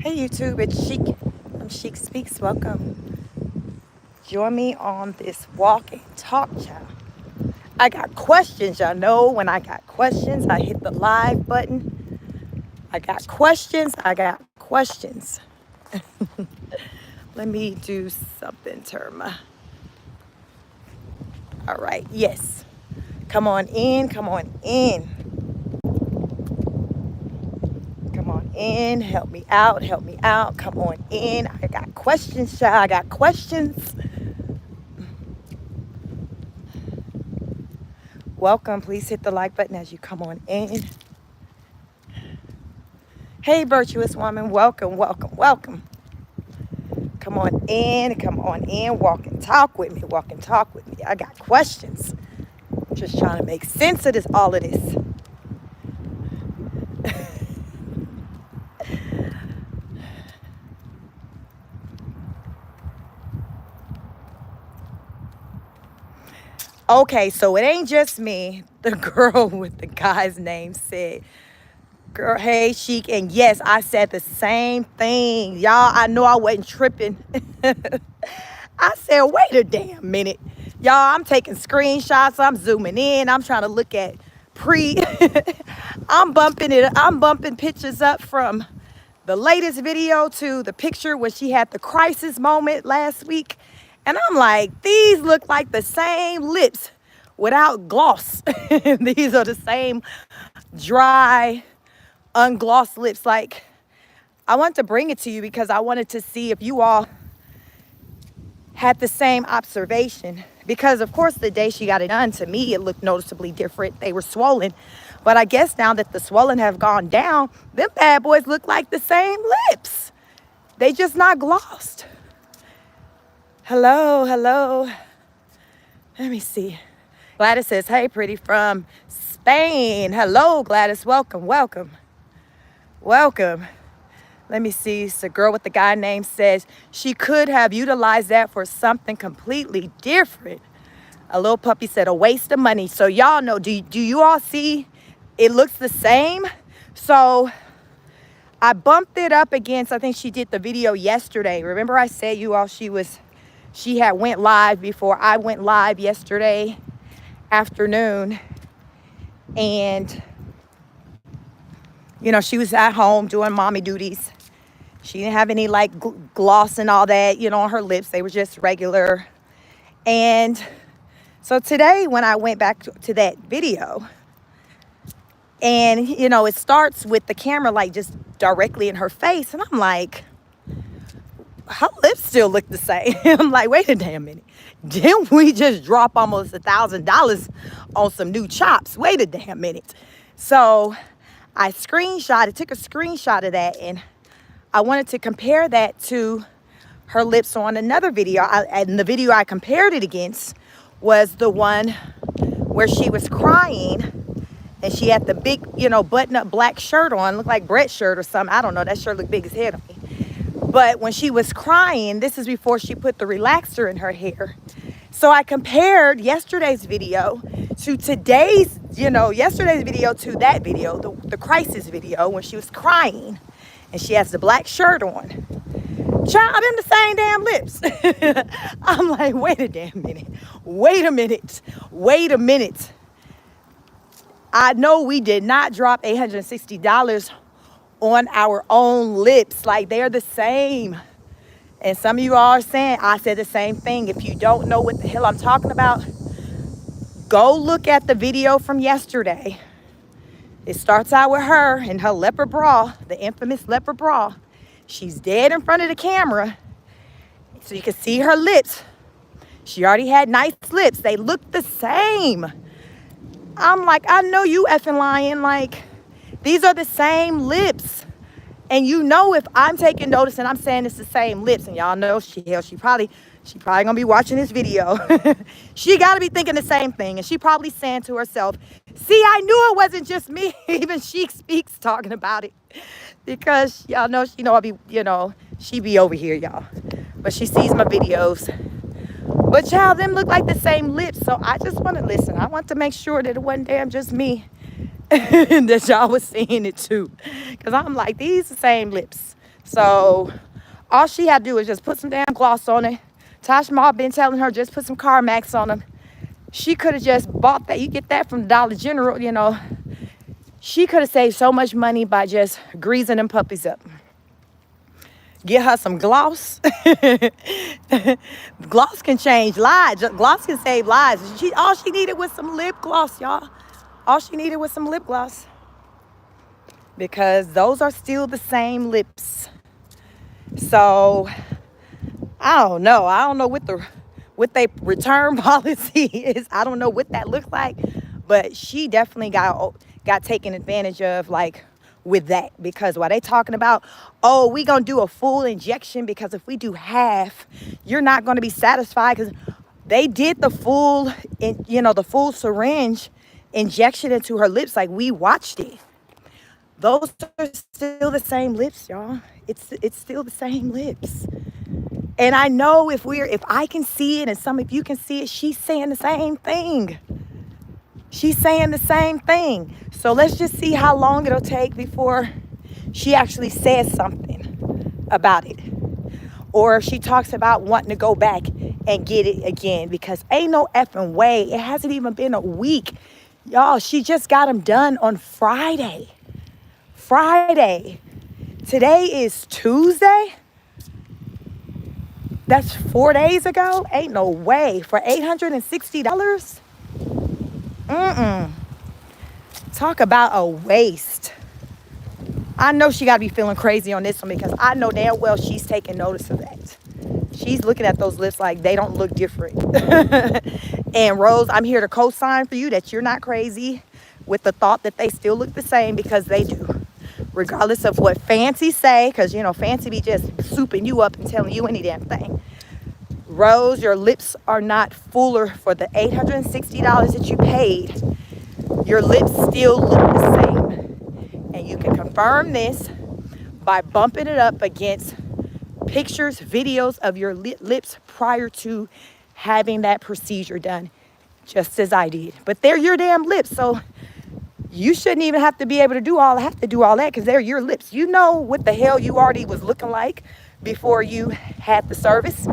Hey YouTube, it's Chic. I'm Chic Speaks. Welcome. Join me on this walk and talk, child. I got questions. Y'all know when I got questions, I hit the live button. I got questions. I got questions. Let me do something, Terma. All right, yes. Come on in, come on in. Come on in, help me out, come on in. I got questions, child, I got questions. Welcome, please hit the like button as you come on in. Hey, virtuous woman, welcome, welcome, welcome. Come on in, walk and talk with me, walk and talk with me. I got questions. Just trying to make sense of this, all of this. Okay, so it ain't just me. The girl with the guy's name said, girl, hey, Chic. And yes, I said the same thing. Y'all, I know I wasn't tripping. I said, wait a damn minute. Y'all, I'm taking screenshots. I'm zooming in. I'm trying to look at I'm bumping pictures up from the latest video to the picture when she had the crisis moment last week. And I'm like, these look like the same lips without gloss. These are the same dry, unglossed lips. Like, I wanted to bring it to you because I wanted to see if you all had the same observation. Because, of course, the day she got it done, to me, it looked noticeably different. They were swollen. But I guess now that the swelling have gone down, them bad boys look like the same lips. They just not glossed. Hello, hello. Let me see. Gladys says, hey, pretty, from Spain. Hello, Gladys. Welcome, welcome, welcome. Let me see. It's a girl with the guy name says she could have utilized that for something completely different. A little puppy said a waste of money. So y'all know, do you all see it looks the same? So I bumped it up against, I think she did the video yesterday. Remember I said you all she had went live before I went live yesterday afternoon. And, you know, she was at home doing mommy duties. She didn't have any like gloss and all that, you know, on her lips. They were just regular. And so today when I went back to that video, and, you know, it starts with the camera like just directly in her face. And I'm like, her lips still look the same. I'm like, wait a damn minute. Didn't we just drop almost $1,000 on some new chops? Wait a damn minute. So I took a screenshot of that, and I wanted to compare that to her lips on another video. And the video I compared it against was the one where she was crying, and she had the big, you know, button-up black shirt on. Looked like Brett's shirt or something. I don't know. That shirt looked big as hell to me. But when she was crying, this is before she put the relaxer in her hair. So I compared yesterday's video to today's, you know, yesterday's video to that video, the crisis video, when she was crying and she has the black shirt on. Child, them the same damn lips. I'm like, wait a damn minute. Wait a minute. Wait a minute. I know we did not drop $860 on our own lips. Like, they're the same. And some of you all are saying, I said the same thing. If you don't know what the hell I'm talking about, go look at the video from yesterday. It starts out with her in her leopard bra, the infamous leopard bra. She's dead in front of the camera, so you can see her lips. She already had nice lips. They look the same. I'm like, I know you effing lying. Like, these are the same lips. And you know, if I'm taking notice and I'm saying it's the same lips, and y'all know she probably gonna be watching this video. She gotta be thinking the same thing. And she probably saying to herself, see, I knew it wasn't just me. Even Chic Speaks talking about it. Because y'all know, I be, you know, she be over here, y'all. But she sees my videos. But y'all, them look like the same lips. So I just want to listen. I want to make sure that it wasn't damn just me. And that y'all was seeing it too. Because I'm like, these the same lips. So all she had to do was just put some damn gloss on it. Tasha Ma been telling her just put some CarMax on them. She could have just bought that. You get that from Dollar General, you know. She could have saved so much money by just greasing them puppies up. Get her some gloss. Gloss can change lives. Gloss can save lives. All she needed was some lip gloss, y'all. All she needed was some lip gloss. Because those are still the same lips. So I don't know. I don't know what they return policy is. I don't know what that looks like. But she definitely got taken advantage of, like, with that. Because while they talking about, oh, we gonna do a full injection, because if we do half, you're not gonna be satisfied, because they did the full, the full syringe injection into her lips. Like, we watched it. Those are still the same lips, y'all. It's still the same lips. And I know if I can see it and some of you can see it, she's saying the same thing. She's saying the same thing. So let's just see how long it'll take before she actually says something about it. Or if she talks about wanting to go back and get it again, because ain't no effing way. It hasn't even been a week. Y'all, she just got them done on Friday. Today is Tuesday. That's 4 days ago. Ain't no way. For $860? Talk about a waste. I know she got to be feeling crazy on this one, because I know damn well she's taking notice of that. She's looking at those lips like they don't look different. And Rose, I'm here to co-sign for you that you're not crazy with the thought that they still look the same, because they do. Regardless of what Fancy say, because, Fancy be just souping you up and telling you any damn thing. Rose, your lips are not fuller for the $860 that you paid. Your lips still look the same. And you can confirm this by bumping it up against pictures, videos of your lips prior to having that procedure done, just as I did. But they're your damn lips, so you shouldn't even have to be able to do all that, because they're your lips. You know what the hell you already was looking like before you had the service.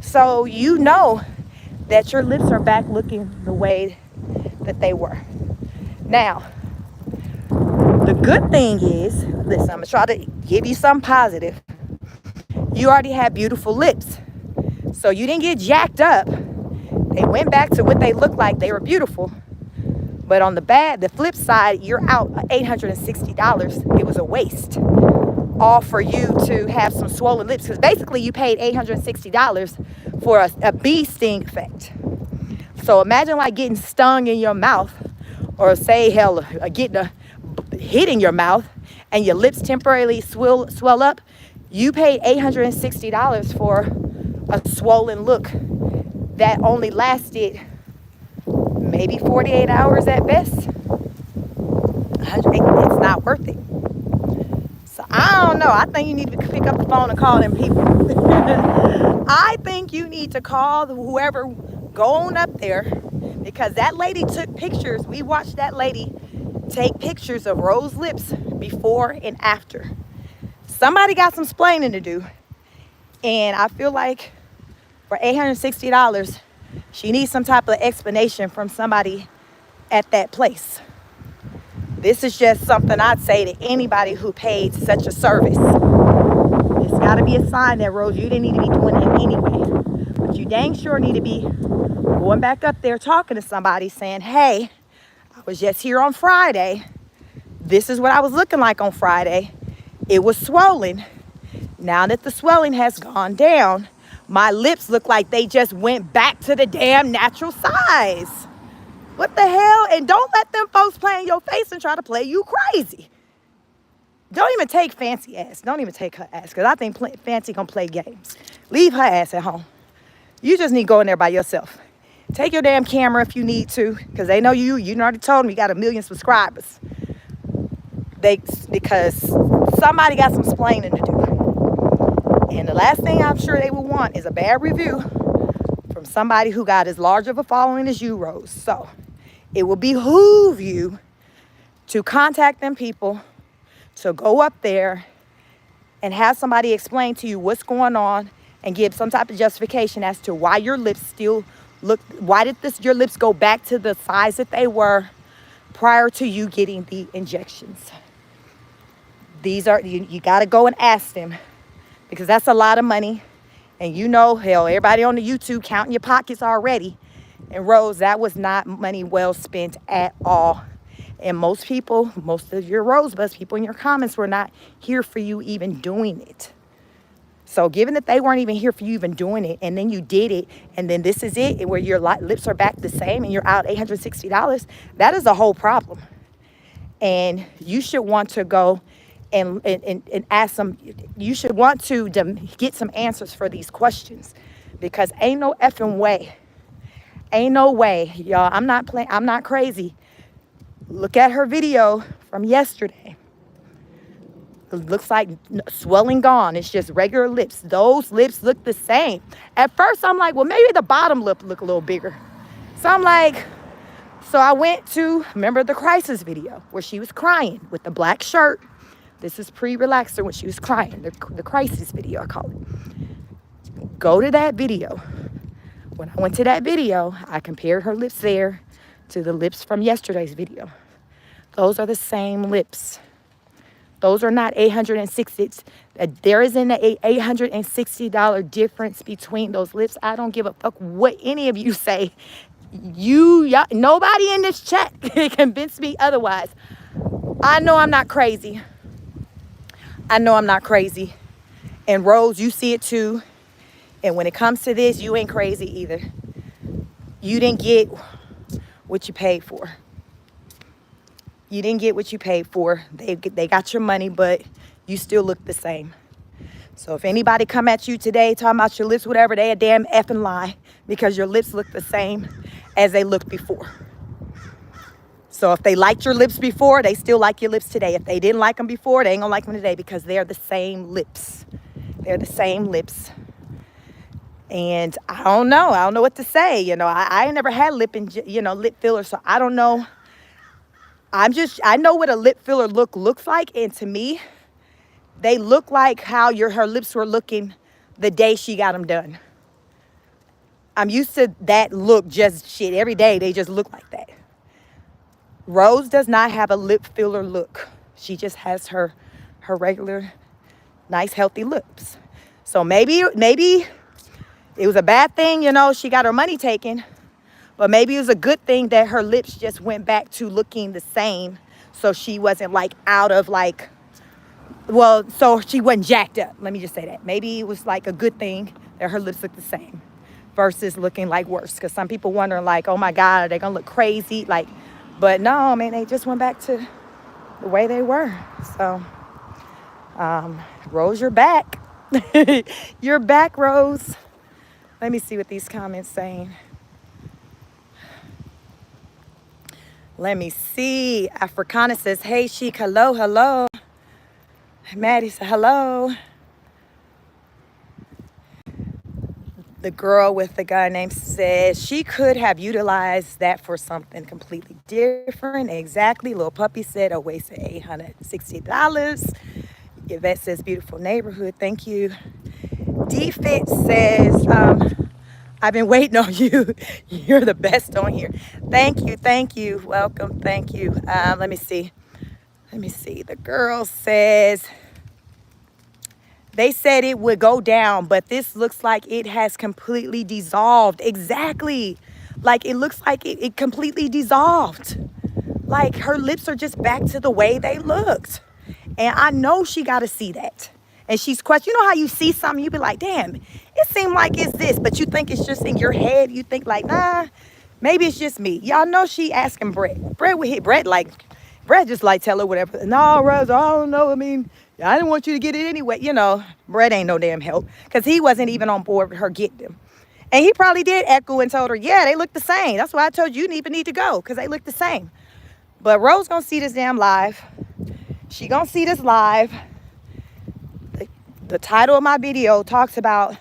So you know that your lips are back looking the way that they were. Now, the good thing is, listen, I'm going to try to give you something positive. You already had beautiful lips. So you didn't get jacked up. They went back to what they looked like. They were beautiful. But on the flip side, you're out $860. It was a waste. All for you to have some swollen lips. Because basically you paid $860 for a bee sting effect. So imagine like getting stung in your mouth, or say hell, getting a hit in your mouth and your lips temporarily swell up. You paid $860 for a swollen look that only lasted maybe 48 hours at best. It's not worth it. So I don't know. I think you need to pick up the phone and call them people. I think you need to call whoever, go on up there, because that lady took pictures. We watched that lady take pictures of Rose's lips before and after. Somebody got some splaining to do. And I feel like for $860, she needs some type of explanation from somebody at that place. This is just something I'd say to anybody who paid such a service. It's got to be a sign that, Rose, you didn't need to be doing it anyway. But you dang sure need to be going back up there talking to somebody saying, hey, I was just here on Friday. This is what I was looking like on Friday. It was swollen. Now that the swelling has gone down, my lips look like they just went back to the damn natural size. What the hell? And don't let them folks play in your face and try to play you crazy. Don't even take Fancy ass. Don't even take her ass, because I think Fancy gonna play games. Leave her ass at home. You just need to go in there by yourself. Take your damn camera if you need to, because they know you already told them you got 1 million subscribers. Because somebody got some splaining to do. And the last thing I'm sure they will want is a bad review from somebody who got as large of a following as you, Rose. So it will behoove you to contact them people, to go up there and have somebody explain to you what's going on and give some type of justification as to why your lips still look, why did your lips go back to the size that they were prior to you getting the injections. These are, you got to go and ask them, because that's a lot of money. And you know, hell, everybody on the YouTube counting your pockets already. And Rose, that was not money well spent at all. And most people, most of your Rosebud people in your comments were not here for you even doing it. So given that they weren't even here for you even doing it, and then you did it, and then this is it, where your lips are back the same and you're out $860, that is a whole problem. And you should want to go and ask them, you should want to get some answers for these questions, because ain't no effing way. Ain't no way, y'all. I'm not playing. I'm not crazy. Look at her video from yesterday. It looks like swelling gone. It's just regular lips. Those lips look the same. At first, I'm like, well, maybe the bottom lip look a little bigger. So I'm like, so I went to, remember the Crisis video where she was crying with the black shirt. This is pre-relaxer when she was crying. The Crisis video, I call it. Go to that video. When I went to that video, I compared her lips there to the lips from yesterday's video. Those are the same lips. Those are not $860. There isn't an $860 difference between those lips. I don't give a fuck what any of you say. Y'all, nobody in this chat can convince me otherwise. I know I'm not crazy. I know I'm not crazy. And Rose, you see it too. And when it comes to this, you ain't crazy either. You didn't get what you paid for. You didn't get what you paid for. They got your money, but you still look the same. So if anybody come at you today talking about your lips, whatever, they a damn effing lie, because your lips look the same as they looked before. So if they liked your lips before, they still like your lips today. If they didn't like them before, they ain't gonna like them today, because they're the same lips. They're the same lips. And I don't know what to say. You know, I ain't never had lip filler, so I don't know. I know what a lip filler looks like, and to me, they look like how her lips were looking the day she got them done. I'm used to that look, just shit, every day they just look like that. Rose does not have a lip filler look. She just has her regular, nice, healthy lips. So maybe it was a bad thing, you know, she got her money taken. But maybe it was a good thing that her lips just went back to looking the same. So she wasn't like out of like, well, so she wasn't jacked up. Let me just say that. Maybe it was like a good thing that her lips look the same versus looking like worse. Because some people wondering like, oh my God, are they going to look crazy? Like, but no, man, they just went back to the way they were. So, Rose, you're back. You're back, Rose. Let me see what these comments saying. Let me see. Africana says, hey, Chic, hello, hello. Maddie said, hello. The girl with the guy name says she could have utilized that for something completely different. Exactly. Little Puppy said a waste of $860. Yvette says, beautiful neighborhood. Thank you. D-Fit says, I've been waiting on you. You're the best on here. Thank you. Thank you. Welcome. Thank you. Let me see. The girl says, they said it would go down, but this looks like it has completely dissolved. Exactly. Like it looks like it completely dissolved. Like her lips are just back to the way they looked. And I know she got to see that. And she's questioning, you know how you see something, you be like, damn, it seemed like it's this, but you think it's just in your head. You think like, nah, maybe it's just me. Y'all know she asking Brett. Brett would hit Brett like, Brett just like tell her whatever. No, Rose, I don't know. I mean, I didn't want you to get it anyway. You know, Brett ain't no damn help, because he wasn't even on board with her getting them. And he probably did echo and told her, yeah, they look the same. That's why I told you even need to go, because they look the same. But Rose gonna see this damn live. She gonna see this live. The title of my video talks about,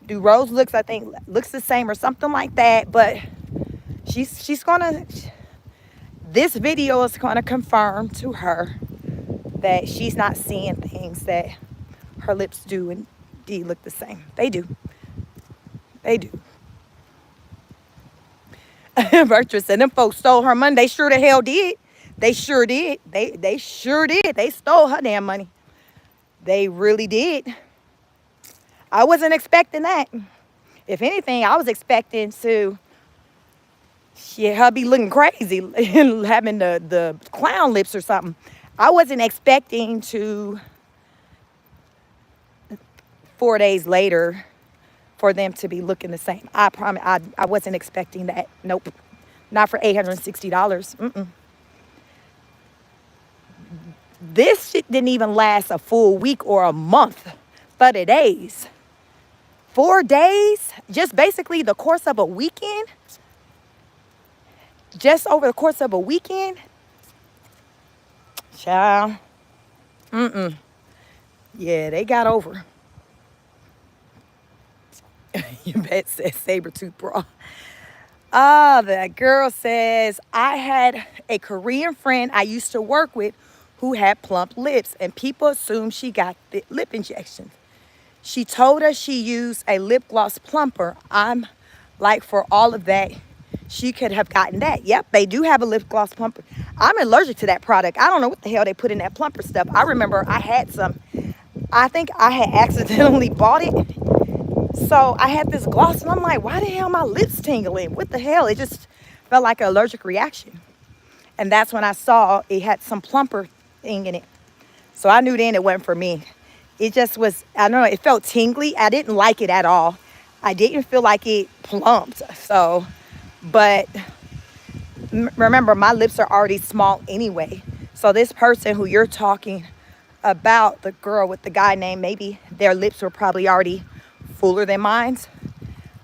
do Rose looks the same or something like that. But she's gonna, this video is gonna confirm to her that she's not seeing things that her lips do indeed look the same. They do. They do. Virtuous said them folks stole her money. They sure the hell did. They sure did. They sure did. They stole her damn money. They really did. I wasn't expecting that. If anything, I was expecting to her be looking crazy and having the clown lips or something. I wasn't expecting to 4 days later for them to be looking the same. I promise I wasn't expecting that. Nope. Not for $860. This shit didn't even last a full week or a month. 30 days. 4 days? Just basically the course of a weekend? Just over the course of a weekend? Child. Yeah, they got over. You bet, says Sabretooth Bra. That girl says, I had a Korean friend I used to work with who had plump lips, and people assumed she got the lip injections. She told us she used a lip gloss plumper. I'm like, for all of that, she could have gotten that. Yep, they do have a lip gloss plumper. I'm allergic to that product. I don't know what the hell they put in that plumper stuff. I remember I had some. I think I had accidentally bought it. So I had this gloss, and I'm like, why the hell my lips tingling? What the hell? It just felt like an allergic reaction. And that's when I saw it had some plumper thing in it. So I knew then it wasn't for me. It just was, I don't know, it felt tingly. I didn't like it at all. I didn't feel like it plumped. So, but remember, my lips are already small anyway. So this person who you're talking about, the girl with the guy name, maybe their lips were probably already fuller than mine.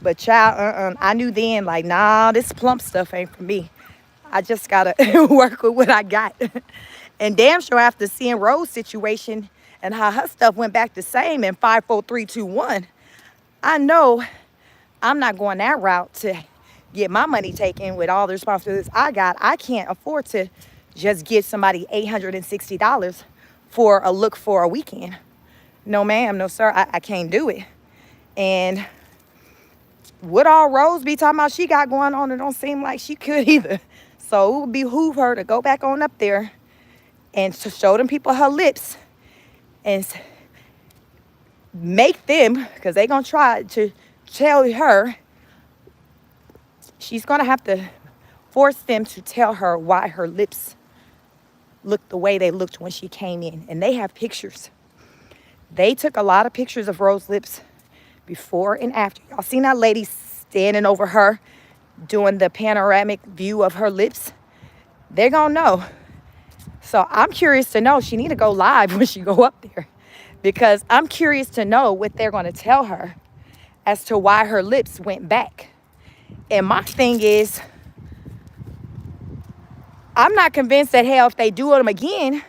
But child, I knew then, like, nah, this plump stuff ain't for me. I just gotta work with what I got. And damn sure after seeing Rose's situation and how her stuff went back the same in 5, 4, 3, 2, 1, I know I'm not going that route to get my money taken with all the responsibilities I got. I can't afford to just give somebody $860 for a look for a weekend. No, ma'am, no, sir, I can't do it. And what all Rose be talking about she got going on, it don't seem like she could either. So it would behoove her to go back on up there and to show them people her lips and make them, because they're going to try to tell her, she's going to have to force them to tell her why her lips look the way they looked when she came in. And they have pictures. They took a lot of pictures of Rose's lips before and after. Y'all seen that lady standing over her doing the panoramic view of her lips? They're going to know. So I'm curious to know. She need to go live when she go up there, because I'm curious to know what they're going to tell her as to why her lips went back. And my thing is, I'm not convinced that, hell, if they do them again,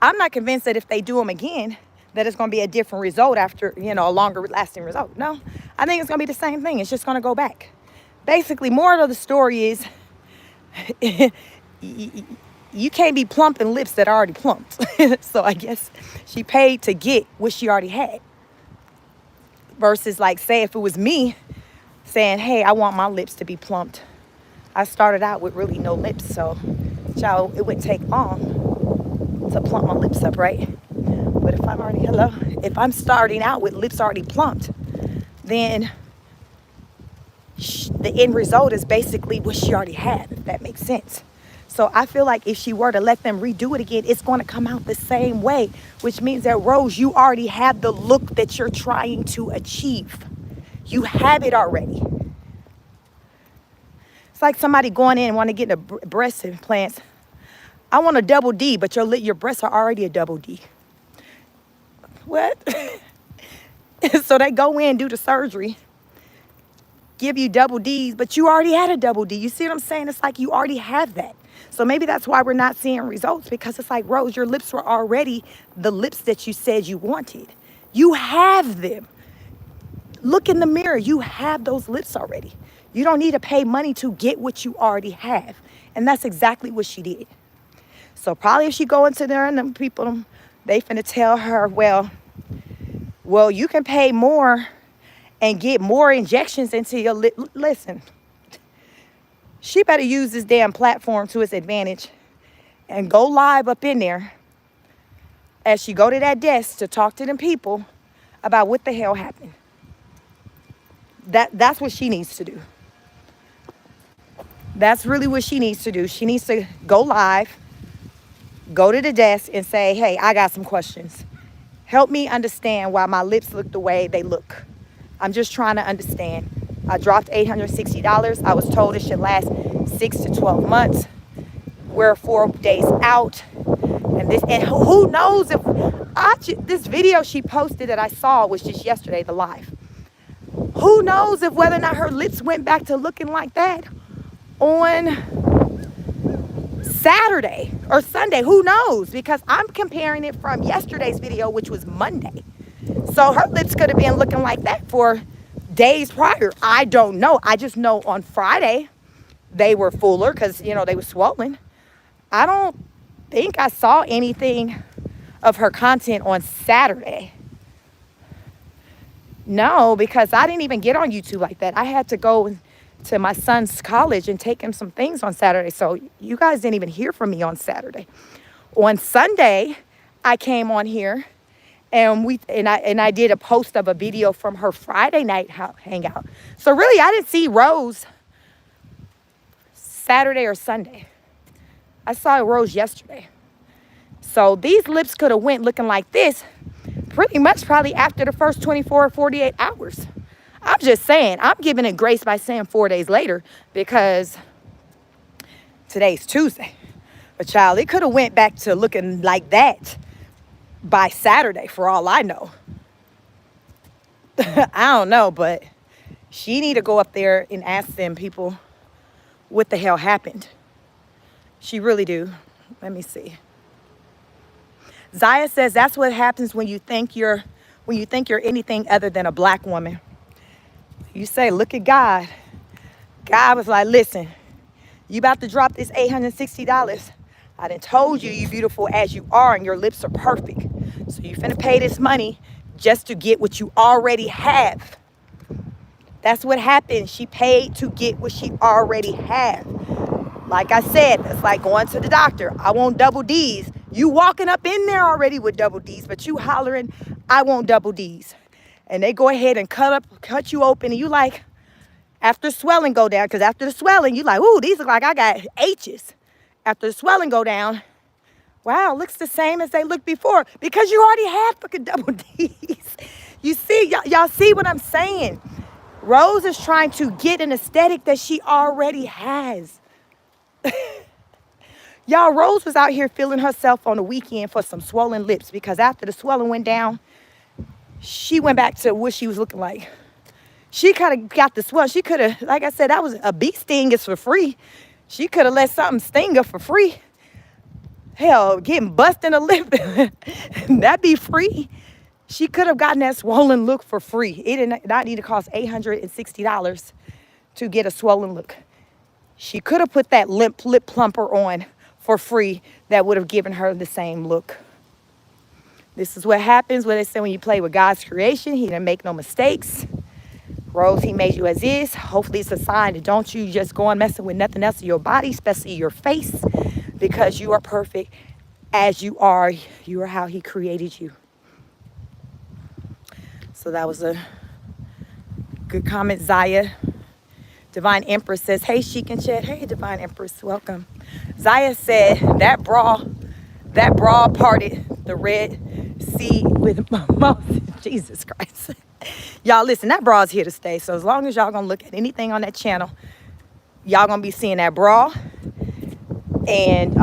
I'm not convinced that if they do them again, that it's going to be a different result after, a longer lasting result. No, I think it's going to be the same thing. It's just going to go back. Basically, moral of the story is you can't be plumping lips that are already plumped. So I guess she paid to get what she already had. Versus, like, say if it was me saying, hey, I want my lips to be plumped. I started out with really no lips, so child, it wouldn't take long to plump my lips up, right? But if I'm starting out with lips already plumped, then the end result is basically what she already had, if that makes sense. So I feel like if she were to let them redo it again, it's going to come out the same way, which means that, Rose, you already have the look that you're trying to achieve. You have it already. It's like somebody going in and want to get a breast implants. I want a double D, but your breasts are already a double D. What? So they go in, do the surgery, give you double Ds, but you already had a double D. You see what I'm saying? It's like you already have that. So maybe that's why we're not seeing results, because it's like, Rose, your lips were already the lips that you said you wanted. You have them. Look in the mirror. You have those lips already. You don't need to pay money to get what you already have. And that's exactly what she did. So probably if she go into there and them people, They finna tell her, well, you can pay more and get more injections into your lip. Listen, she better use this damn platform to its advantage and go live up in there as she go to that desk to talk to them people about what the hell happened. That's what she needs to do. That's really what she needs to do. She needs to go live, go to the desk and say, hey, I got some questions. Help me understand why my lips look the way they look. I'm just trying to understand. I dropped $860. I was told it should last 6 to 12 months. We're 4 days out. And who knows if this video she posted that I saw was just yesterday, the live. Who knows if whether or not her lips went back to looking like that on Saturday or Sunday. Who knows? Because I'm comparing it from yesterday's video, which was Monday. So her lips could have been looking like that for days prior. I don't know. I just know on Friday they were fuller because, you know, they were swollen. I don't think I saw anything of her content on Saturday. No, because I didn't even get on YouTube like that. I had to go to my son's college and take him some things on Saturday. So you guys didn't even hear from me on Saturday. On Sunday, I came on here and I did a post of a video from her Friday night hangout. So really, I didn't see Rose Saturday or Sunday. I saw Rose yesterday. So these lips could have went looking like this pretty much probably after the first 24 or 48 hours. I'm just saying, I'm giving it grace by saying 4 days later because today's Tuesday. But child, it could have went back to looking like that by Saturday for all I know. I don't know, but she need to go up there and ask them people what the hell happened. She really do. Let me see. Zaya says that's what happens when you think you're anything other than a black woman. You say, look at God. God was like, listen, you about to drop this $860. I done told you you beautiful as you are and your lips are perfect. So you finna pay this money just to get what you already have. That's what happened. She paid to get what she already had. Like I said, it's like going to the doctor. I want double D's. You walking up in there already with double D's, but you hollering, I want double D's. And they go ahead and cut you open, and you like, after swelling go down, because after the swelling, you like, ooh, these look like I got H's. After the swelling go down, wow, looks the same as they looked before, because you already had fucking double D's. You see, y'all see what I'm saying? Rose is trying to get an aesthetic that she already has. Y'all, Rose was out here feeling herself on the weekend for some swollen lips because after the swelling went down, she went back to what she was looking like. She kind of got the swell. She could have, like I said, that was a bee sting is for free. She could have let something sting her for free. Hell, getting bust in the lip, that'd be free. She could have gotten that swollen look for free. It did not need to cost $860 to get a swollen look. She could have put that lip plumper on for free that would have given her the same look. This is what happens when they say when you play with God's creation, he didn't make no mistakes. Rose, he made you as is. Hopefully it's a sign that don't you just go on messing with nothing else in your body, especially your face, because you are perfect as you are. You are how he created you. So that was a good comment, Zaya. Divine Empress says, hey, Sheik and Chet. Hey, Divine Empress, welcome. Zaya said that bra parted the Red Sea with Moses. Jesus Christ. Y'all, listen, that bra is here to stay. So as long as y'all gonna look at anything on that channel, y'all gonna be seeing that bra. And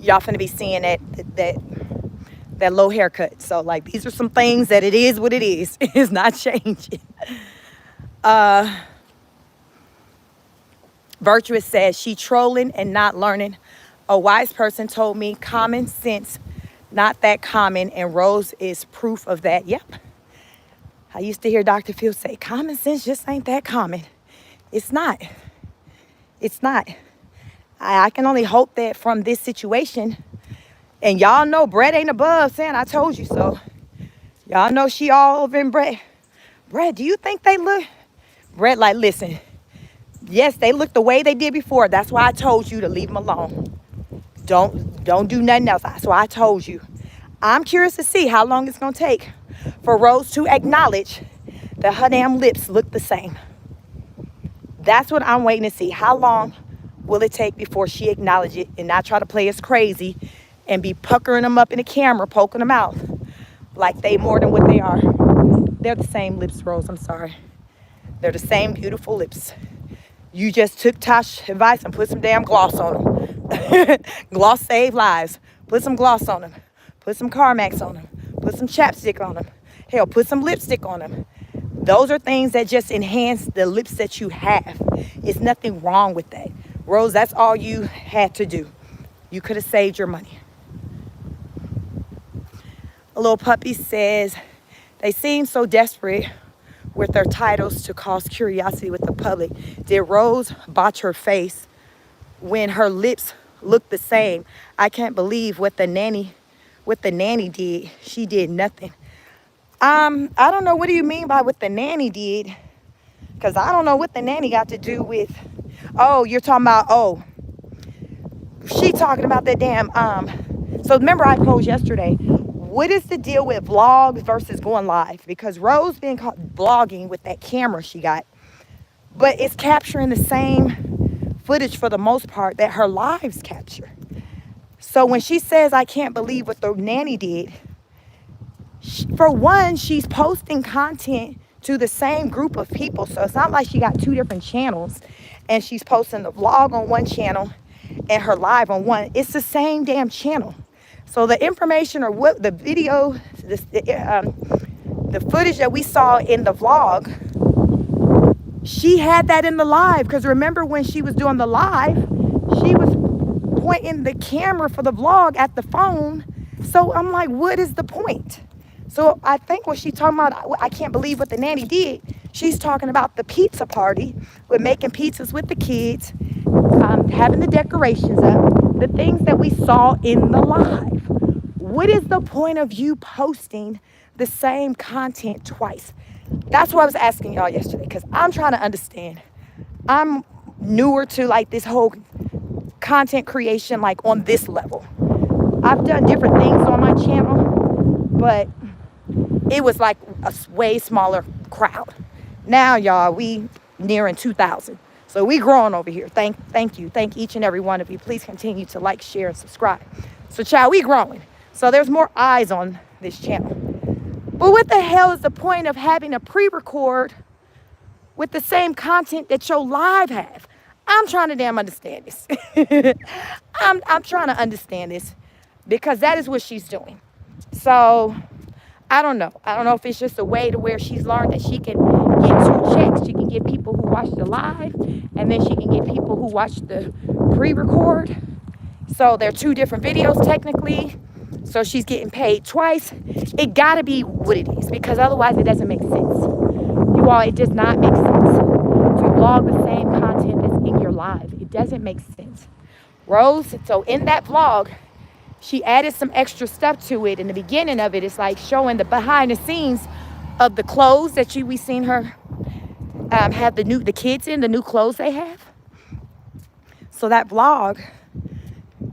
y'all finna be seeing that low haircut. So like these are some things that it is what it is. It's not changing. Virtuous says she trolling and not learning. A wise person told me common sense, not that common, and Rose is proof of that. Yep. I used to hear Dr. Phil say, common sense just ain't that common. It's not. It's not. I can only hope that from this situation, And y'all know Brett ain't above saying I told you so. Y'all know she all over in Brett. Brett, do you think they look? Brett like, listen, yes, they look the way they did before. That's why I told you to leave them alone. Don't do nothing else. That's why I told you. I'm curious to see how long it's going to take for Rose to acknowledge that her damn lips look the same. That's what I'm waiting to see. How long will it take before she acknowledge it and not try to play us crazy and be puckering them up in the camera, poking them out like they more than what they are. They're the same lips, Rose. I'm sorry. They're the same beautiful lips. You just took Tosh's advice and put some damn gloss on them. Gloss save lives. Put some gloss on them. Put some Carmex on them. Put some chapstick on them. Hell, put some lipstick on them. Those are things that just enhance the lips that you have. There's nothing wrong with that. Rose, that's all you had to do. You could have saved your money. A little puppy says, they seem so desperate with their titles to cause curiosity with the public. Did Rose botch her face when her lips look the same? I can't believe what the nanny did. She did nothing. I don't know. What do you mean by what the nanny did? Because I don't know what the nanny got to do with. Oh, you're talking about, she talking about that damn, so remember I posed yesterday, what is the deal with vlogs versus going live? Because Rose been caught vlogging with that camera she got, but it's capturing the same footage for the most part that her lives capture. So when she says, I can't believe what the nanny did, for one, she's posting content to the same group of people. So it's not like she got two different channels and she's posting the vlog on one channel and her live on one. It's the same damn channel. So the information or what the video, the footage that we saw in the vlog, she had that in the live. Because remember when she was doing the live, she was pointing the camera for the vlog at the phone. So I'm like, what is the point? So I think when she's talking about, I can't believe what the nanny did, she's talking about the pizza party with making pizzas with the kids, having the decorations up, the things that we saw in the live. What is the point of you posting the same content twice? That's what I was asking y'all yesterday, because I'm trying to understand. I'm newer to like this whole content creation, like on this level. I've done different things on my channel, but it was like a way smaller crowd. Now, y'all, we nearing 2,000. So we growing over here. Thank you. Thank each and every one of you. Please continue to like, share, and subscribe. So, child, we growing. So there's more eyes on this channel. But what the hell is the point of having a pre-record with the same content that your live have? I'm trying to damn understand this. I'm trying to understand this because that is what she's doing. So I don't know. I don't know if it's just a way to where she's learned that she can get two checks. She can get people who watch the live, and then she can get people who watch the pre-record. So they're two different videos technically. So she's getting paid twice. It gotta be what it is, because otherwise it doesn't make sense. You all, it does not make sense to vlog the same content that's in your live. It doesn't make sense. Rose, so in that vlog, she added some extra stuff to it. In the beginning of it, it's like showing the behind the scenes of the clothes that we seen her have the kids in, the new clothes they have. So that vlog,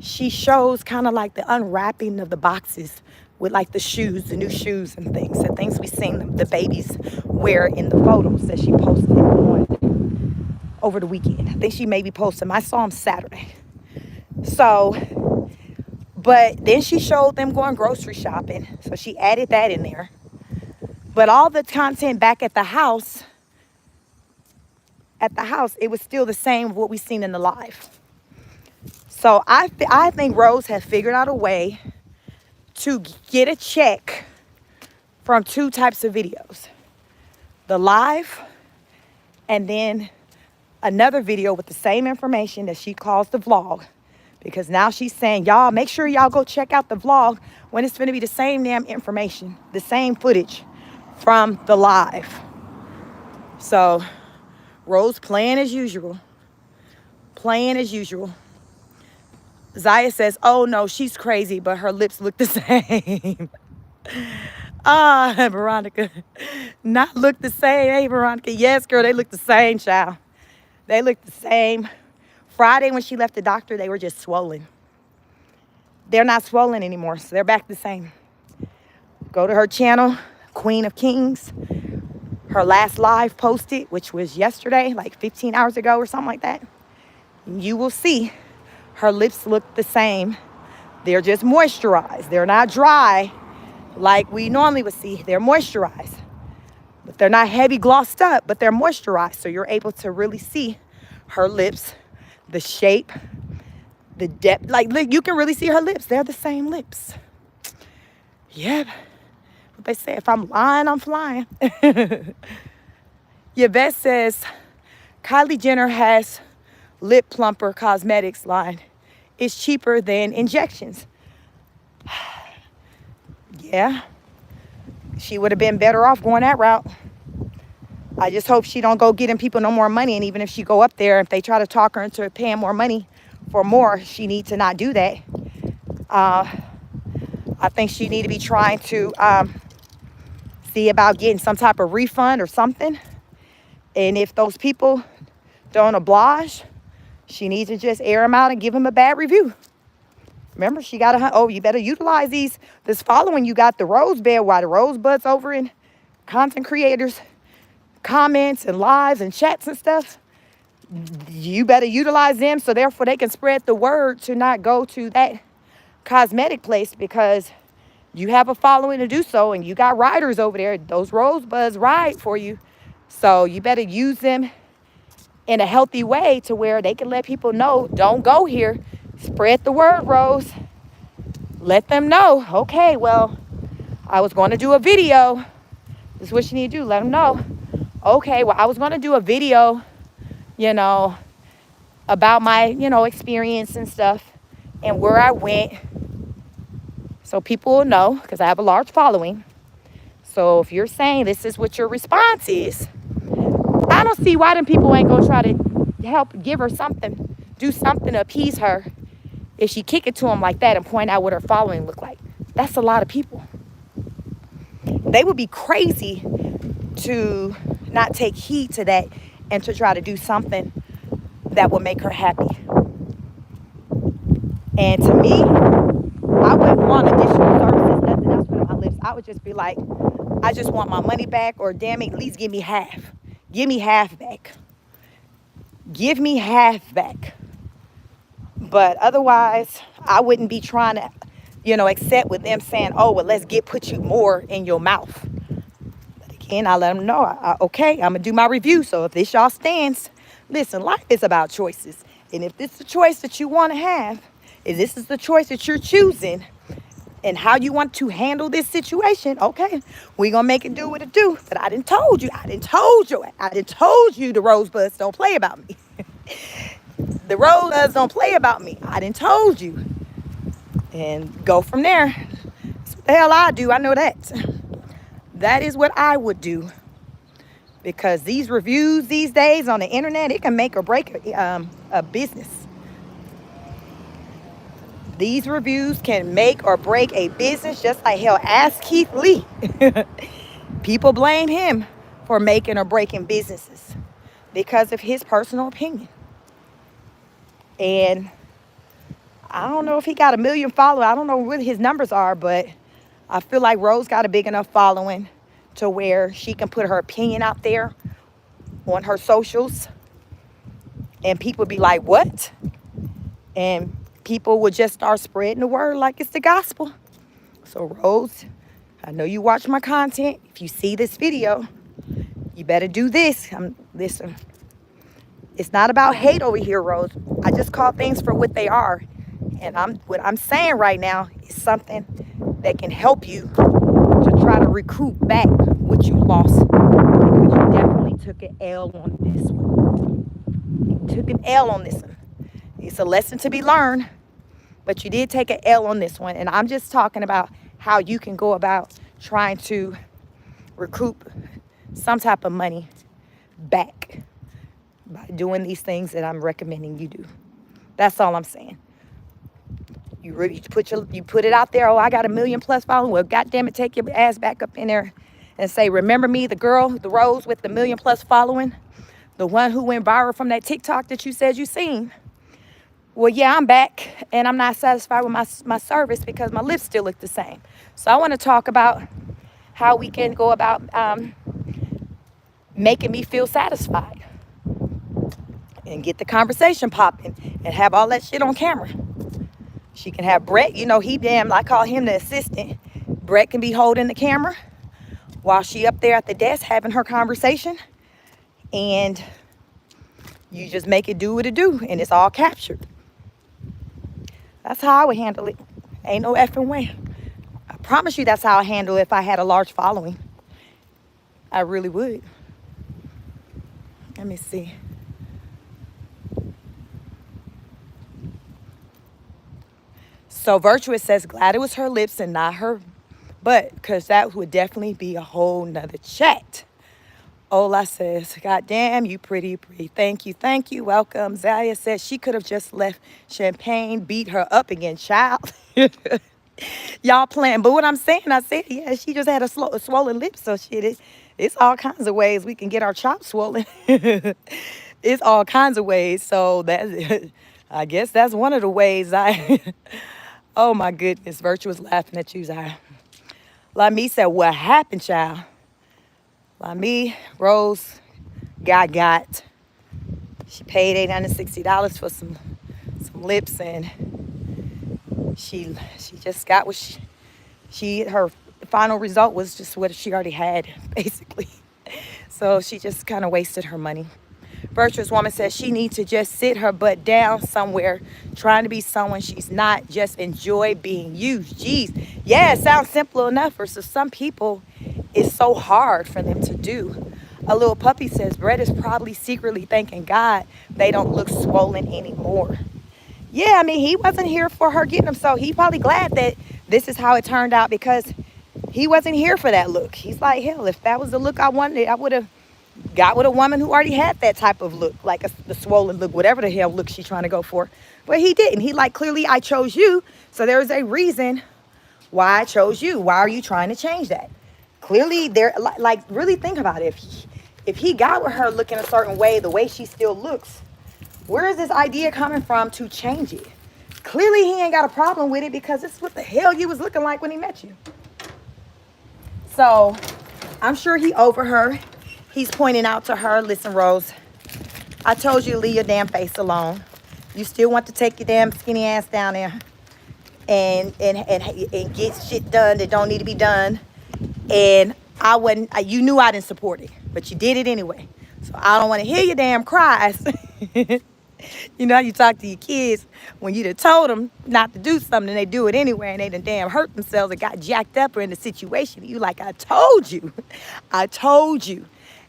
she shows kind of like the unwrapping of the boxes with like the shoes, the new shoes and things we seen the babies wear in the photos that she posted on over the weekend. I think she maybe posted them. I saw them Saturday. So, but then she showed them going grocery shopping. So she added that in there. But all the content back at the house, it was still the same of what we seen in the live. So I think Rose has figured out a way to get a check from two types of videos. The live, and then another video with the same information that she calls the vlog. Because now she's saying, y'all, make sure y'all go check out the vlog when it's going to be the same damn information, the same footage from the live. So Rose playing as usual. Playing as usual. Zaya says, oh no, she's crazy, but her lips look the same. Ah, Veronica. Not look the same. Hey, Veronica. Yes, girl, they look the same, child. They look the same. Friday when she left the doctor, they were just swollen. They're not swollen anymore, so they're back the same. Go to her channel, Queen of Kings. Her last live posted, which was yesterday, like 15 hours ago or something like that. You will see her lips look the same. They're just moisturized. They're not dry like we normally would see. They're moisturized. But they're not heavy glossed up, but they're moisturized. So you're able to really see her lips, the shape, the depth. Like you can really see her lips. They're the same lips. Yeah. What they say, if I'm lying, I'm flying. Yvette says, Kylie Jenner has lip plumper cosmetics line. It's cheaper than injections. Yeah. She would have been better off going that route. I just hope she don't go getting people no more money. And even if she go up there, if they try to talk her into paying more money for more, she needs to not do that. I think she need to be trying to see about getting some type of refund or something. And if those people don't oblige, she needs to just air them out and give them a bad review. Remember, she got to, oh, you better utilize this following. You got the Rosebud, why the Rosebud's over in content creators, comments and lives and chats and stuff. You better utilize them so therefore they can spread the word to not go to that cosmetic place, because you have a following to do so, and you got riders over there. Those Rosebuds ride for you. So you better use them in a healthy way to where they can let people know, don't go here. Spread the word, Rose. Let them know, okay, well, I was going to do a video. This is what you need to do. Let them know. Okay, well, I was going to do a video, about my, experience and stuff and where I went. So people will know, because I have a large following. So if you're saying this is what your response is, I don't see why them people ain't going to try to help give her something, do something to appease her if she kick it to them like that and point out what her following look like. That's a lot of people. They would be crazy to not take heed to that and to try to do something that would make her happy. And to me, I wouldn't want additional services, nothing else put on my lips. I would just be like, I just want my money back, or damn it, at least give me half. Give me half back. Give me half back. But otherwise, I wouldn't be trying to, accept with them saying, oh, well, put you more in your mouth. But again, I let them know, okay, I'm going to do my review. So if this y'all stands, listen, life is about choices. And if this is the choice that you want to have, if this is the choice that you're choosing and how you want to handle this situation, okay, we're going to make it do what it do. But I done told you the Rosebuds don't play about me. The Rosebuds don't play about me. I done told you. And go from there. That's what the hell I do. I know that. That is what I would do. Because these reviews these days on the internet, it can make or break a business. These reviews can make or break a business, just like hell. Ask Keith Lee. People blame him for making or breaking businesses because of his personal opinion. And I don't know if he got 1 million followers. I don't know what his numbers are, but I feel like Rose got a big enough following to where she can put her opinion out there on her socials. And people be like, what? And people would just start spreading the word like it's the gospel. So Rose, I know you watch my content. If you see this video, you better do this. Listen, it's not about hate over here, Rose. I just call things for what they are. And what I'm saying right now is something that can help you to try to recoup back what you lost. Because you definitely took an L on this one. You took an L on this one. It's a lesson to be learned, but you did take an L on this one. And I'm just talking about how you can go about trying to recoup some type of money back by doing these things that I'm recommending you do. That's all I'm saying. You put it out there. Oh, I got 1,000,000+ followers. Well, goddamn it, take your ass back up in there and say, remember me, the girl, the Rose with the 1,000,000+ following, the one who went viral from that TikTok that you said you seen. Well, yeah, I'm back, and I'm not satisfied with my service because my lips still look the same. So I want to talk about how we can go about making me feel satisfied and get the conversation popping and have all that shit on camera. She can have Brett, I call him the assistant. Brett can be holding the camera while she up there at the desk having her conversation, and you just make it do what it do, and it's all captured. That's how I would handle it. Ain't no effing way. I promise you that's how I handle it if I had a large following. I really would. Let me see. So Virtuous says, glad it was her lips and not her butt, because that would definitely be a whole nother chat. Ola says, God damn, you pretty. Thank you. Welcome. Zalia says she could have just left Champagne, beat her up again, child. Y'all playing. But what I'm saying, I said, yeah, she just had a swollen lip. So shit, it's all kinds of ways we can get our chops swollen. It's all kinds of ways. So I guess that's one of the ways oh my goodness. Virtuous laughing at you, Zai. Lami said, what happened, child? Me, Rose, got. She paid $860 for some lips, and she just got what her final result was just what she already had, basically. So she just kind of wasted her money. Virtuous Woman says she needs to just sit her butt down somewhere, trying to be someone she's not, just enjoy being used. Jeez. Yeah, it sounds simple enough. For some people, it's so hard for them to do. A little puppy says Brett is probably secretly thanking God they don't look swollen anymore. Yeah, I mean, he wasn't here for her getting them, so he's probably glad that this is how it turned out, because he wasn't here for that look. He's like, hell, if that was the look I wanted, I would have got with a woman who already had that type of look, like the swollen look, whatever the hell look she's trying to go for. But he didn't. He clearly I chose you, so there is a reason why I chose you. Why are you trying to change that? Clearly, really think about it. If he got with her looking a certain way, the way she still looks, where is this idea coming from to change it? Clearly, he ain't got a problem with it, because it's what the hell you was looking like when he met you. So, I'm sure he over her. He's pointing out to her, listen, Rose, I told you to leave your damn face alone. You still want to take your damn skinny ass down there and get shit done that don't need to be done. And you knew I didn't support it, but you did it anyway. So I don't want to hear your damn cries. You know how you talk to your kids when you done told them not to do something and they do it anyway, and they done damn hurt themselves and got jacked up or in the situation. You like, I told you. I told you.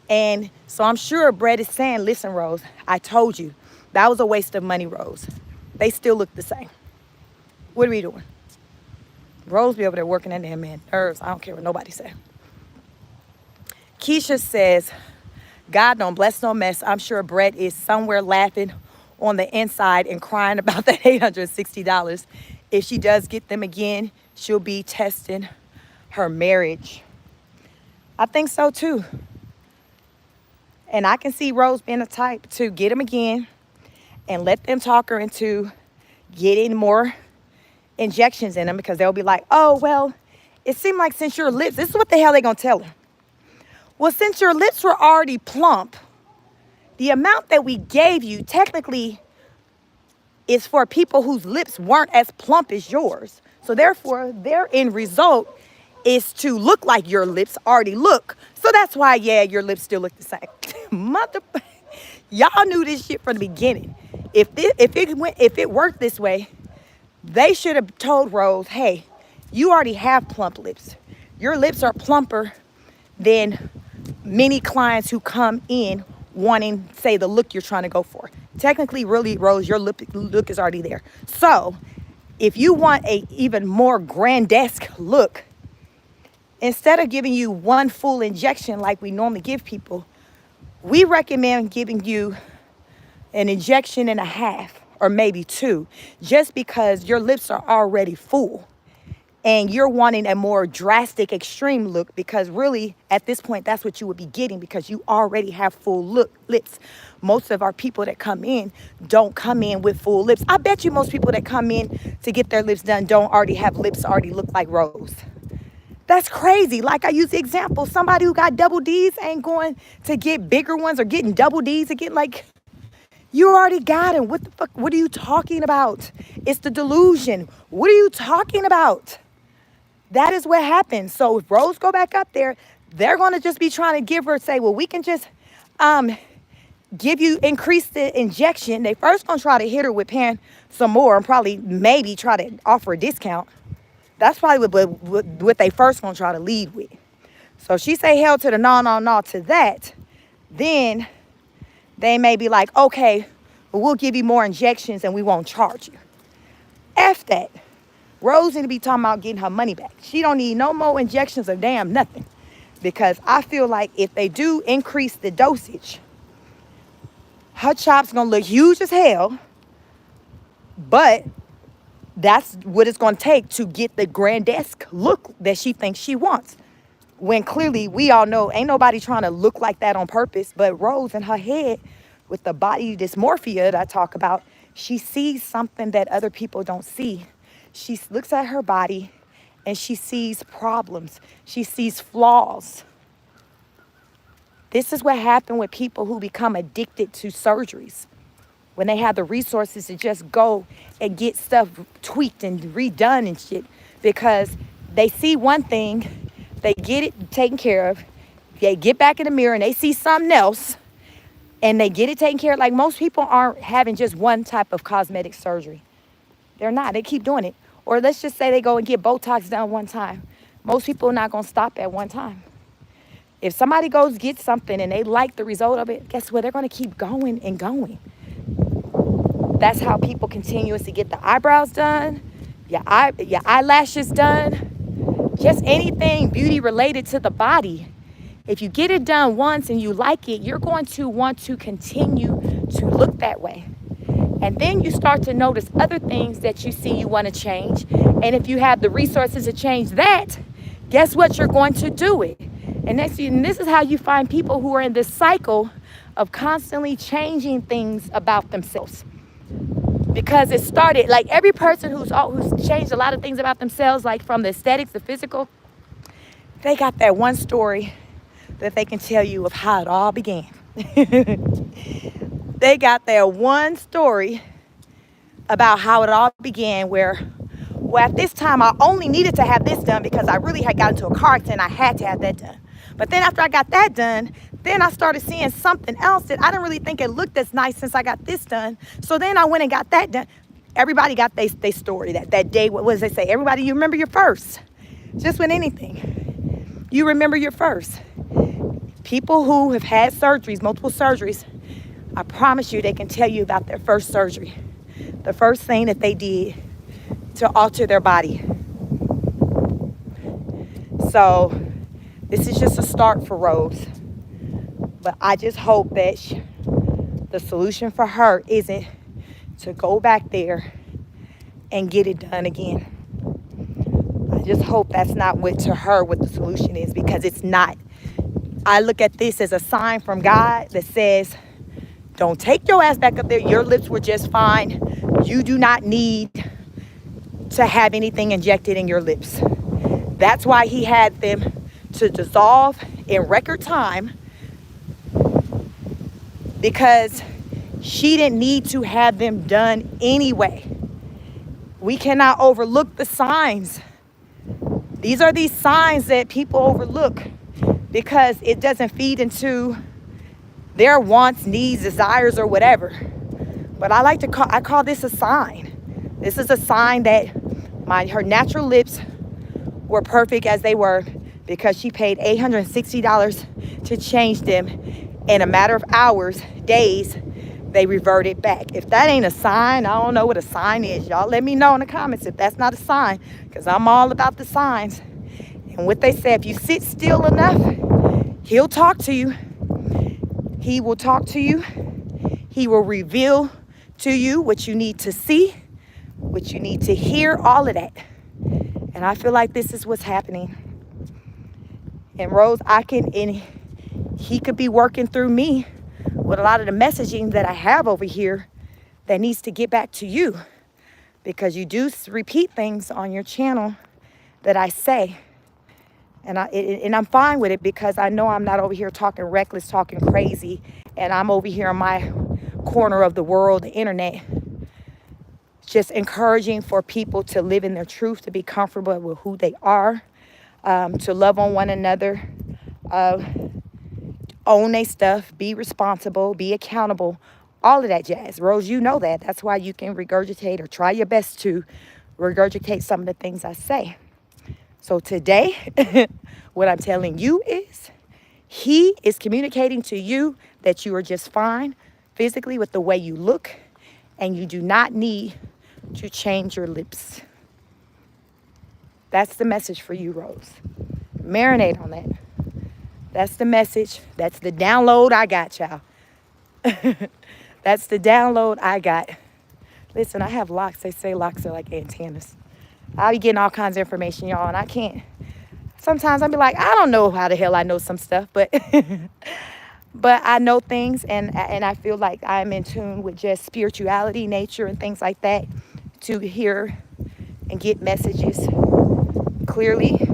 And so I'm sure Brett is saying, listen, Rose, I told you. That was a waste of money, Rose. They still look the same. What are we doing? Rose be over there working that damn man nerves. I don't care what nobody say. Keisha says, God don't bless no mess. I'm sure Brett is somewhere laughing on the inside and crying about that $860. If she does get them again, she'll be testing her marriage. I think so too. And I can see Rose being the type to get them again and let them talk her into getting more injections in them, because they'll be like, oh, well, it seemed like since your lips, this is what the hell they gonna tell her. Well, since your lips were already plump, the amount that we gave you technically is for people whose lips weren't as plump as yours. So therefore, their end result is to look like your lips already look. So that's why, yeah, your lips still look the same. Y'all knew this shit from the beginning. If it worked this way, they should have told Rose, hey, you already have plump lips. Your lips are plumper than many clients who come in wanting, say, the look you're trying to go for. Technically, really, Rose, your look is already there. So if you want a even more grandesque look, instead of giving you one full injection like we normally give people, we recommend giving you an injection and a half or maybe 2, just because your lips are already full and you're wanting a more drastic, extreme look, because really at this point, that's what you would be getting, because you already have full lips. Most of our people that come in don't come in with full lips. I bet you most people that come in to get their lips done don't already have lips already look like Rose. That's crazy. Like I use the example, somebody who got double D's ain't going to get bigger ones, or getting double D's again. Like, you already got them. What the fuck? What are you talking about? It's the delusion. What are you talking about? That is what happens. So if Rose go back up there, they're going to just be trying to give her, say, well, we can just increase the injection. They first going to try to hit her with paying some more, and probably maybe try to offer a discount. That's probably what they first going to try to lead with. So if she say hell to the no to that, then they may be like, okay, well, we'll give you more injections and we won't charge you. F that. Rose need to be talking about getting her money back. She don't need no more injections or damn nothing. Because I feel like if they do increase the dosage, her chops gonna look huge as hell. But that's what it's gonna take to get the grandesque look that she thinks she wants. When clearly we all know ain't nobody trying to look like that on purpose. But Rose in her head, with the body dysmorphia that I talk about, she sees something that other people don't see. She looks at her body and she sees problems. She sees flaws. This is what happened with people who become addicted to surgeries. When they have the resources to just go and get stuff tweaked and redone and shit. Because they see one thing, they get it taken care of. They get back in the mirror and they see something else. And they get it taken care of. Like, most people aren't having just one type of cosmetic surgery. They're not. They keep doing it. Or let's just say they go and get Botox done one time. Most people are not going to stop at one time. If somebody goes get something and they like the result of it, guess what? They're going to keep going and going. That's how people continuously get the eyebrows done, your eyelashes done, just anything beauty related to the body. If you get it done once and you like it, you're going to want to continue to look that way. And then you start to notice other things that you see you want to change. And if you have the resources to change that, guess what? You're going to do it. And this is how you find people who are in this cycle of constantly changing things about themselves. Because it started, like, every person who's changed a lot of things about themselves, like from the aesthetics, the physical, they got that one story that they can tell you of how it all began. They got that one story about how it all began, where, well, at this time, I only needed to have this done because I really had gotten into a car accident. I had to have that done. But then after I got that done, then I started seeing something else that I didn't really think it looked as nice since I got this done. So then I went and got that done. Everybody got their story that day. What does they say? Everybody, you remember your first. Just with anything. You remember your first. People who have had surgeries, multiple surgeries, I promise you they can tell you about their first surgery. The first thing that they did to alter their body. So this is just a start for Rose. But I just hope that the solution for her isn't to go back there and get it done again. I just hope that's not what the solution is, because it's not. I look at this as a sign from God that says, don't take your ass back up there. Your lips were just fine. You do not need to have anything injected in your lips. That's why he had them to dissolve in record time, because she didn't need to have them done anyway. We cannot overlook the signs. These are these signs that people overlook because it doesn't feed into their wants, needs, desires, or whatever. But I call this a sign. This is a sign that her natural lips were perfect as they were, because she paid $860 to change them. In a matter of hours, days, they reverted back. If that ain't a sign, I don't know what a sign is. Y'all let me know in the comments if that's not a sign, because I'm all about the signs. And what they say, if you sit still enough, he'll talk to you. He will talk to you. He will reveal to you what you need to see, what you need to hear, all of that. And I feel like this is what's happening. And Rose, and he could be working through me with a lot of the messaging that I have over here that needs to get back to you, because you do repeat things on your channel that I say. And I'm fine with it, because I know I'm not over here talking reckless, talking crazy, and I'm over here in my corner of the world, the internet, just encouraging for people to live in their truth, to be comfortable with who they are, to love on one another, own their stuff, be responsible, be accountable, all of that jazz. Rose, you know that. That's why you can regurgitate, or try your best to regurgitate some of the things I say. So today, what I'm telling you is, he is communicating to you that you are just fine physically with the way you look, and you do not need to change your lips. That's the message for you, Rose. Marinate on that. That's the message. That's the download I got, y'all. That's the download I got. Listen, I have locks. They say locks are like antennas. I'll be getting all kinds of information, y'all, and I can't. Sometimes I'll be like, I don't know how the hell I know some stuff, but but I know things, and I feel like I'm in tune with just spirituality, nature, and things like that, to hear and get messages clearly.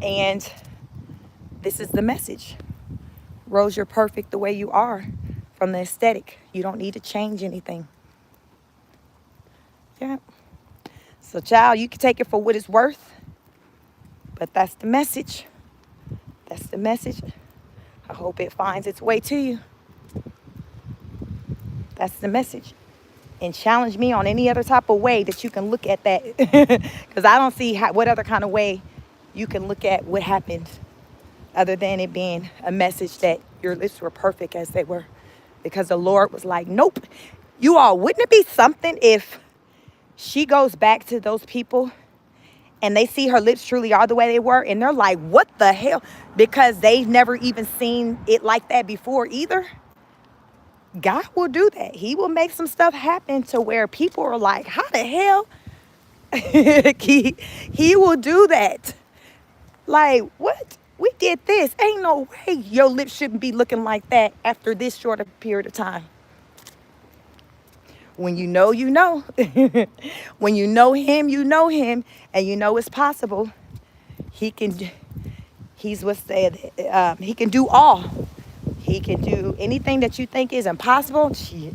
And this is the message. Rose, you're perfect the way you are, from the aesthetic. You don't need to change anything. Yeah. So, child, you can take it for what it's worth, but that's the message. That's the message. I hope it finds its way to you. That's the message. And challenge me on any other type of way that you can look at that. Because I don't see what other kind of way you can look at what happened, other than it being a message that your lips were perfect as they were. Because the Lord was like, nope. You all, wouldn't it be something if she goes back to those people and they see her lips truly are the way they were, and they're like, what the hell? Because they've never even seen it like that before either. God will do that. He will make some stuff happen to where people are like, how the hell? he will do that. Like, what? We did this. Ain't no way your lips shouldn't be looking like that after this short a period of time. When you know, you know. When you know him, and you know it's possible. He's what's said. He can do all. He can do anything that you think is impossible. Shit.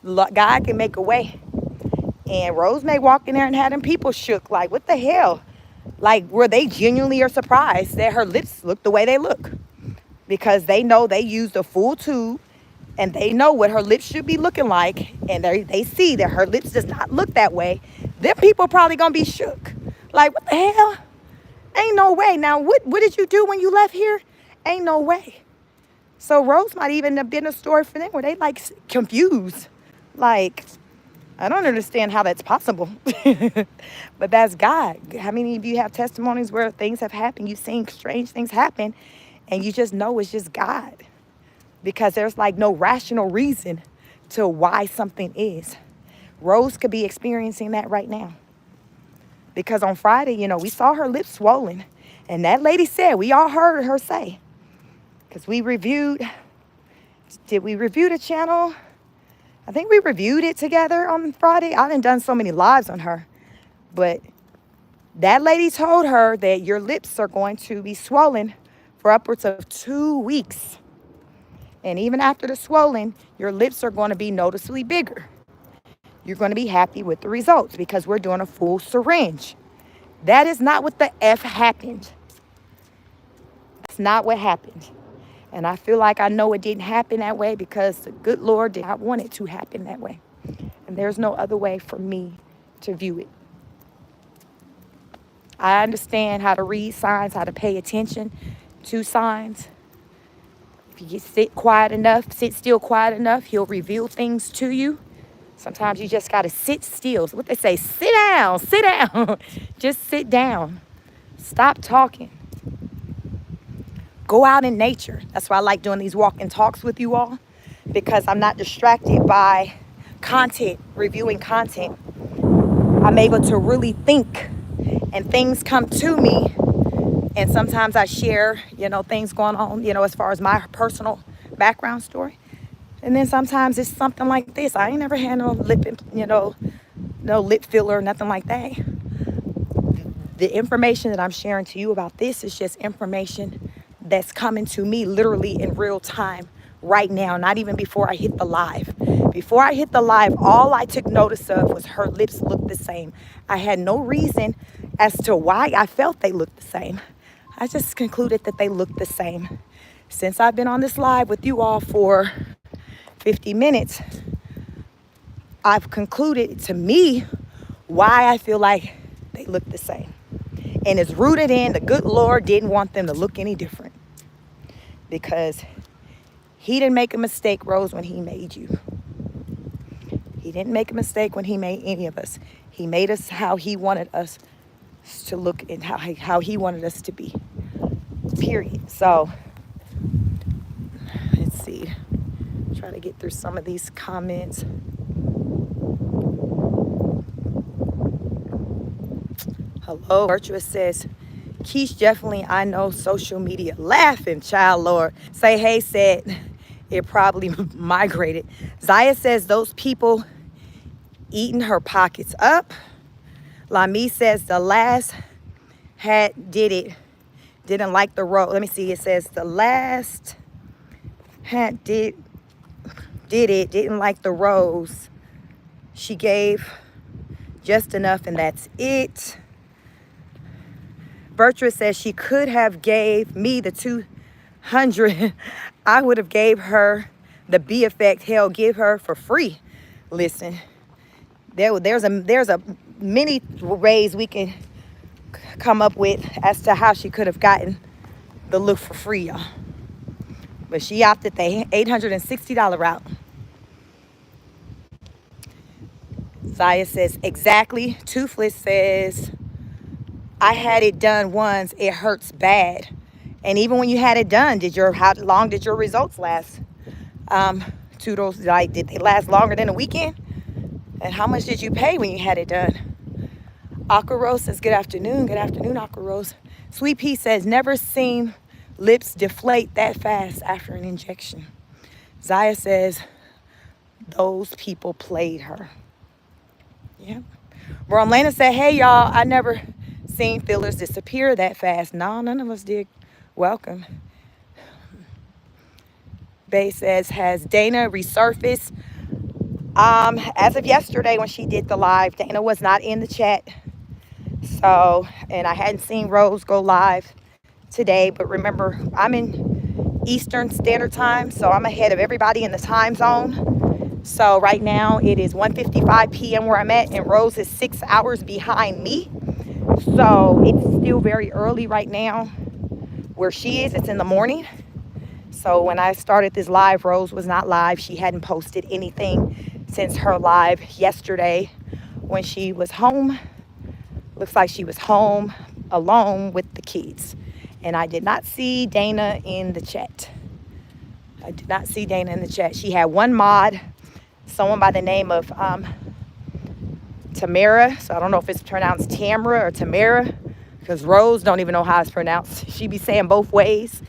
God can make a way. And Rose may walk in there and have them people shook. Like, what the hell? Like, where they genuinely are surprised that her lips look the way they look. Because they know they used a full tube. And they know what her lips should be looking like. And they see that her lips does not look that way. Then people probably going to be shook. Like, what the hell? Ain't no way. Now, what did you do when you left here? Ain't no way. So Rose might even have been a story for them where they like confused. Like, I don't understand how that's possible. But that's God. How many of you have testimonies where things have happened? You've seen strange things happen. And you just know it's just God. Because there's like no rational reason to why something is. Rose could be experiencing that right now. Because on Friday, we saw her lips swollen. And that lady said, we all heard her say. Because did we review the channel? I think we reviewed it together on Friday. I done so many lives on her. But that lady told her that your lips are going to be swollen for upwards of 2 weeks. And even after the swollen, your lips are going to be noticeably bigger. You're going to be happy with the results because we're doing a full syringe. That is not what the F happened. That's not what happened. And I feel like I know it didn't happen that way because the good Lord did not want it to happen that way. And there's no other way for me to view it. I understand how to read signs, how to pay attention to signs. If you sit still quiet enough, he'll reveal things to you. Sometimes you just got to sit still. What they say, sit down. Just sit down. Stop talking. Go out in nature. That's why I like doing these walk and talks with you all. because I'm not distracted by content, reviewing content. I'm able to really think, and things come to me. And sometimes I share, things going on, as far as my personal background story. And then sometimes it's something like this. I ain't never had no no lip filler, nothing like that. The information that I'm sharing to you about this is just information that's coming to me literally in real time right now, not even before I hit the live. Before I hit the live, all I took notice of was her lips looked the same. I had no reason as to why I felt they looked the same. I just concluded that they looked the same. Since I've been on this live with you all for 50 minutes, I've concluded to me why I feel like they look the same. And it's rooted in the good Lord didn't want them to look any different. Because he didn't make a mistake, Rose, when he made you. He didn't make a mistake when he made any of us. He made us how he wanted us to look and how he wanted us to be. Period. So, let's see. Try to get through some of these comments. Hello. Virtuous says, Keish, definitely, I know social media. Laughing, child, Lord. Say, hey, said, it probably migrated. Zaya says, those people eating her pockets up. Lami says, the last hat did it. Didn't like the rose. Let me see. It says, the last hat did it. Didn't like the rose. She gave just enough, and that's it. Bertrand says she could have gave me the 200. I would have gave her the B effect. Hell, give her for free. Listen, there's a many ways we can come up with as to how she could have gotten the look for free, y'all. But she opted the $860 route. Zaya says, exactly. Toothless says, I had it done once. It hurts bad. And even when you had it done, how long did your results last? Toodles, like, did they last longer than a weekend? And how much did you pay when you had it done? Aqua Rose says, good afternoon. Good afternoon, Aqua Rose. Sweet Pea says, never seen lips deflate that fast after an injection. Zaya says, those people played her. Yeah. Romlana said, hey, y'all, I never seen fillers disappear that fast. No, none of us did. Welcome. Bay says, has Dana resurfaced? As of yesterday when she did the live, Dana was not in the chat. So, and I hadn't seen Rose go live today, but remember, I'm in Eastern Standard Time, so I'm ahead of everybody in the time zone. So right now it is 1:55 p.m. where I'm at, and Rose is 6 hours behind me. So it's still very early right now where she is. It's in the morning. So when I started this live, Rose was not live. She hadn't posted anything since her live yesterday when she was home. Looks like she was home alone with the kids. And I did not see Dana in the chat. I did not see Dana in the chat. She had one mod, someone by the name of Tamara. So I don't know if it's pronounced Tamara or Tamara, because Rose don't even know how it's pronounced. She be saying both ways.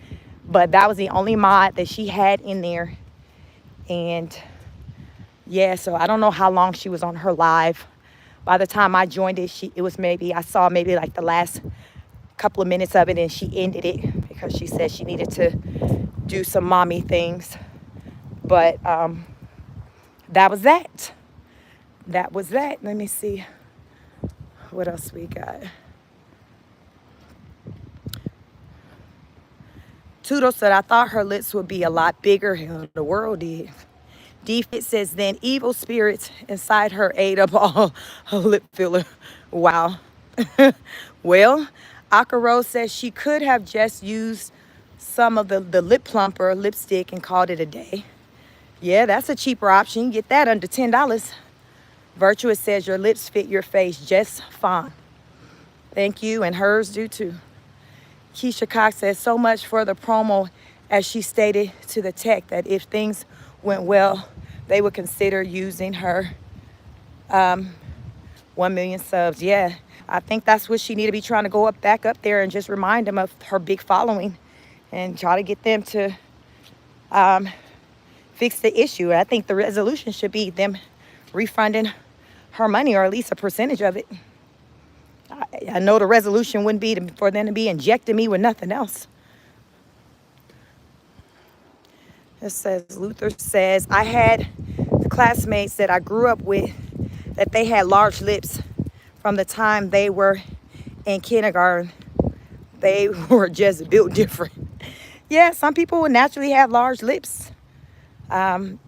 But that was the only mod that she had in there. And yeah, so I don't know how long she was on her live. By the time I joined it, I saw maybe like the last couple of minutes of it, and she ended it because she said she needed to do some mommy things. But that was that. That was that. Let me see what else we got. Toodle said, I thought her lips would be a lot bigger. Hell, the world did. D-Fit says, then evil spirits inside her ate up all her lip filler. Wow. Well, Akaro says she could have just used some of the lip plumper lipstick and called it a day. Yeah, that's a cheaper option. You get that under $10. Virtuous says your lips fit your face just fine. Thank you, and hers do too. Keisha Cox says, so much for the promo, as she stated to the tech that if things went well, they would consider using her 1 million subs. Yeah, I think that's what she need to be trying to go back up there and just remind them of her big following and try to get them to fix the issue. I think the resolution should be them refunding her money, or at least a percentage of it. I know the resolution wouldn't be for them to be injecting me with nothing else. It says, Luther says, I had classmates that I grew up with that they had large lips from the time they were in kindergarten. They were just built different. Yeah, some people will naturally have large lips. Tudo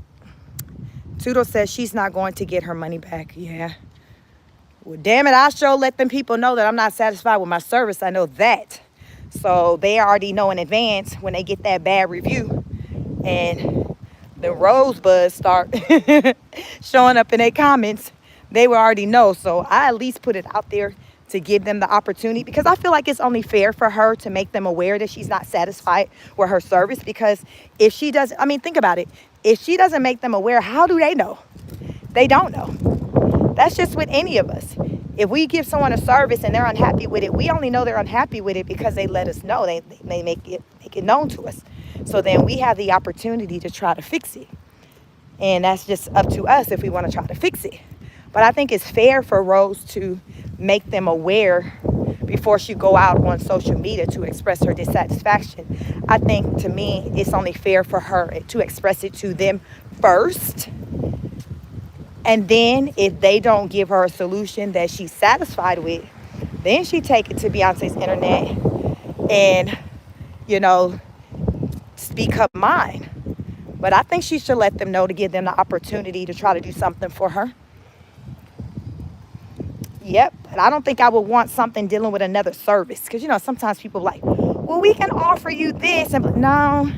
says she's not going to get her money back. Yeah. Well, damn it, I sure let them people know that I'm not satisfied with my service. I know that. So they already know in advance when they get that bad review and the rosebuds start showing up in their comments, they will already know. So I at least put it out there to give them the opportunity, because I feel like it's only fair for her to make them aware that she's not satisfied with her service. Because if she doesn't, I mean, think about it. If she doesn't make them aware, how do they know? They don't know. That's just with any of us. If we give someone a service and they're unhappy with it, we only know they're unhappy with it because they let us know. They make it known to us. So then we have the opportunity to try to fix it. And that's just up to us if we want to try to fix it. But I think it's fair for Rose to make them aware before she go out on social media to express her dissatisfaction. I think, to me, it's only fair for her to express it to them first. And then if they don't give her a solution that she's satisfied with, then she take it to Beyonce's internet and, speak her mind. But I think she should let them know, to give them the opportunity to try to do something for her. Yep. But I don't think I would want something dealing with another service. Because, sometimes people are like, well, we can offer you this. And no.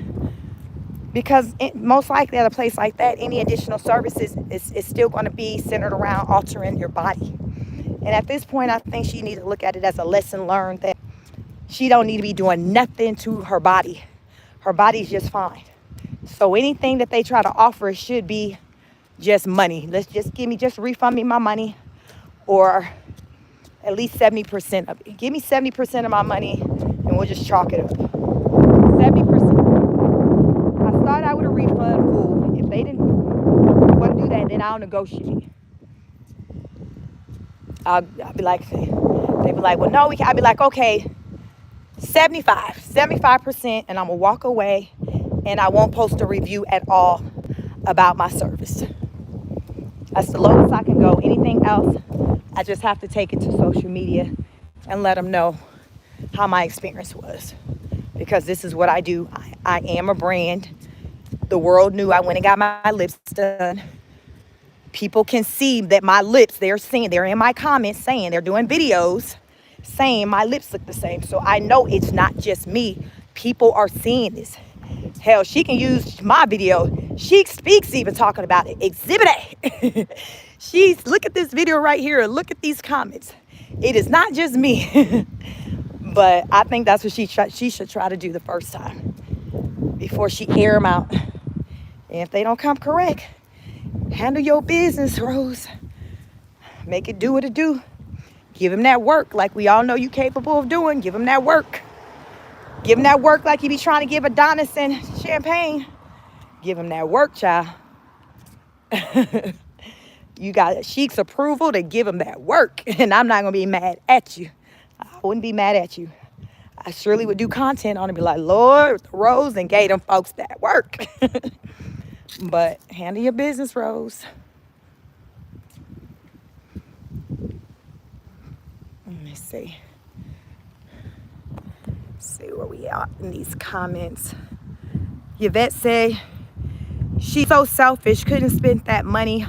Because most likely at a place like that, any additional services is still going to be centered around altering your body. And at this point, I think she needs to look at it as a lesson learned that she don't need to be doing nothing to her body. Her body's just fine. So anything that they try to offer should be just money. Just refund me my money, or at least 70% of it. Give me 70% of my money and we'll just chalk it up. 70%. I start out with a refund, cool. If they didn't want to do that, then I'll negotiate. I'll be like, they'd be like, well, no, we can't. I'll be like, okay, 75%, and I'm gonna walk away, and I won't post a review at all about my service. That's the lowest I can go. Anything else, I just have to take it to social media and let them know how my experience was. Because this is what I do. I am a brand. The world knew I went and got my lips done. People can see that my lips, they're in my comments saying, they're doing videos saying my lips look the same. So I know it's not just me. People are seeing this. Hell, she can use my video. She speaks even talking about it. Exhibit A. Look at this video right here. Look at these comments. It is not just me. But I think that's what she should try to do the first time before she air them out. And if they don't come correct, handle your business, Rose. Make it do what it do. Give him that work like we all know you capable of doing. Give him that work. Give him that work like you be trying to give Adonis and champagne. Give him that work, child. You got Sheik's approval to give him that work. And I'm not going to be mad at you. I wouldn't be mad at you. I surely would do content on it and be like, Lord, Rose, and gave them folks that work. But handle your business, Rose. Let me see. See where we are in these comments. Yvette said she's so selfish, couldn't spend that money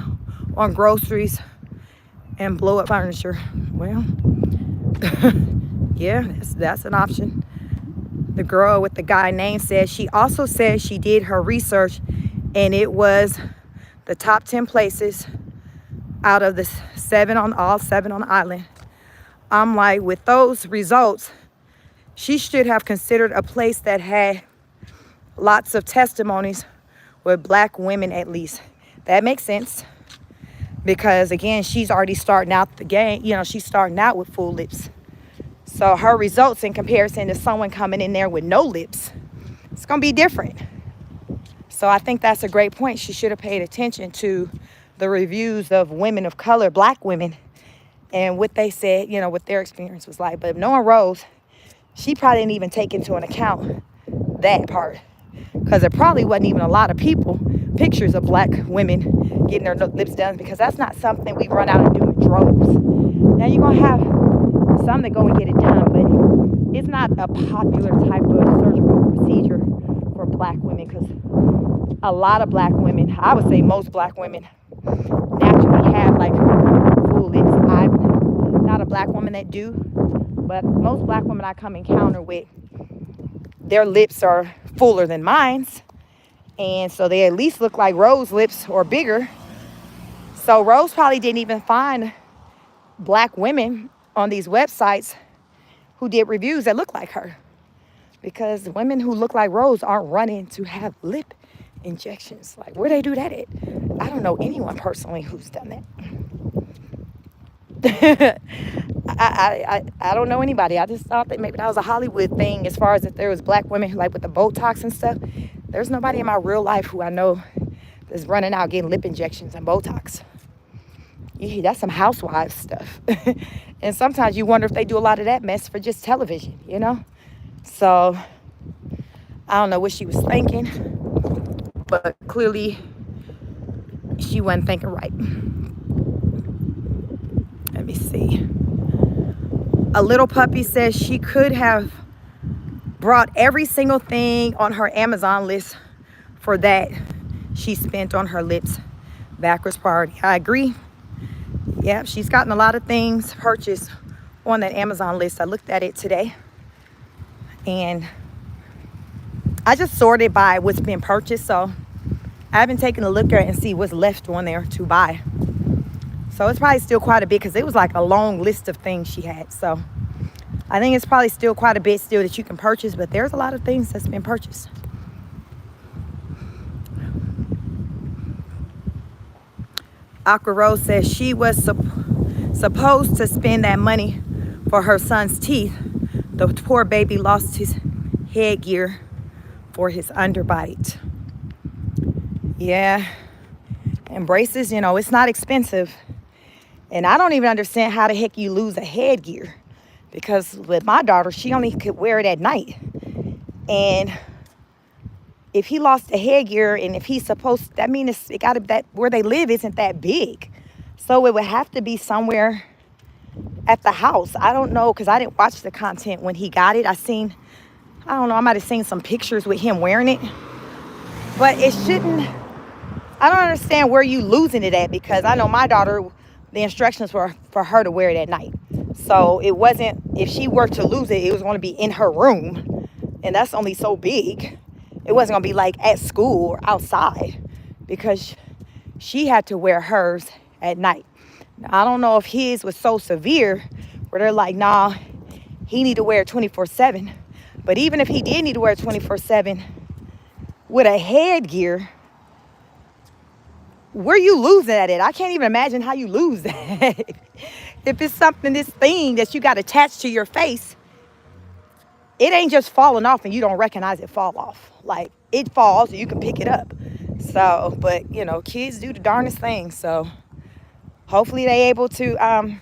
on groceries and blow up furniture. Well, yeah, that's an option. The girl with the guy name says she also said she did her research and it was the top 10 places out of the all seven on the island. I'm like, with those results, she should have considered a place that had lots of testimonies with black women at least. That makes sense. Because again, she's already starting out the game. You know, she's starting out with full lips. So her results in comparison to someone coming in there with no lips, it's going to be different. So I think that's a great point. She should have paid attention to the reviews of women of color, black women, and what they said, you know, what their experience was like. But knowing Rose, she probably didn't even take into an account that part. Because there probably wasn't even a lot of pictures of black women getting their lips done, because that's not something we run out and do in droves. Now you're going to have some that go and get it done, but it's not a popular type of surgical procedure for black women, because a lot of black women, I would say most black women, naturally have like full lips. I'm not a black woman that do, but most black women I come encounter with, their lips are fuller than mine's, and so they at least look like Rose lips or bigger. So Rose probably didn't even find black women on these websites who did reviews that look like her, because women who look like Rose aren't running to have lip injections. Like, where they do that at? I don't know anyone personally who's done that. I don't know anybody. I just thought that maybe that was a Hollywood thing, as far as if there was black women like with the Botox and stuff. There's nobody in my real life who I know that's running out getting lip injections and Botox. Yeah, that's some housewives stuff. And sometimes you wonder if they do a lot of that mess for just television, you know? So I don't know what she was thinking, but clearly she wasn't thinking right. Let me see. A little puppy says she could have brought every single thing on her Amazon list for that she spent on her lips. Backwards priority. I agree. Yeah, she's gotten a lot of things purchased on that Amazon list. I looked at it today, and I just sorted by what's been purchased. So I haven't taken a look at it and see what's left on there to buy. So it's probably still quite a bit, because it was like a long list of things she had. So I think it's probably still quite a bit still that you can purchase, but there's a lot of things that's been purchased. Aqua Rose says she was supposed to spend that money for her son's teeth. The poor baby lost his headgear for his underbite. Yeah, and braces, you know, it's not expensive. And I don't even understand how the heck you lose a headgear, because with my daughter, she only could wear it at night. And if he lost the headgear, and if he's supposed, that means it got to, that where they live isn't that big. So it would have to be somewhere at the house. I don't know, because I didn't watch the content when he got it. I don't know, I might have seen some pictures with him wearing it. But it shouldn't, I don't understand where you losing it at, because I know my daughter, the instructions were for her to wear it at night. So it wasn't, if she were to lose it, it was going to be in her room. And that's only so big. It wasn't going to be like at school or outside, because she had to wear hers at night. Now, I don't know if his was so severe where they're like, nah, he need to wear it 24/7. But even if he did need to wear it 24/7 with a headgear, where you losing at it? I can't even imagine how you lose that. If it's something, this thing that you got attached to your face, it ain't just falling off and you don't recognize it fall off. Like, it falls and you can pick it up. So, but you know, kids do the darndest things. So hopefully they able to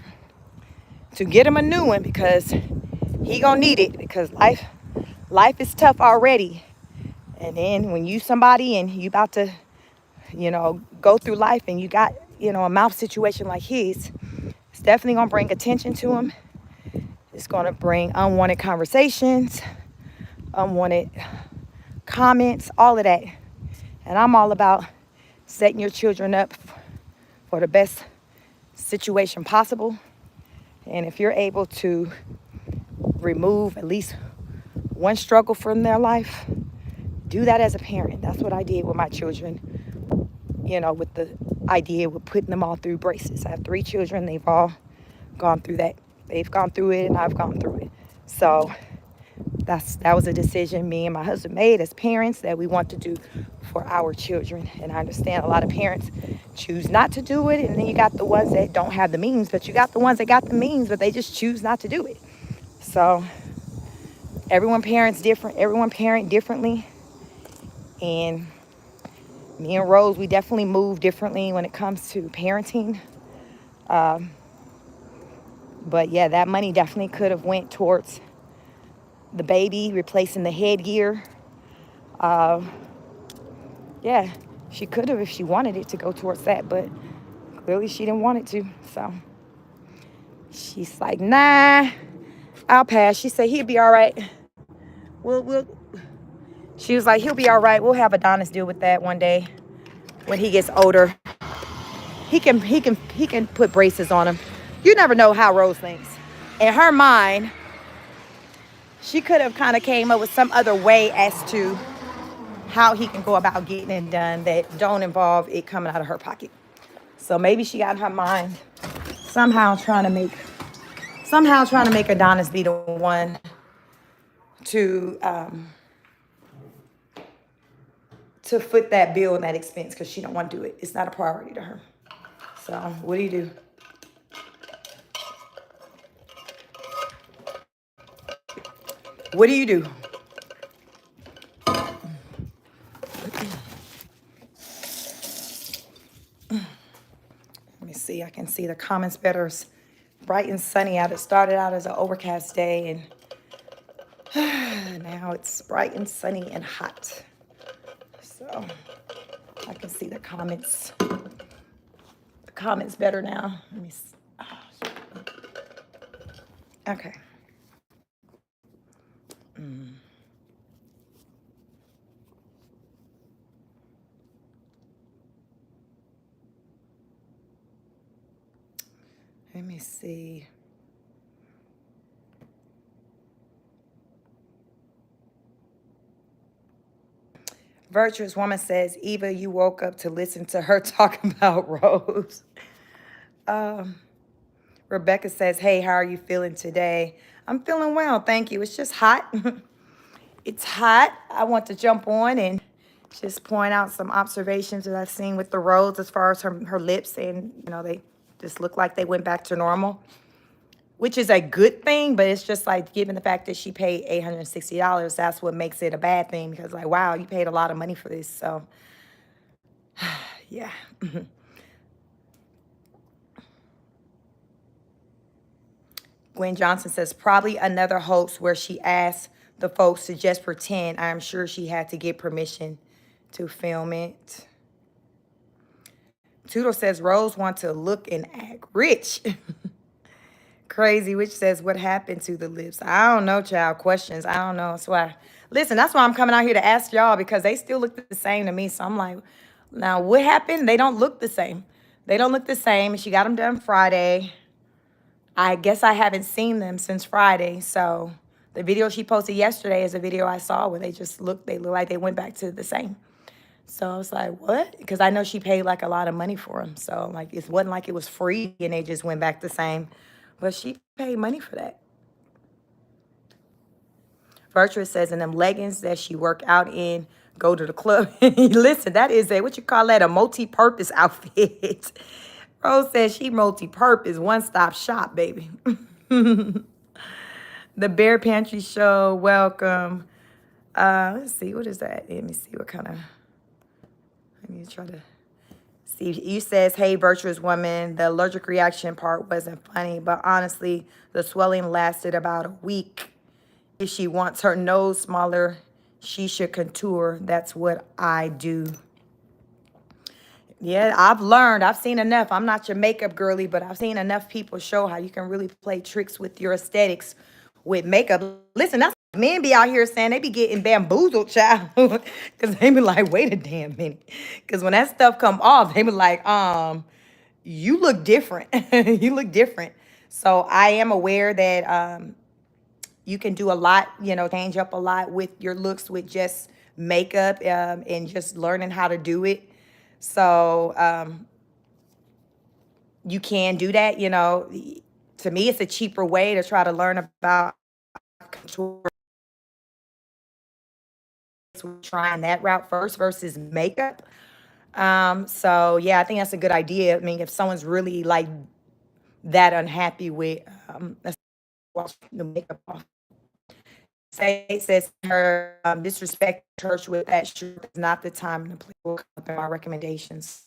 get him a new one, because he gonna need it, because life is tough already. And then when you somebody and you about to, you know, go through life, and you got, you know, a mouth situation like his, it's definitely gonna bring attention to him. It's gonna bring unwanted conversations, unwanted comments, all of that. And I'm all about setting your children up for the best situation possible. And if you're able to remove at least one struggle from their life, do that as a parent. That's what I did with my children, you know, with the idea with putting them all through braces. I have 3 children. They've all gone through that. They've gone through it, and I've gone through it. So That was a decision me and my husband made as parents that we want to do for our children. And I understand a lot of parents choose not to do it, and then you got the ones that don't have the means, but you got the ones that got the means, but they just choose not to do it. So everyone parent differently, and me and Rose, we definitely move differently when it comes to parenting. But yeah, that money definitely could have went towards the baby, replacing the headgear. Yeah, she could have if she wanted it to go towards that, but clearly she didn't want it to. So she's like, nah, I'll pass. She said he'll be all right. We'll. She was like, he'll be all right. We'll have Adonis deal with that one day when he gets older. He can put braces on him. You never know how Rose thinks. In her mind, she could have kind of came up with some other way as to how he can go about getting it done that don't involve it coming out of her pocket. So maybe she got in her mind somehow trying to make Adonis be the one to foot that bill and that expense because she don't want to do it. It's not a priority to her. So what do you do? What do you do? Let me see. I can see the comments better. It's bright and sunny out. It started out as an overcast day, and now it's bright and sunny and hot. So I can see the comments better now. Let me see. Okay. Let me see. Virtuous Woman says, Eva, you woke up to listen to her talk about Rose. Rebecca says, hey, how are you feeling today? I'm feeling well, thank you. It's just hot. It's hot. I want to jump on and just point out some observations that I've seen with the Rose as far as her lips, and they just look like they went back to normal, which is a good thing, but it's just like, given the fact that she paid $860, that's what makes it a bad thing, because like, wow, you paid a lot of money for this. So yeah. Gwen Johnson says, probably another hoax where she asked the folks to just pretend. I'm sure she had to get permission to film it. Toodle says, Rose wants to look and act rich. Crazy Witch says, what happened to the lips? I don't know, child. Questions. I don't know. That's why. Listen, that's why I'm coming out here to ask y'all, because they still look the same to me. So I'm like, now what happened? They don't look the same. They don't look the same. She got them done Friday. I guess I haven't seen them since Friday. So the video she posted yesterday is a video I saw where they look like they went back to the same. So I was like, what? Because I know she paid like a lot of money for them. So like, it wasn't like it was free and they just went back the same. But she paid money for that. Virtuous says, in them leggings that she work out in, go to the club. Listen, that is a multi-purpose outfit. Rose says she multi-purpose, one-stop shop, baby. The Bear Pantry Show, welcome. Let's see, what is that? Let me see what kind of, let me try to see. You says, hey, Virtuous Woman, the allergic reaction part wasn't funny, but honestly, the swelling lasted about a week. If she wants her nose smaller, she should contour. That's what I do. Yeah, I've seen enough. I'm not your makeup girly, but I've seen enough people show how you can really play tricks with your aesthetics with makeup. Listen, that's men be out here saying they be getting bamboozled, child. Because they be like, wait a damn minute. Because when that stuff come off, they be like, you look different. You look different. So I am aware that you can do a lot, change up a lot with your looks with just makeup, and just learning how to do it. So you can do that, To me, it's a cheaper way to try to learn about contour guess we're trying that route first versus makeup. So yeah, I think that's a good idea. I mean, if someone's really like that unhappy with let's wash the makeup off. Say says her disrespect church with that shirt is not the time to play. Will come up in my recommendations.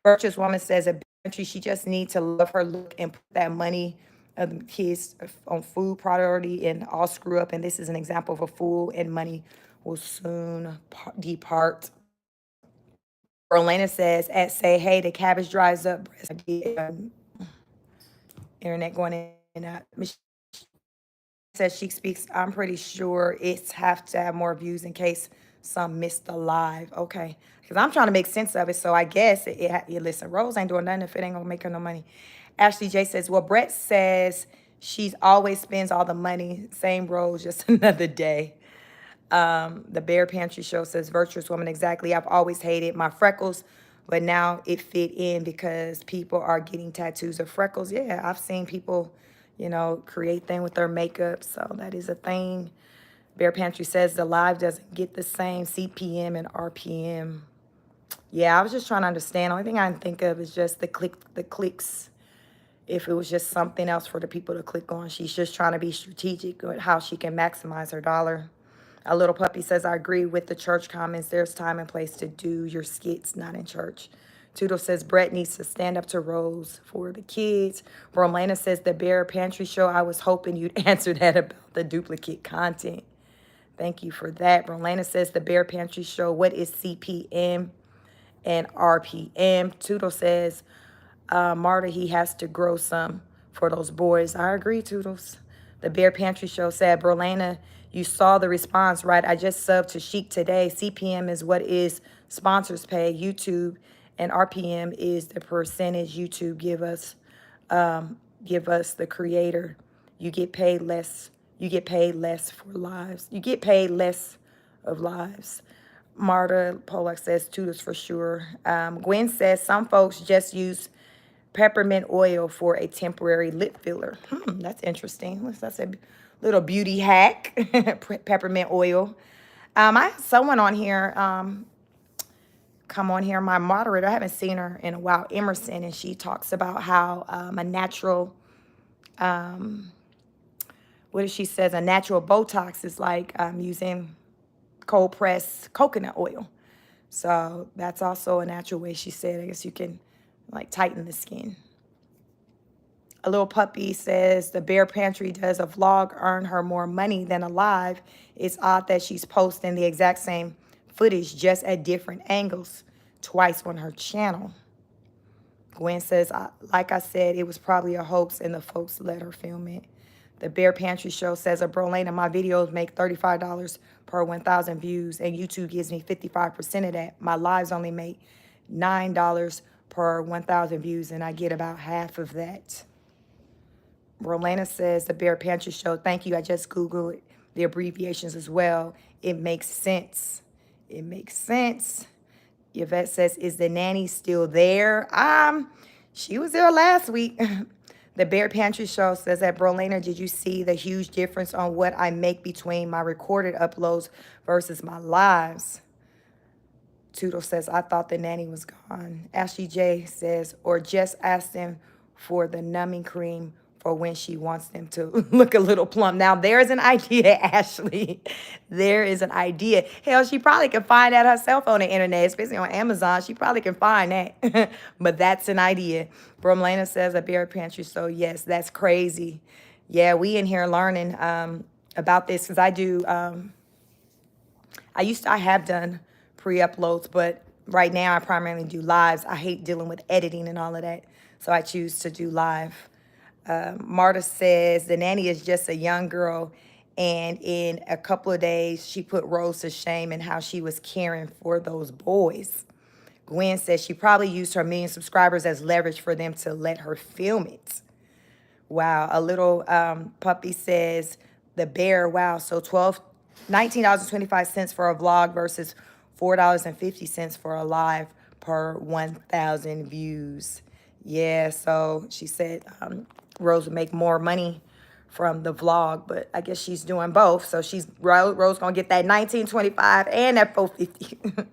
Virtuous woman says a country she just needs to love her look and put that money of the kids on food priority and all screw up. And this is an example of a fool and money will soon depart. Orlana says at say hey the cabbage dries up. Internet going in and out. Michelle says she speaks. I'm pretty sure it's have to have more views in case some missed the live. Okay, because I'm trying to make sense of it. So I guess listen, Rose ain't doing nothing if it ain't gonna make her no money. Ashley J says, well, Brett says she's always spends all the money. Same Rose, just another day. The Bear Pantry Show says, virtuous woman, exactly. I've always hated my freckles, but now it fit in because people are getting tattoos of freckles. Yeah, I've seen people, create things with their makeup. So that is a thing. Bear Pantry says the live doesn't get the same CPM and RPM. Yeah, I was just trying to understand. Only thing I can think of is just the clicks. If it was just something else for the people to click on. She's just trying to be strategic with how she can maximize her dollar. A little puppy says, I agree with the church comments. There's time and place to do your skits, not in church. Toodle says, Brett needs to stand up to Rose for the kids. Romana says, the Bear Pantry Show, I was hoping you'd answer that about the duplicate content. Thank you for that. Rolana says, the Bear Pantry Show, what is CPM and RPM? Toodle says, Marta, he has to grow some for those boys. I agree, Toodles. The Bear Pantry Show said, Berlana, you saw the response, right? I just subbed to Chic today. CPM is what is sponsors pay. YouTube and RPM is the percentage YouTube give us, the creator. You get paid less. You get paid less for lives. You get paid less of lives. Marta Polak says Toodles for sure. Gwen says some folks just use peppermint oil for a temporary lip filler. That's interesting. That's a little beauty hack. Peppermint oil. I had someone on here come on here, my moderator. I haven't seen her in a while, Emerson, and she talks about how a natural, what does she says, a natural Botox is like using cold pressed coconut oil. So that's also a natural way, she said. I guess you can like tighten the skin. A little puppy says the Bear Pantry does a vlog earn her more money than a live. It's odd that she's posting the exact same footage just at different angles twice on her channel. Gwen says, like I said, it was probably a hoax and the folks let her film it. The Bear Pantry Show says, Brolena, my videos make $35 per 1,000 views and YouTube gives me 55% of that. My lives only make $9 per 1,000 views and I get about half of that. Rolana says, the Bear Pantry Show, thank you. I just Googled the abbreviations as well. It makes sense. It makes sense. Yvette says, is the nanny still there? She was there last week. The Bear Pantry Show says that, Brolana, did you see the huge difference on what I make between my recorded uploads versus my lives? Toodle says, I thought the nanny was gone. Ashley J says, or just ask them for the numbing cream for when she wants them to look a little plump. Now, there's an idea, Ashley. There is an idea. Hell, she probably can find that herself on the internet, especially on Amazon. She probably can find that. But that's an idea. Bromlana says a Bear Pantry. So, yes, that's crazy. Yeah, we in here learning about this because I have done pre-uploads, but right now I primarily do lives. I hate dealing with editing and all of that, so I choose to do live. Marta says the nanny is just a young girl, and in a couple of days, she put Rose to shame in how she was caring for those boys. Gwen says she probably used her million subscribers as leverage for them to let her film it. Wow. A little puppy says the bear. Wow. So $19.25 for a vlog versus $4.50 for a live per 1,000 views. Yeah. So she said Rose would make more money from the vlog, but I guess she's doing both. So Rose gonna get that 1925 and that 450.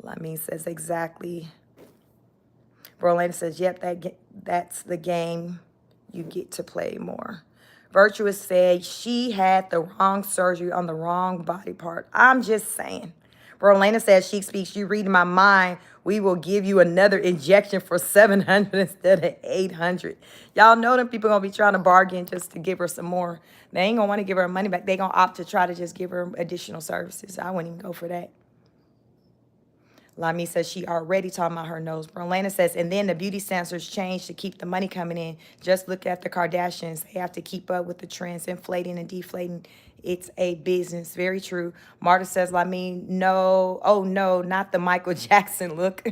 Lamine says exactly. Brolanda says, yep, that's the game. You get to play more. Virtuous said she had the wrong surgery on the wrong body part. I'm just saying. Brolanda says, she speaks, you read my mind. We will give you another injection for 700 instead of 800. Y'all know them people going to be trying to bargain just to give her some more. They ain't going to want to give her money back. They going to opt to try to just give her additional services. I wouldn't even go for that. Lami says she already talking about her nose. Berlana says, and then the beauty standards change to keep the money coming in. Just look at the Kardashians. They have to keep up with the trends, inflating and deflating. It's a business. Very true. Marta says, Lami, no. Oh, no, not the Michael Jackson look.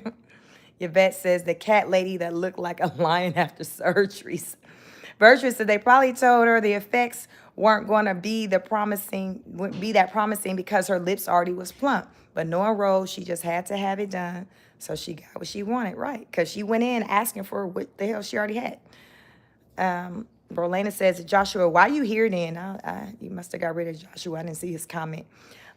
Yvette says, the cat lady that looked like a lion after surgeries. Virtue said they probably told her the effects weren't going to be that promising because her lips already was plump. But knowing Rose, she just had to have it done. So she got what she wanted, right? Because she went in asking for what the hell she already had. Berlana says, Joshua, why you here then? You must have got rid of Joshua. I didn't see his comment.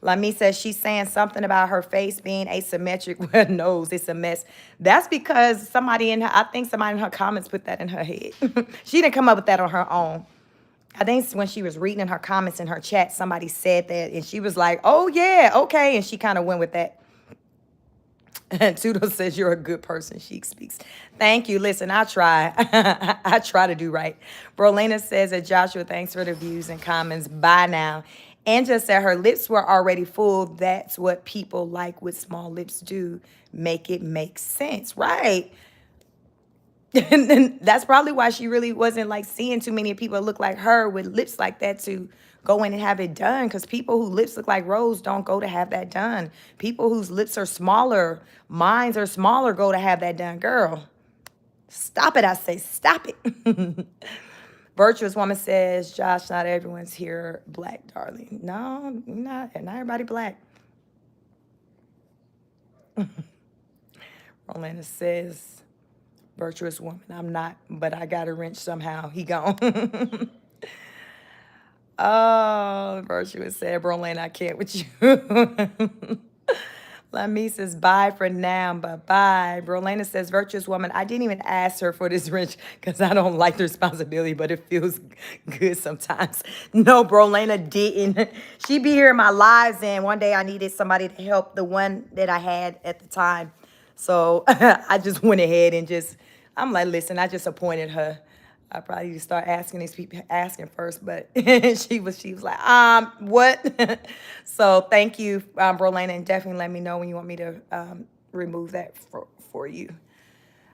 Lami says she's saying something about her face being asymmetric with her nose. It's a mess. That's because I think somebody in her comments put that in her head. She didn't come up with that on her own. I think when she was reading her comments in her chat, somebody said that, and she was like, oh, yeah, okay. And she kind of went with that. And Tudo says, you're a good person, she speaks. Thank you. Listen, I try. I try to do right. Brolena says that Joshua, thanks for the views and comments. Bye now. Angela said her lips were already full. That's what people like with small lips do. Make it make sense. Right. And that's probably why she really wasn't like seeing too many people look like her with lips like that to go in and have it done. Because people whose lips look like Rose don't go to have that done. People whose lips are smaller, minds are smaller, go to have that done. Girl, stop it. I say, stop it. Virtuous woman says, Josh, not everyone's here black, darling. No, not everybody black. Rolanda says, virtuous woman, I'm not, but I got a wrench somehow. He gone. Oh, virtuous said, Brolane, I can't with you. Lami says, bye for now, bye-bye. Brolana says, virtuous woman, I didn't even ask her for this wrench because I don't like the responsibility, but it feels good sometimes. No, Brolana didn't. She be here in my lives, and one day I needed somebody to help the one that I had at the time. So I just went ahead and I'm like, listen, I just appointed her. I probably need to start asking these people, asking first, but she was like, what? So thank you, Brolana, and definitely let me know when you want me to remove that for you.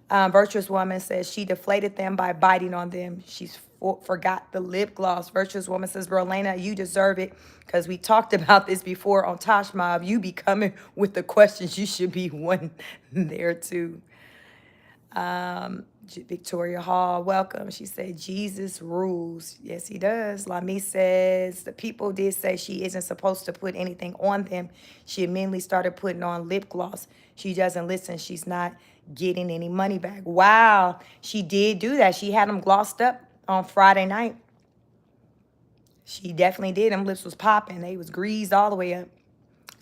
Virtuous woman says she deflated them by biting on them. She's forgot the lip gloss. Virtuous woman says, Brolana, you deserve it because we talked about this before on Tosh Mob. You be coming with the questions. You should be one there too. Victoria Hall, welcome. She said, Jesus rules. Yes, he does. Lami says, the people did say she isn't supposed to put anything on them. She immediately started putting on lip gloss. She doesn't listen. She's not getting any money back. Wow, she did do that. She had them glossed up on Friday night. She definitely did. Them lips was popping. They was greased all the way up.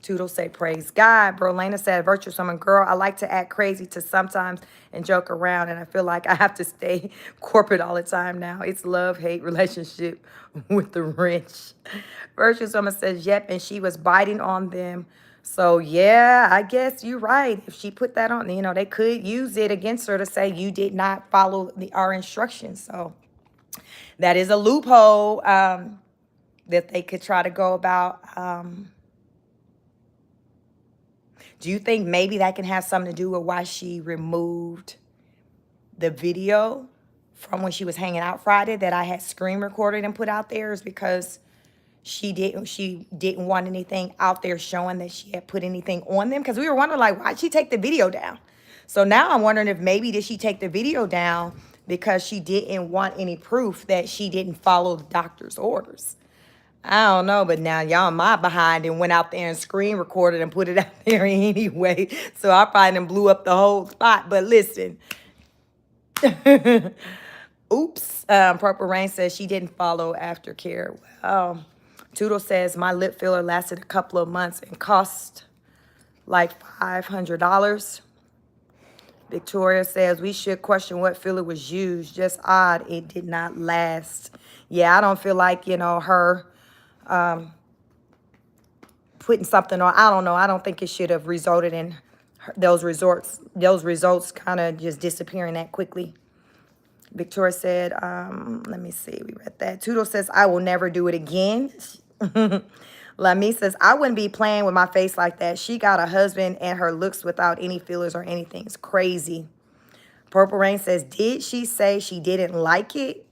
Toodles say, praise God. Brolana said, virtuous woman, girl, I like to act crazy to sometimes and joke around, and I feel like I have to stay corporate all the time now. It's love-hate relationship with the rich. Virtuous woman says, yep, and she was biting on them. So, yeah, I guess you're right. If she put that on, they could use it against her to say you did not follow our instructions. So that is a loophole that they could try to go about. Do you think maybe that can have something to do with why she removed the video from when she was hanging out Friday that I had screen recorded and put out there? Is because she didn't want anything out there showing that she had put anything on them? Because we were wondering, like, why'd she take the video down? So now I'm wondering if maybe did she take the video down because she didn't want any proof that she didn't follow the doctor's orders. I don't know, but now y'all my behind and went out there and screen recorded and put it out there anyway. So I probably done blew up the whole spot. But listen, Oops. Purple Rain says she didn't follow aftercare. Wow. Toodle says my lip filler lasted a couple of months and cost like $500. Victoria says we should question what filler was used. Just odd it did not last. Yeah, I don't feel like, her putting something on. I don't know. I don't think it should have resulted in those results kind of just disappearing that quickly. Victoria said, let me see. We read that. Toodle says, I will never do it again. Lamy says, I wouldn't be playing with my face like that. She got a husband and her looks without any fillers or anything. It's crazy. Purple Rain says, did she say she didn't like it?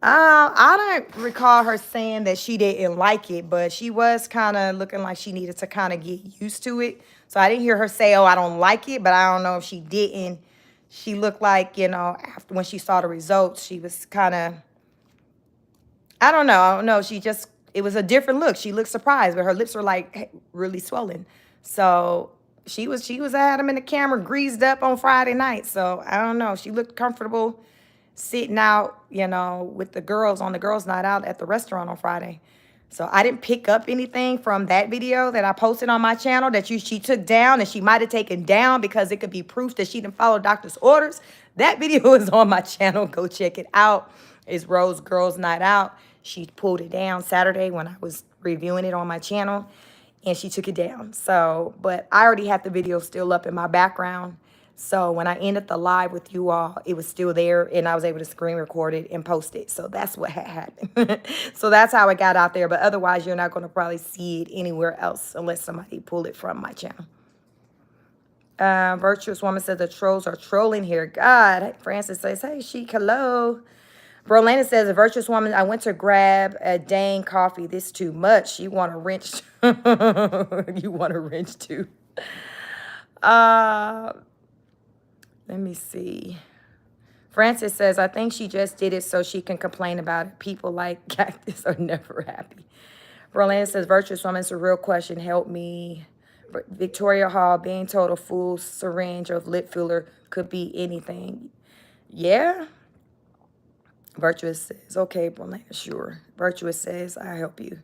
I don't recall her saying that she didn't like it, but she was kind of looking like she needed to kind of get used to it. So I didn't hear her say, oh, I don't like it, but I don't know if she didn't. She looked like, after when she saw the results, she was kind of, I don't know. It was a different look. She looked surprised, but her lips were like really swollen. So she had them in the camera greased up on Friday night. So I don't know. She looked comfortable sitting out, with the girls on the girls' night out at the restaurant on Friday. So I didn't pick up anything from that video that I posted on my channel that she took down, and she might have taken down because it could be proof that she didn't follow doctor's orders. That video is on my channel. Go check it out. It's Rose Girls Night Out. She pulled it down Saturday when I was reviewing it on my channel, and she took it down. So, but I already had the video still up in my background. So when I ended the live with you all, it was still there, and I was able to screen record it and post it. So that's what had happened. So that's how it got out there. But otherwise, you're not going to probably see it anywhere else unless somebody pull it from my channel. Virtuous Woman says the trolls are trolling here. God. Francis says, hey, chic, hello. Brolana says, a Virtuous Woman, I went to grab a dang coffee. This too much. You want a wrench? You want a wrench too. Let me see. Francis says, I think she just did it so she can complain about it. People like Cactus are never happy. Brolana says, Virtuous Woman, it's a real question. Help me. Victoria Hall, being told a full syringe of lip filler could be anything. Yeah. Virtuous says, okay, Brolana, sure. Virtuous says, I'll help you.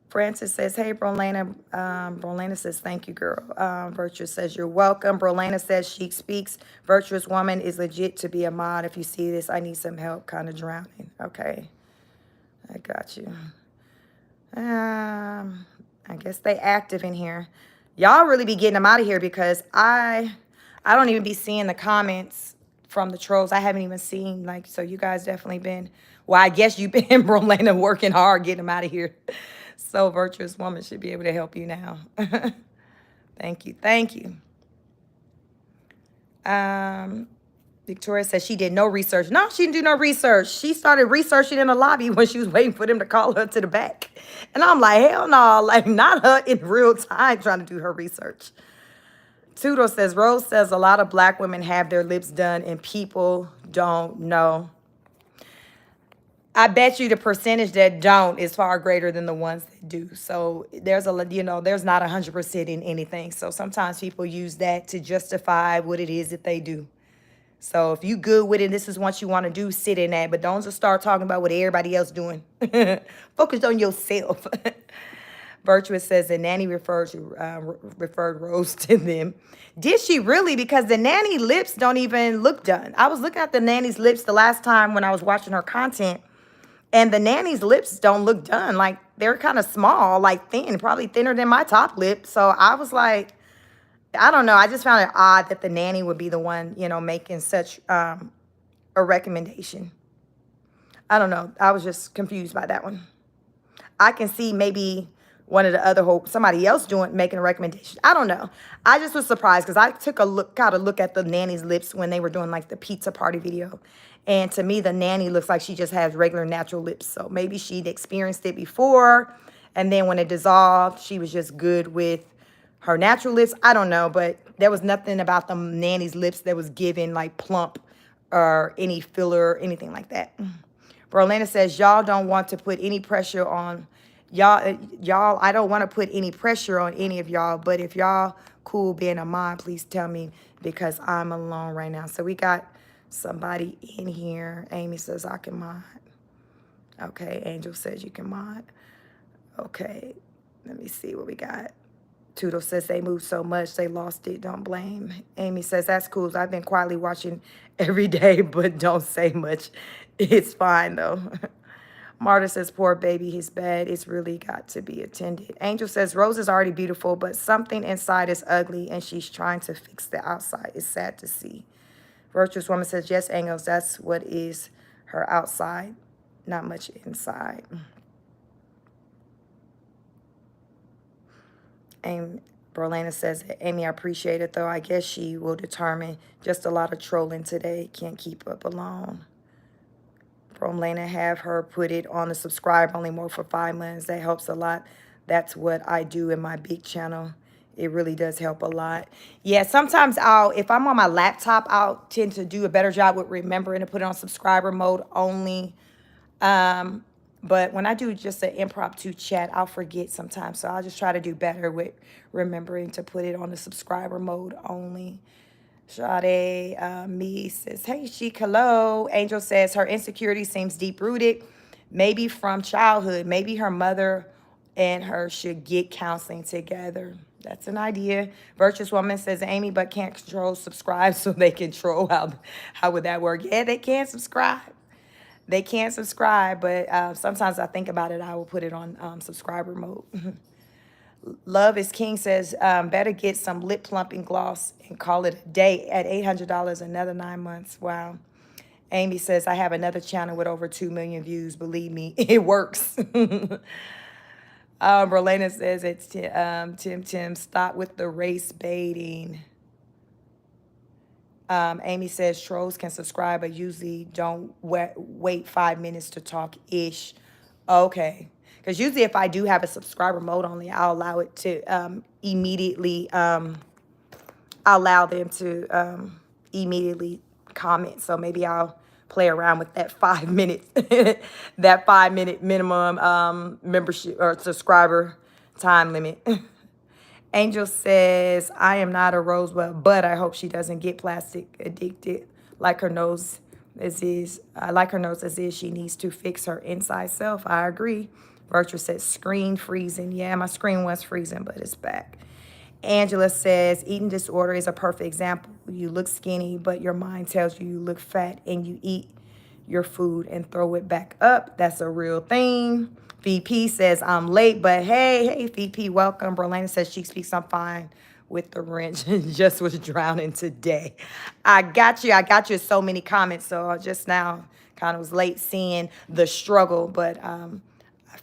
Francis says, hey, Brolana. Brolana says, thank you, girl. Virtuous says, you're welcome. Brolana says, she speaks. Virtuous Woman is legit to be a mod. If you see this, I need some help kind of drowning. Okay. I got you. I guess they active in here. Y'all really be getting them out of here because I don't even be seeing the comments from the trolls. I haven't even seen, so you guys definitely been, well, I guess you've been, Brolana, working hard getting them out of here. So Virtuous Woman should be able to help you now. Thank you. Thank you. Victoria says she did no research. No, she didn't do no research. She started researching in the lobby when she was waiting for them to call her to the back. And I'm like, hell no, not her in real time trying to do her research. Tudor says, Rose says a lot of black women have their lips done and people don't know. I bet you the percentage that don't is far greater than the ones that do. So there's there's not 100% in anything. So sometimes people use that to justify what it is that they do. So if you good with it, this is what you want to do, sit in that. But don't just start talking about what everybody else doing. Focus on yourself. Virtuous says the nanny referred Rose to them. Did she really? Because the nanny lips don't even look done. I was looking at the nanny's lips the last time when I was watching her content. And the nanny's lips don't look done. They're kind of small, thin, probably thinner than my top lip. So I was like, I don't know. I just found it odd that the nanny would be the one, making such a recommendation. I don't know. I was just confused by that one. I can see maybe one of the other somebody else making a recommendation. I don't know. I just was surprised because I got a look at the nanny's lips when they were doing the pizza party video. And to me, the nanny looks like she just has regular natural lips. So maybe she'd experienced it before. And then when it dissolved, she was just good with her natural lips. I don't know. But there was nothing about the nanny's lips that was given plump or any filler or anything like that. Berlana says, y'all don't want to put any pressure on y'all. I don't want to put any pressure on any of y'all. But if y'all cool being a mod, please tell me because I'm alone right now. So we got somebody in here. Amy says I can mod. Okay, Angel says you can mod. Okay, let me see what we got. Toodle says they moved so much they lost it. Don't blame. Amy says that's cool. I've been quietly watching every day, but don't say much. It's fine though. Marta says, poor baby, he's bad. It's really got to be attended. Angel says, Rose is already beautiful, but something inside is ugly, and she's trying to fix the outside. It's sad to see. Virtuous Woman says, yes, Angels, that's what is her outside, not much inside. And Berlana says, Amy, I appreciate it, though. I guess she will determine. Just a lot of trolling today. Can't keep up alone. From Lena, have her put it on the subscribe only mode for 5 months. That helps a lot. That's what I do in my big channel. It really does help a lot. Yeah, sometimes if I'm on my laptop, I'll tend to do a better job with remembering to put it on subscriber mode only. But when I do just an impromptu chat, I'll forget sometimes. So I'll just try to do better with remembering to put it on the subscriber mode only. Sade me says, hey, Chic, hello. Angel says her insecurity seems deep-rooted, maybe from childhood. Maybe her mother and her should get counseling together. That's an idea. Virtuous Woman says, Amy, but can't control subscribe, so they control. How would that work? Yeah, they can subscribe. They can subscribe, but sometimes I think about it, I will put it on subscriber mode. Love is King says, better get some lip plumping gloss and call it a day at $800 another 9 months. Wow. Amy says, I have another channel with over 2 million views. Believe me, it works. Berlana says, it's Tim, stop with the race baiting. Amy says, trolls can subscribe, but usually don't wait 5 minutes to talk ish. Okay. Because usually if I do have a subscriber mode only, I'll allow it to immediately, allow them to immediately comment. So maybe I'll play around with that 5 minutes, that 5 minute minimum membership or subscriber time limit. Angel says, I am not a rosebud, but I hope she doesn't get plastic addicted like her nose as is. Like her nose as is, she needs to fix her inside self. I agree. Virtue says, screen freezing. Yeah, my screen was freezing, but it's back. Angela says, eating disorder is a perfect example. You look skinny, but your mind tells you you look fat, and you eat your food and throw it back up. That's a real thing. VP says, I'm late, but hey, VP, welcome. Berlana says, she speaks, I'm fine with the wrench. Just was drowning today. I got you so many comments, so I just now kind of was late seeing the struggle, but I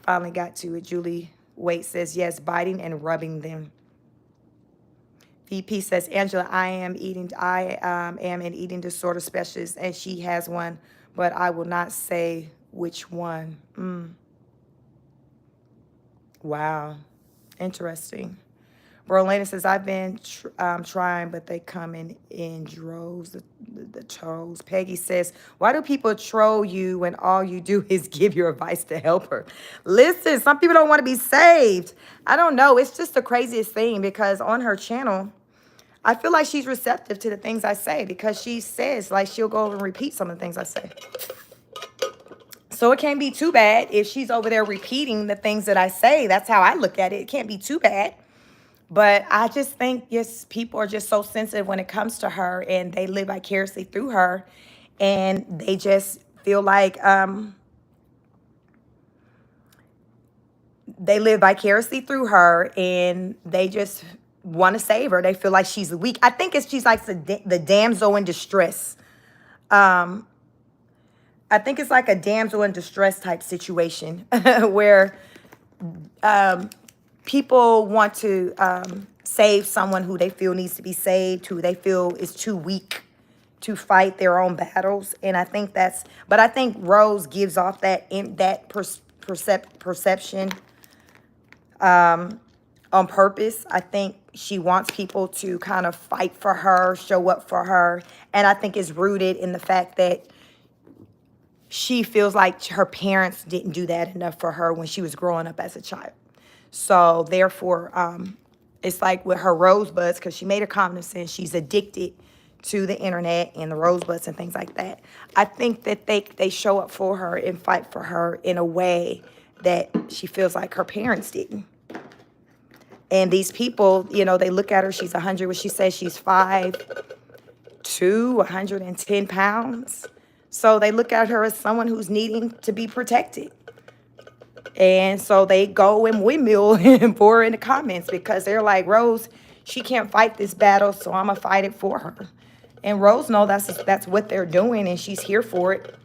finally got to it. Julie Waite says, yes, biting and rubbing them. VP says, Angela, I am an eating disorder specialist, and she has one, but I will not say which one. Wow. Interesting. Berlana says, I've been trying, but they come in droves, the trolls. Peggy says, why do people troll you when all you do is give your advice to help her? Listen, some people don't want to be saved. I don't know. It's just the craziest thing, because on her channel, I feel like she's receptive to the things I say, because she says, like, she'll go over and repeat some of the things I say. So it can't be too bad if she's over there repeating the things that I say. That's how I look at it. It can't be too bad. But I just think, yes, people are just so sensitive when it comes to her, and they live vicariously through her, and they just feel like they live vicariously through her, and they just want to save her. They feel like she's weak. I think she's like the damsel in distress. I think it's like a damsel in distress type situation where people want to save someone who they feel needs to be saved, who they feel is too weak to fight their own battles. And I think but I think Rose gives off that perception on purpose. I think she wants people to kind of fight for her, show up for her. And I think it's rooted in the fact that she feels like her parents didn't do that enough for her when she was growing up as a child. So therefore, it's like with her rosebuds, because she made a comment saying she's addicted to the internet and the rosebuds and things like that. I think that they show up for her and fight for her in a way that she feels like her parents didn't. And these people, you know, they look at her, she's 100, what she says she's 5'2", 110 pounds. So they look at her as someone who's needing to be protected. And so they go and windmill for her in the comments because they're like, Rose, she can't fight this battle, so I'm going to fight it for her. And Rose knows that's what they're doing, and she's here for it.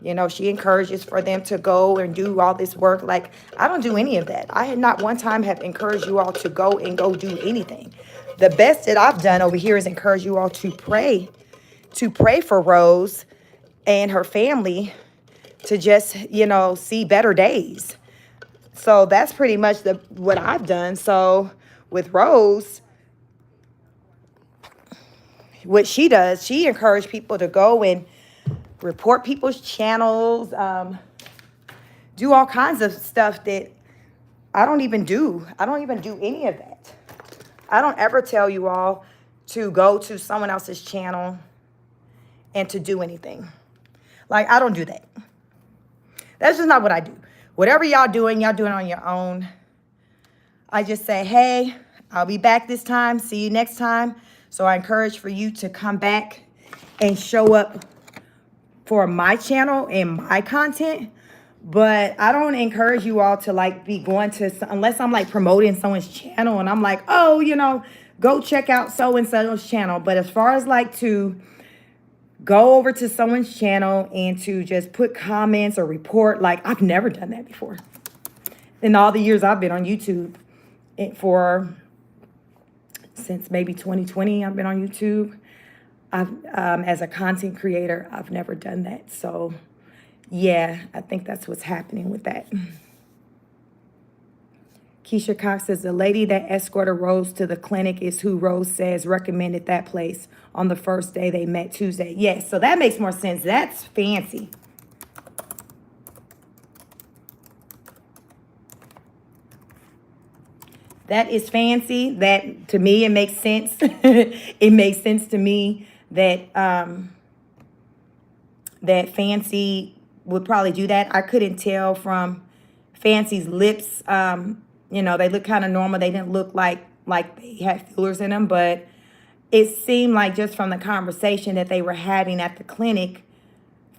You know, she encourages for them to go and do all this work. Like, I don't do any of that. I had not one time have encouraged you all to go do anything. The best that I've done over here is encourage you all to pray for Rose and her family to just, you know, see better days. So that's pretty much what I've done. So with Rose, what she does, she encouraged people to go and report people's channels, do all kinds of stuff that I don't even do. I don't even do any of that. I don't ever tell you all to go to someone else's channel and to do anything. Like, I don't do that. That's just not what I do. Whatever y'all doing on your own. I just say, hey, I'll be back this time. See you next time. So I encourage for you to come back and show up for my channel and my content. But I don't encourage you all to like be going to, unless I'm like promoting someone's channel and I'm like, oh, you know, go check out so-and-so's channel. But as far as like to go over to someone's channel and to just put comments or report, like, I've never done that before. In all the years I've been on YouTube, since maybe 2020, I've been on YouTube. As a content creator, I've never done that. So, yeah, I think that's what's happening with that. Keisha Cox says, the lady that escorted Rose to the clinic is who Rose says recommended that place on the first day they met Tuesday. Yes, so that makes more sense. That's fancy. That is fancy. That, to me, it makes sense. It makes sense to me that that Fancy would probably do that. I couldn't tell from Fancy's lips. You know, they look kind of normal. They didn't look like they had fillers in them, but it seemed like just from the conversation that they were having at the clinic,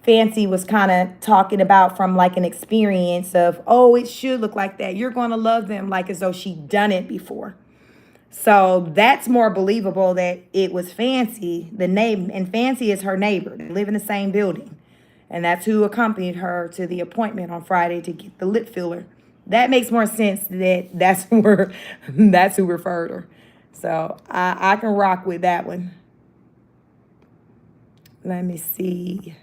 Fancy was kind of talking about from like an experience of, oh, it should look like that. You're going to love them, like as though she'd done it before. So that's more believable that it was Fancy, the name, and Fancy is her neighbor. They live in the same building. And that's who accompanied her to the appointment on Friday to get the lip filler. That makes more sense that that's who referred her. So I can rock with that one. Let me see.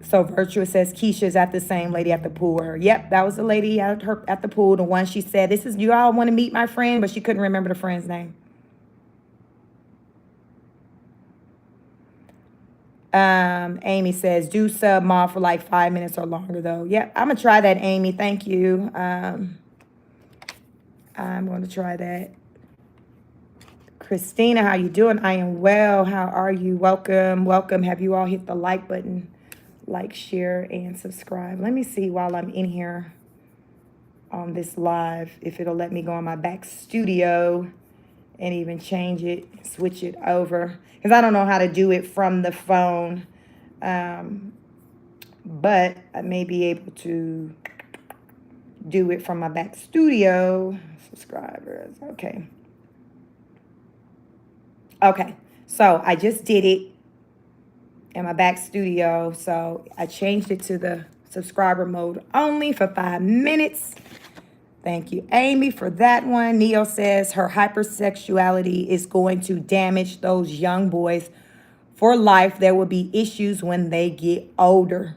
So Virtuous says Keisha's at the same lady at the pool with her. Yep, that was the lady at the pool. The one she said, this is, you all want to meet my friend, but she couldn't remember the friend's name. Amy says, do sub Ma for like 5 minutes or longer though. Yep, I'm gonna try that, Amy. Thank you. I'm gonna try that. Christina, how you doing? I am well. How are you? Welcome, welcome. Have you all hit the like button? Like, share, and subscribe. Let me see while I'm in here on this live if it'll let me go on my back studio and even change it, switch it over. Because I don't know how to do it from the phone. But I may be able to do it from my back studio. Subscribers, okay. Okay, so I just did it in my back studio. So I changed it to the subscriber mode only for 5 minutes. Thank you, Amy, for that one. Neo says her hypersexuality is going to damage those young boys for life. There will be issues when they get older.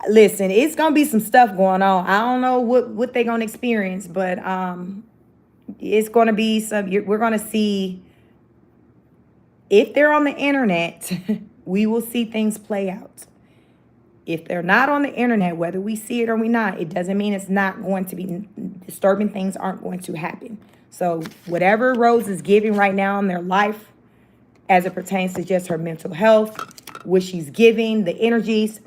Listen, it's going to be some stuff going on. I don't know what they're going to experience, but it's going to be some, we're going to see, if they're on the internet, we will see things play out. If they're not on the internet, whether we see it or we not, it doesn't mean it's not going to be, disturbing things aren't going to happen. So whatever Rose is giving right now in their life, as it pertains to just her mental health, what she's giving, the energies,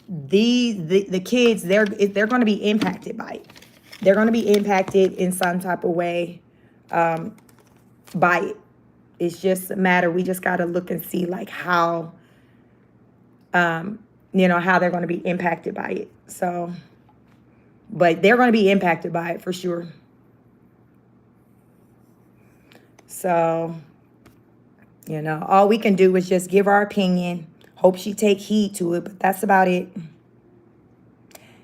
the kids, they're going to be impacted by it. They're going to be impacted in some type of way by it. It's just a matter, we just got to look and see like how, how they're going to be impacted by it. So, but they're going to be impacted by it for sure. So, all we can do is just give our opinion. Hope she take heed to it, but that's about it.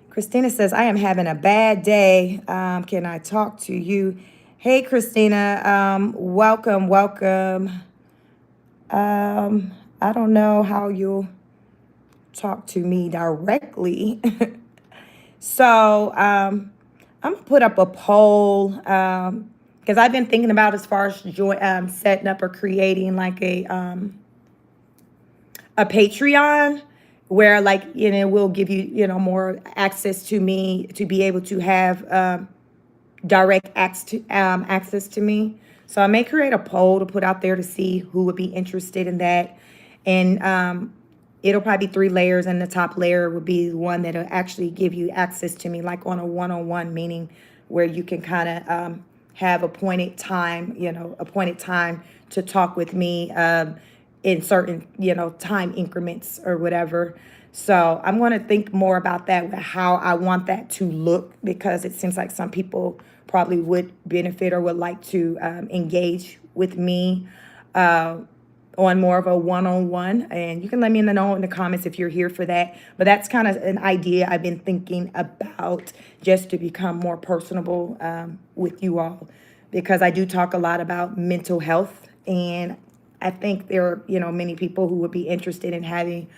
Christina says, I am having a bad day. Can I talk to you? Hey, Christina. Welcome. I don't know how you'll talk to me directly. So I'm going to put up a poll because I've been thinking about as far as setting up or creating like a Patreon where like, we'll give you, more access to me to be able to have direct access to me. So I may create a poll to put out there to see who would be interested in that. And it'll probably be 3 layers, and the top layer would be the one that'll actually give you access to me, like on a one-on-one, meaning where you can kind of have appointed time to talk with me in certain, time increments or whatever. So I'm going to think more about that, how I want that to look, because it seems like some people probably would benefit or would like to engage with me on more of a one-on-one. And you can let me know in the comments if you're here for that. But that's kind of an idea I've been thinking about, just to become more personable with you all, because I do talk a lot about mental health, and I think there are, many people who would be interested in having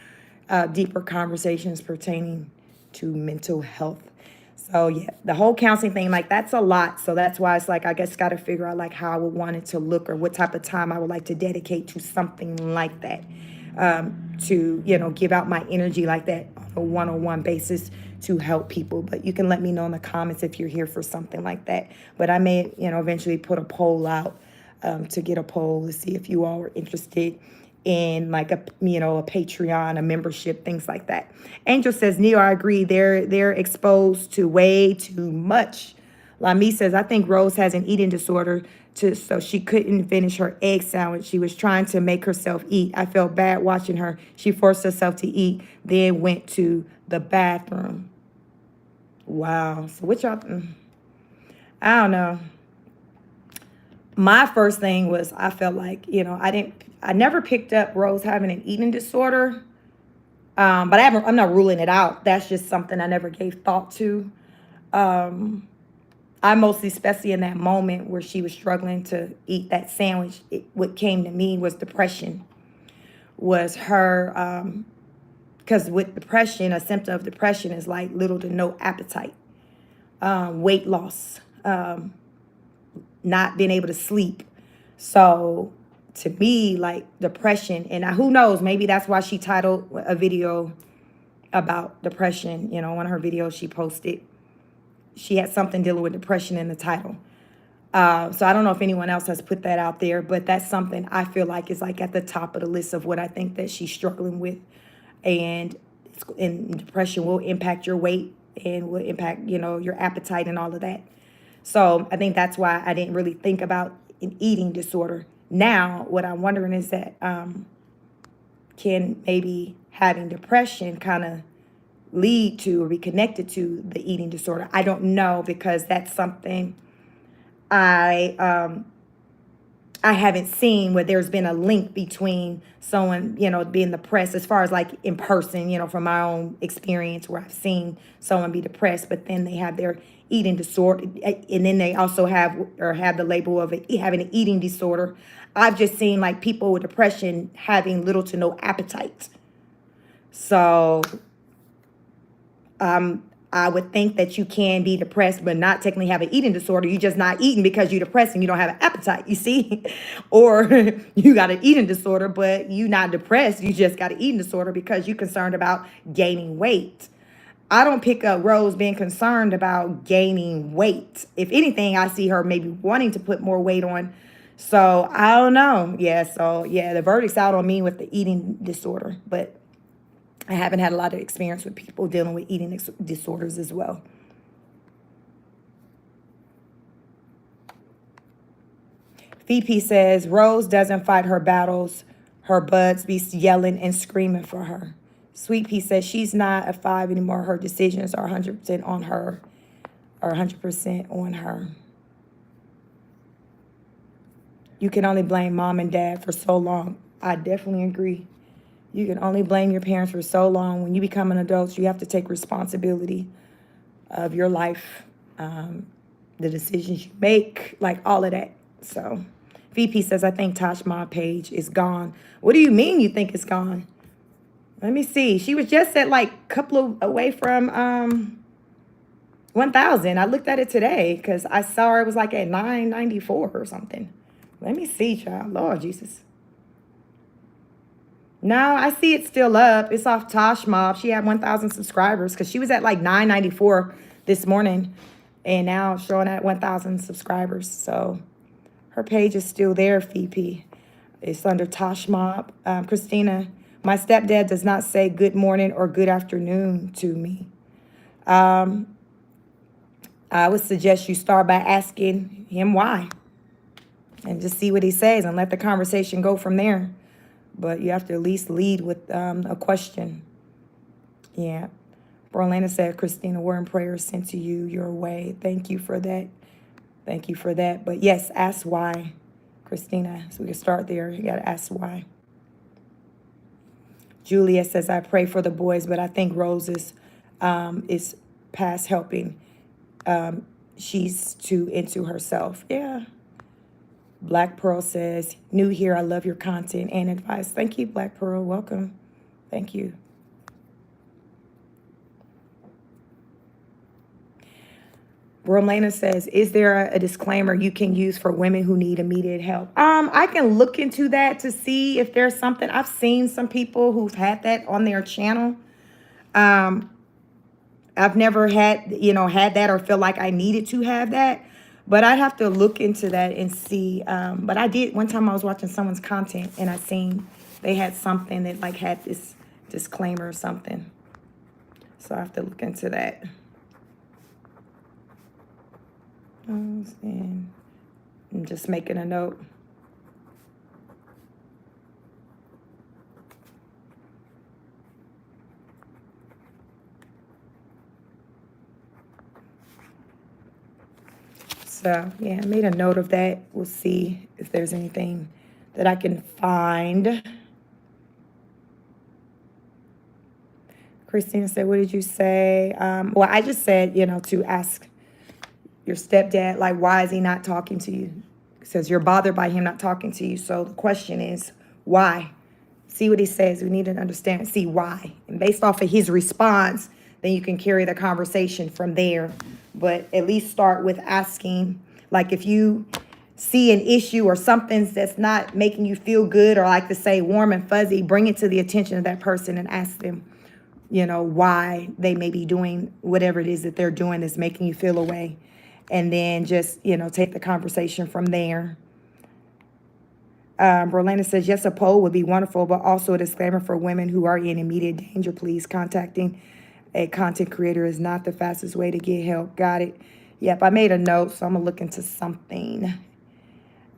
deeper conversations pertaining to mental health. So yeah, the whole counseling thing, like that's a lot. So that's why it's like, I guess got to figure out like how I would want it to look, or what type of time I would like to dedicate to something like that, to, give out my energy like that on a one-on-one basis to help people. But you can let me know in the comments if you're here for something like that. But I may, eventually put a poll out to get a poll to see if you all are interested in like a Patreon, a membership, things like that. Angel says, Neil, I agree. They're exposed to way too much. Lami says, I think Rose has an eating disorder so she couldn't finish her egg sandwich. She was trying to make herself eat. I felt bad watching her. She forced herself to eat, then went to the bathroom. Wow. So what y'all, I don't know. My first thing was, I felt like, I never picked up Rose having an eating disorder, but I'm not ruling it out. That's just something I never gave thought to. I mostly, especially in that moment where she was struggling to eat that sandwich, what came to me was depression, was her, because with depression, a symptom of depression is like little to no appetite, weight loss, not being able to sleep. So to me, like depression, and who knows, maybe that's why she titled a video about depression. One of her videos she posted, she had something dealing with depression in the title. So I don't know if anyone else has put that out there, but that's something I feel like is like at the top of the list of what I think that she's struggling with. And depression will impact your weight and will impact, your appetite and all of that. So I think that's why I didn't really think about an eating disorder. Now, what I'm wondering is that can maybe having depression kind of lead to or be connected to the eating disorder? I don't know, because that's something I haven't seen where there's been a link between someone, being depressed, as far as like in person, from my own experience where I've seen someone be depressed, but then they have their eating disorder, and then they also have the label of having an eating disorder. I've just seen like people with depression having little to no appetite. So I would think that you can be depressed but not technically have an eating disorder. You're just not eating because you're depressed and you don't have an appetite, you see? Or you got an eating disorder, but you not depressed. You just got an eating disorder because you're concerned about gaining weight. I don't pick up Rose being concerned about gaining weight. If anything, I see her maybe wanting to put more weight on. So I don't know. Yeah, so yeah, the verdict's out on me with the eating disorder, but I haven't had a lot of experience with people dealing with eating disorders as well. VP says, Rose doesn't fight her battles. Her buds be yelling and screaming for her. Sweet Pea says, she's not a 5 anymore. Her decisions are 100% on her, or 100% on her. You can only blame mom and dad for so long. I definitely agree. You can only blame your parents for so long. When you become an adult, you have to take responsibility of your life, the decisions you make, like all of that. So VP says, I think Tosh Ma page is gone. What do you mean you think it's gone? Let me see. She was just at like a couple of away from 1,000. I looked at it today because I saw it was like at 994 or something. Let me see, child. Lord Jesus. No, I see it's still up. It's off Tosh Mob. She had 1,000 subscribers because she was at like 994 this morning. And now showing at 1,000 subscribers. So her page is still there, VP. It's under Tosh Mob. Christina, my stepdad does not say good morning or good afternoon to me. I would suggest you start by asking him why. And just see what he says and let the conversation go from there. But you have to at least lead with a question. Yeah. Orlando said, Christina, word and prayer sent to you your way. Thank you for that. Thank you for that. But yes, ask why, Christina. So we can start there. You got to ask why. Julia says, I pray for the boys, but I think Rose is past helping. She's too into herself. Yeah. Black Pearl says, new here, I love your content and advice. Thank you, Black Pearl. Welcome. Thank you. Romana says, is there a disclaimer you can use for women who need immediate help? I can look into that to see if there's something. I've seen some people who've had that on their channel. I've never had that or feel like I needed to have that. But I'd have to look into that and see. But I did, one time I was watching someone's content and I seen they had something that like had this disclaimer or something. So I have to look into that. And I'm just making a note. So, yeah, I made a note of that. We'll see if there's anything that I can find. Christina said, what did you say? Well, I just said, to ask your stepdad, like, why is he not talking to you? It says you're bothered by him not talking to you. So the question is, why? See what he says. We need to understand, see why. And based off of his response, then you can carry the conversation from there. But at least start with asking, like if you see an issue or something that's not making you feel good or like to say warm and fuzzy, bring it to the attention of that person and ask them, why they may be doing whatever it is that they're doing that's making you feel away. And then just, take the conversation from there. Berlana says, yes, a poll would be wonderful, but also a disclaimer for women who are in immediate danger. Please, contacting a content creator is not the fastest way to get help. Got it. Yep, I made a note, so I'm going to look into something.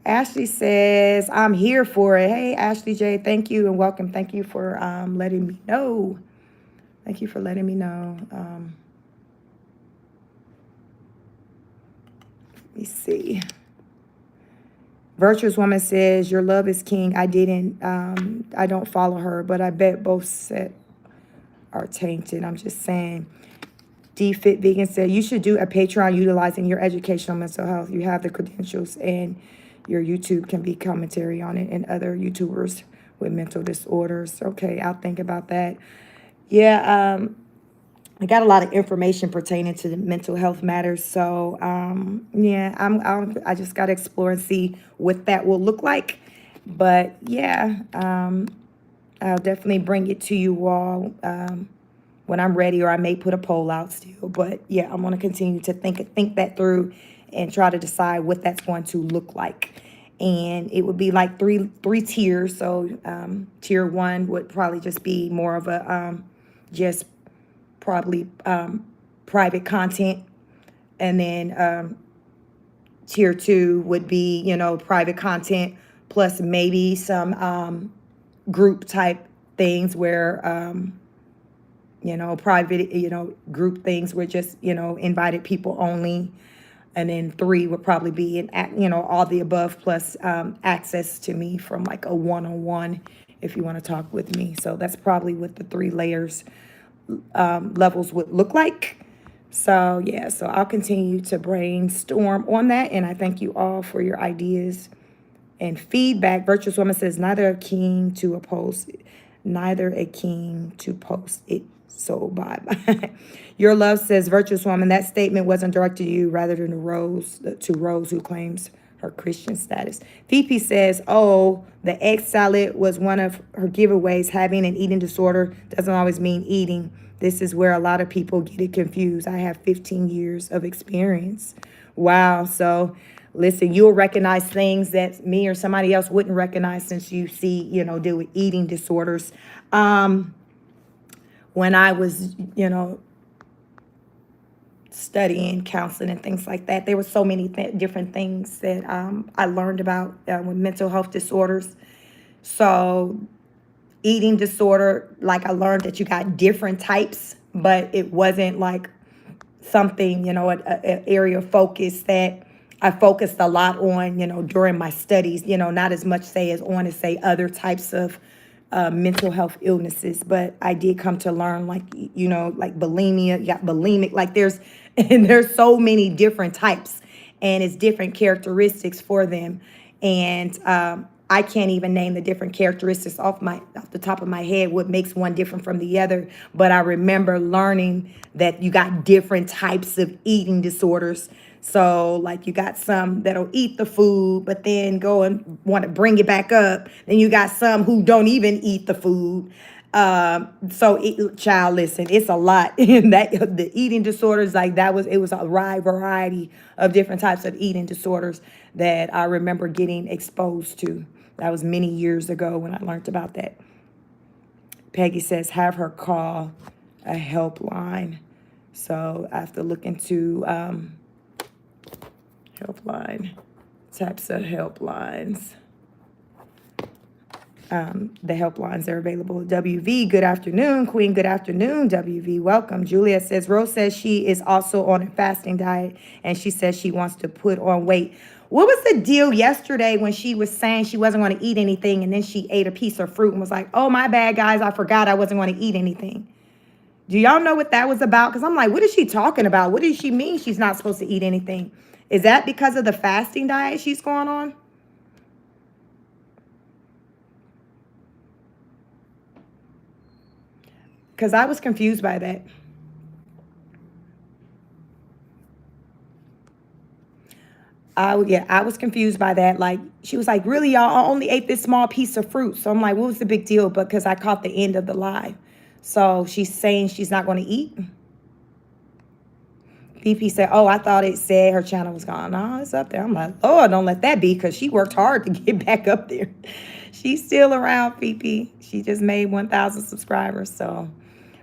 Ashley says, I'm here for it. Hey, Ashley J, thank you and welcome. Thank you for letting me know. Thank you for letting me know. Let me see. Virtuous Woman says, your love is king. I don't follow her, but I bet both set are tainted. I'm just saying. D-Fit Vegan said, you should do a Patreon utilizing your educational mental health. You have the credentials and your YouTube can be commentary on it and other YouTubers with mental disorders. Okay, I'll think about that. Yeah, I got a lot of information pertaining to the mental health matters. So yeah, I just got to explore and see what that will look like. But yeah, I'll definitely bring it to you all when I'm ready, or I may put a poll out still. But yeah, I'm going to continue to think that through and try to decide what that's going to look like. And it would be like three tiers. So tier one would probably just be more of a just probably private content, and then tier two would be, private content plus maybe some group type things where private, group things where just, invited people only. And then three would probably be all the above plus access to me from like a one-on-one if you want to talk with me. So that's probably what the three layers levels would look like. So yeah, so I'll continue to brainstorm on that, and I thank you all for your ideas and feedback. Virtuous Woman says, neither a king to oppose it, neither a king to post it. So bye. Your love says, Virtuous Woman, that statement wasn't directed to you, rather than to Rose who claims her Christian status. VP says, oh, the egg salad was one of her giveaways. Having an eating disorder doesn't always mean eating. This is where a lot of people get it confused. I have 15 years of experience. Wow. So listen, you'll recognize things that me or somebody else wouldn't recognize, since you see, deal with eating disorders. When I was, studying counseling and things like that, there were so many different things that I learned about with mental health disorders. So eating disorder, like, I learned that you got different types, but it wasn't like something, an area of focus that I focused a lot on, during my studies, not as much say other types of mental health illnesses. But I did come to learn, like, like bulimia, you got bulimic, like there's so many different types, and it's different characteristics for them. And I can't even name the different characteristics off the top of my head, what makes one different from the other. But I remember learning that you got different types of eating disorders. So like, you got some that'll eat the food, but then go and want to bring it back up. Then you got some who don't even eat the food. Child, listen, it's a lot. And that the eating disorders, like, it was a wide variety of different types of eating disorders that I remember getting exposed to. That was many years ago when I learned about that. Peggy says, have her call a helpline. So I have to look into helpline, types of helplines. The helplines are available. WV, good afternoon. Queen, good afternoon. WV, welcome. Julia says, Rose says she is also on a fasting diet, and she says she wants to put on weight. What was the deal yesterday when she was saying she wasn't going to eat anything, and then she ate a piece of fruit and was like, oh, my bad, guys, I forgot I wasn't going to eat anything? Do y'all know what that was about? Because I'm like, what is she talking about? What does she mean she's not supposed to eat anything? Is that because of the fasting diet she's going on? Because I was confused by that. I was confused by that. Like, she was like, really, y'all, I only ate this small piece of fruit. So I'm like, what was the big deal? Because I caught the end of the live. So she's saying she's not going to eat. PP said, oh, I thought it said her channel was gone. No, it's up there. I'm like, oh, don't let that be, because she worked hard to get back up there. She's still around, PP. She just made 1,000 subscribers. So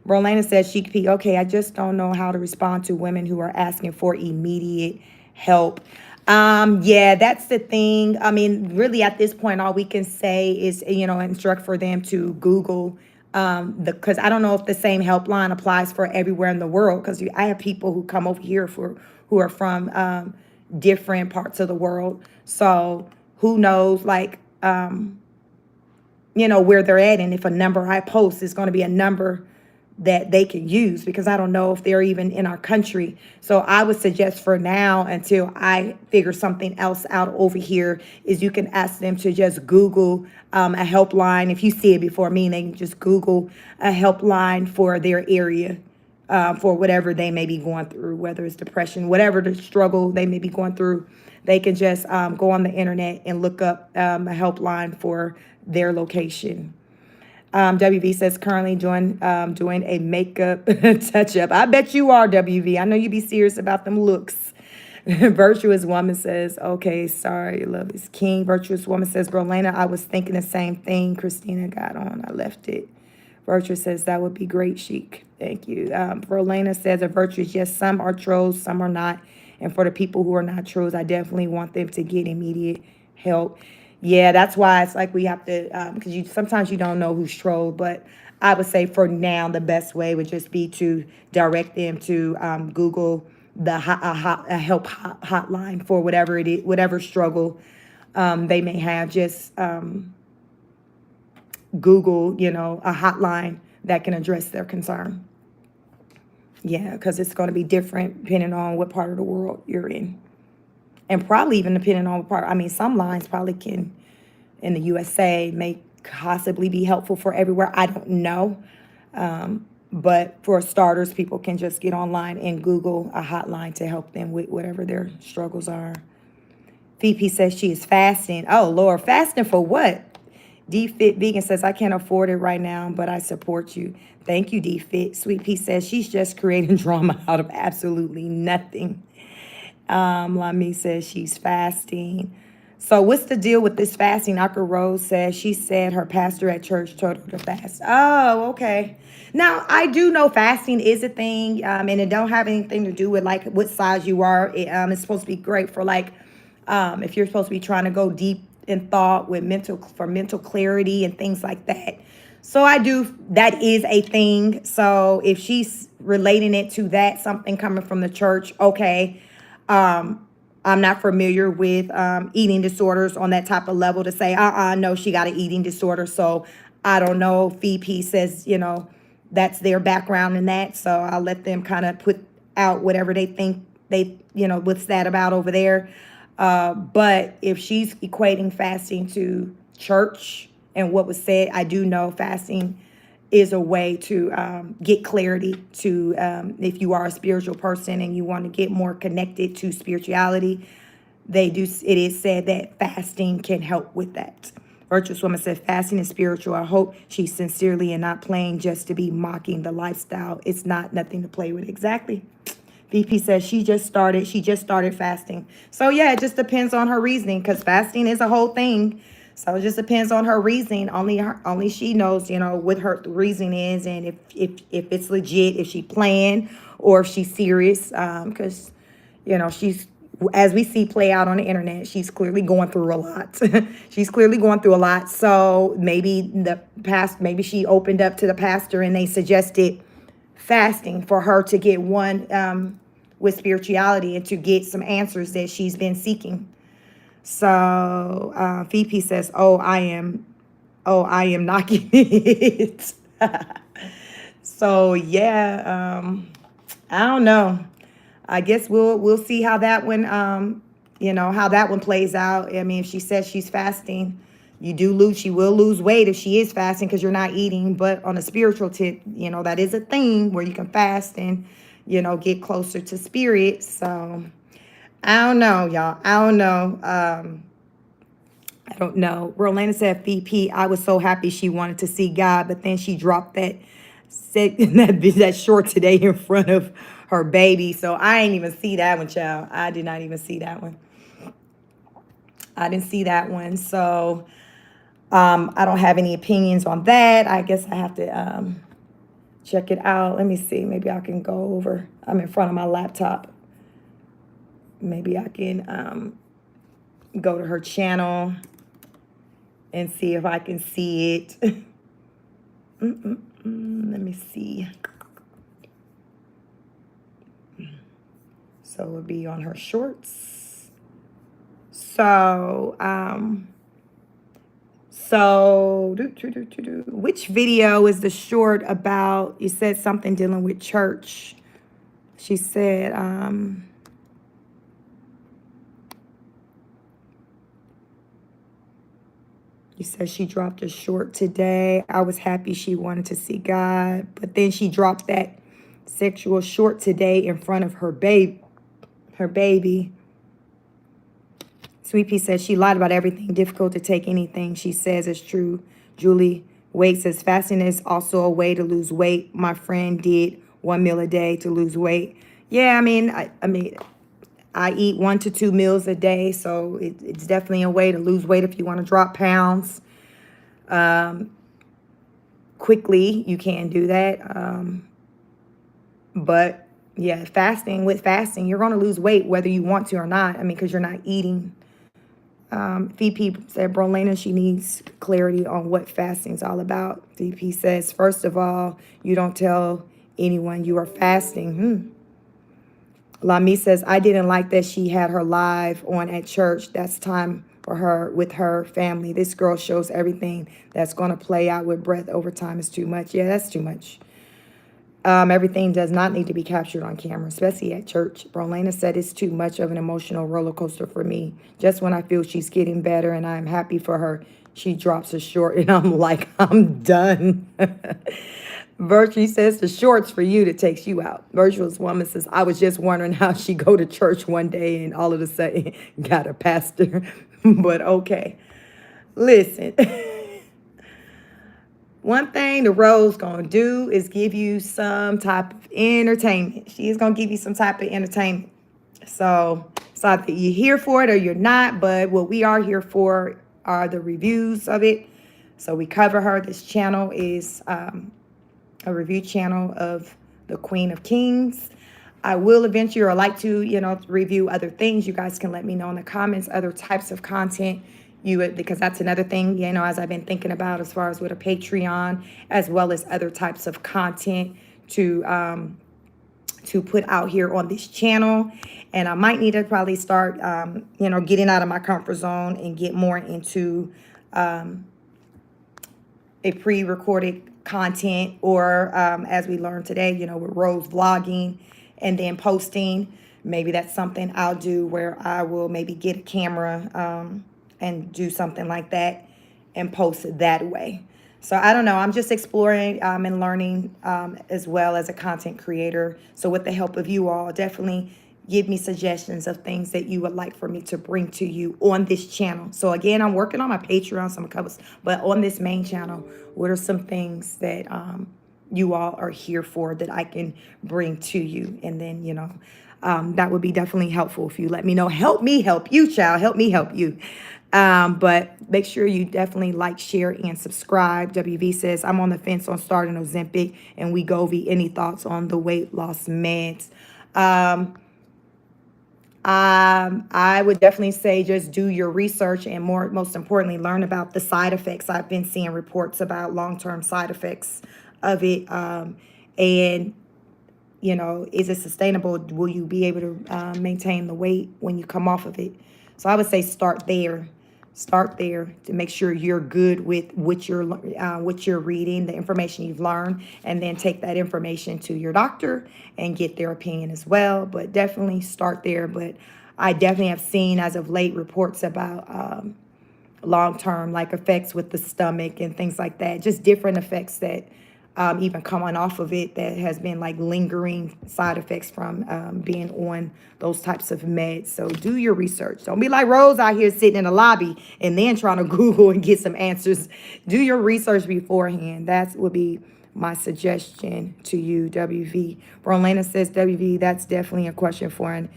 Rolana says, Chic P, okay, I just don't know how to respond to women who are asking for immediate help. Yeah, that's the thing. I mean, really at this point, all we can say is, instruct for them to Google because I don't know if the same helpline applies for everywhere in the world, because I have people who come over here who are from different parts of the world. So who knows, like, where they're at, and if a number I post is going to be a number that they can use, because I don't know if they're even in our country. So I would suggest for now, until I figure something else out over here, is you can ask them to just Google a helpline. If you see it before me, they can just Google a helpline for their area. for whatever they may be going through, whether it's depression, whatever the struggle they may be going through. They can just go on the internet and look up a helpline for their location. WV says currently doing a makeup touch up. I bet you are, WV. I know you be serious about them looks. Virtuous woman says, okay, sorry, love is king. Virtuous woman says, Brolena, I was thinking the same thing. Christina got on. I left it. Virtuous says, that would be great, chic. Thank you. Brolena says, a virtuous, yes, some are trolls, some are not. And for the people who are not trolls, I definitely want them to get immediate help. Yeah, that's why it's like we have to, because sometimes you don't know who's trolled, but I would say for now, the best way would just be to direct them to Google a help hotline for whatever it is, whatever struggle they may have. Just Google, a hotline that can address their concern. Yeah, because it's going to be different depending on what part of the world you're in. And probably even depending on what part. I mean, some lines probably can, in the USA, may possibly be helpful for everywhere. I don't know. But for starters, people can just get online and Google a hotline to help them with whatever their struggles are. VP says she is fasting. Oh, Lord, fasting for what? D-Fit Vegan says, I can't afford it right now, but I support you. Thank you, D-Fit. Sweet Pea says she's just creating drama out of absolutely nothing. Lami says she's fasting. So what's the deal with this fasting? Aka Rose says she said her pastor at church told her to fast. Oh, okay. Now, I do know fasting is a thing, and it don't have anything to do with like what size you are. It's supposed to be great for like if you're supposed to be trying to go deep in thought with mental clarity and things like that. So that is a thing. So if she's relating it to that, something coming from the church, okay. I'm not familiar with eating disorders on that type of level to say, no, she got an eating disorder. So I don't know. VP says, that's their background in that. So I'll let them kind of put out whatever they think what's that about over there. But if she's equating fasting to church and what was said, I do know fasting is a way to get clarity to if you are a spiritual person and you want to get more connected to spirituality. It is said that fasting can help with that. Virtuous woman said fasting is spiritual. I hope she's sincerely and not playing just to be mocking the lifestyle. It's not nothing to play with. Exactly. VP says she just started fasting. So yeah, it just depends on her reasoning because fasting is a whole thing. So it just depends on her reasoning. Only she knows, what her reasoning is and if it's legit, if she playing or if she's serious. Because, she's, as we see play out on the internet, she's clearly going through a lot. She's clearly going through a lot. So maybe maybe she opened up to the pastor and they suggested fasting for her to get one with spirituality and to get some answers that she's been seeking. So VP says, I am knocking it. So yeah, I don't know. I guess we'll see how that one how that one plays out. I mean, if she says she's fasting, she will lose weight if she is fasting because you're not eating. But on a spiritual tip, that is a thing where you can fast and get closer to spirit. So I don't know, y'all. I don't know. I don't know. Rolanda said, VP, I was so happy she wanted to see God, but then she dropped that short today in front of her baby. So I ain't even see that one, child. I did not even see that one. I didn't see that one. So I don't have any opinions on that. I guess I have to check it out. Let me see. Maybe I can go over. I'm in front of my laptop. Maybe I can go to her channel and see if I can see it. Let me see. So it'll be on her shorts. So, which video is the short about? You said something dealing with church. She said, you said she dropped a short today. I was happy she wanted to see God, but then she dropped that sexual short today in front of her baby. Sweet Pea says she lied about everything. Difficult to take anything she says is true. Julie Wade says fasting is also a way to lose weight. My friend did 1 meal a day to lose weight. Yeah, I eat 1 to 2 meals a day, so it's definitely a way to lose weight if you want to drop pounds. Quickly, you can do that. But yeah, with fasting, you're going to lose weight whether you want to or not. Because you're not eating. VP said, Brolena, she needs clarity on what fasting's all about. VP says, first of all, you don't tell anyone you are fasting. Lami says, I didn't like that she had her live on at church. That's time for her with her family. This girl shows everything that's going to play out with breath over time is too much. Yeah, that's too much. Everything does not need to be captured on camera, especially at church. Brolena said it's too much of an emotional roller coaster for me. Just when I feel she's getting better and I'm happy for her, she drops a short and I'm like, I'm done. Virtue says the shorts for you that takes you out. Virtuous woman says, I was just wondering how she go to church one day and all of a sudden got a pastor. But okay. Listen. One thing the Rose going to do is give you some type of entertainment. She's going to give you some type of entertainment. So it's not that you're here for it or you're not, but what we are here for are the reviews of it. So we cover her. This channel is a review channel of the Queen of Kings. I will eventually, or like to, review other things. You guys can let me know in the comments, other types of content because that's another thing, as I've been thinking about as far as with a Patreon, as well as other types of content to put out here on this channel. And I might need to probably start, getting out of my comfort zone and get more into a pre-recorded content, or as we learned today, with Rose vlogging and then posting. Maybe that's something I'll do where I will maybe get a camera and do something like that and post it that way. So I don't know. I'm just exploring and learning as well as a content creator. So with the help of you all, definitely give me suggestions of things that you would like for me to bring to you on this channel. So again, I'm working on my Patreon, some covers, but on this main channel, what are some things that you all are here for that I can bring to you? And then, that would be definitely helpful if you let me know. Help me help you, child. Help me help you. But make sure you definitely like, share, and subscribe. WV says, I'm on the fence on starting Ozempic and Wegovy. Any thoughts on the weight loss meds? I would definitely say just do your research and most importantly, learn about the side effects. I've been seeing reports about long-term side effects of it. And, is it sustainable? Will you be able to maintain the weight when you come off of it? So I would say start there. Start there to make sure you're good with what you're reading, the information you've learned, and then take that information to your doctor and get their opinion as well. But definitely start there. But I definitely have seen as of late reports about long-term effects with the stomach and things like that, just different effects that even coming off of it that has been lingering side effects from being on those types of meds. So do your research. Don't be like Rose out here sitting in the lobby and then trying to Google and get some answers. Do your research beforehand. That would be my suggestion to you, WV. Brolena says, WV, that's definitely a question for an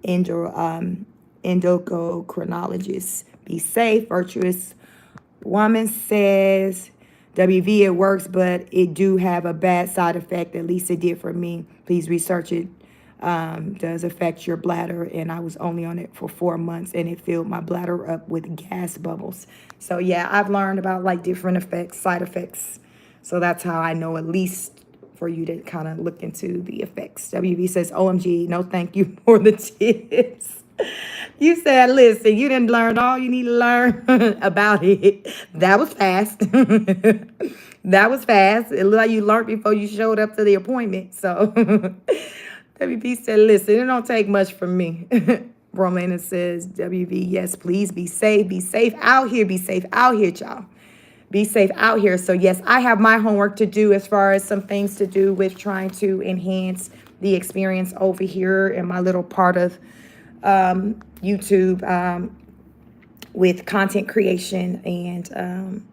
endocrinologist. Be safe. Virtuous woman says, WV, it works, but it do have a bad side effect. At least it did for me. Please research it. Does affect your bladder, and I was only on it for 4 months, and it filled my bladder up with gas bubbles. So yeah, I've learned about different effects, side effects. So that's how I know, at least for you to kind of look into the effects. WV says, OMG, no thank you for the tips. You said, listen, you didn't learn all you need to learn about it. That was fast. That was fast. It looked like you learned before you showed up to the appointment. So WB said, listen, it don't take much from me. Romana says, WV, yes, please be safe. Be safe out here. Be safe out here, y'all. be safe out here. So yes, I have my homework to do as far as some things to do with trying to enhance the experience over here in my little part of YouTube, with content creation. And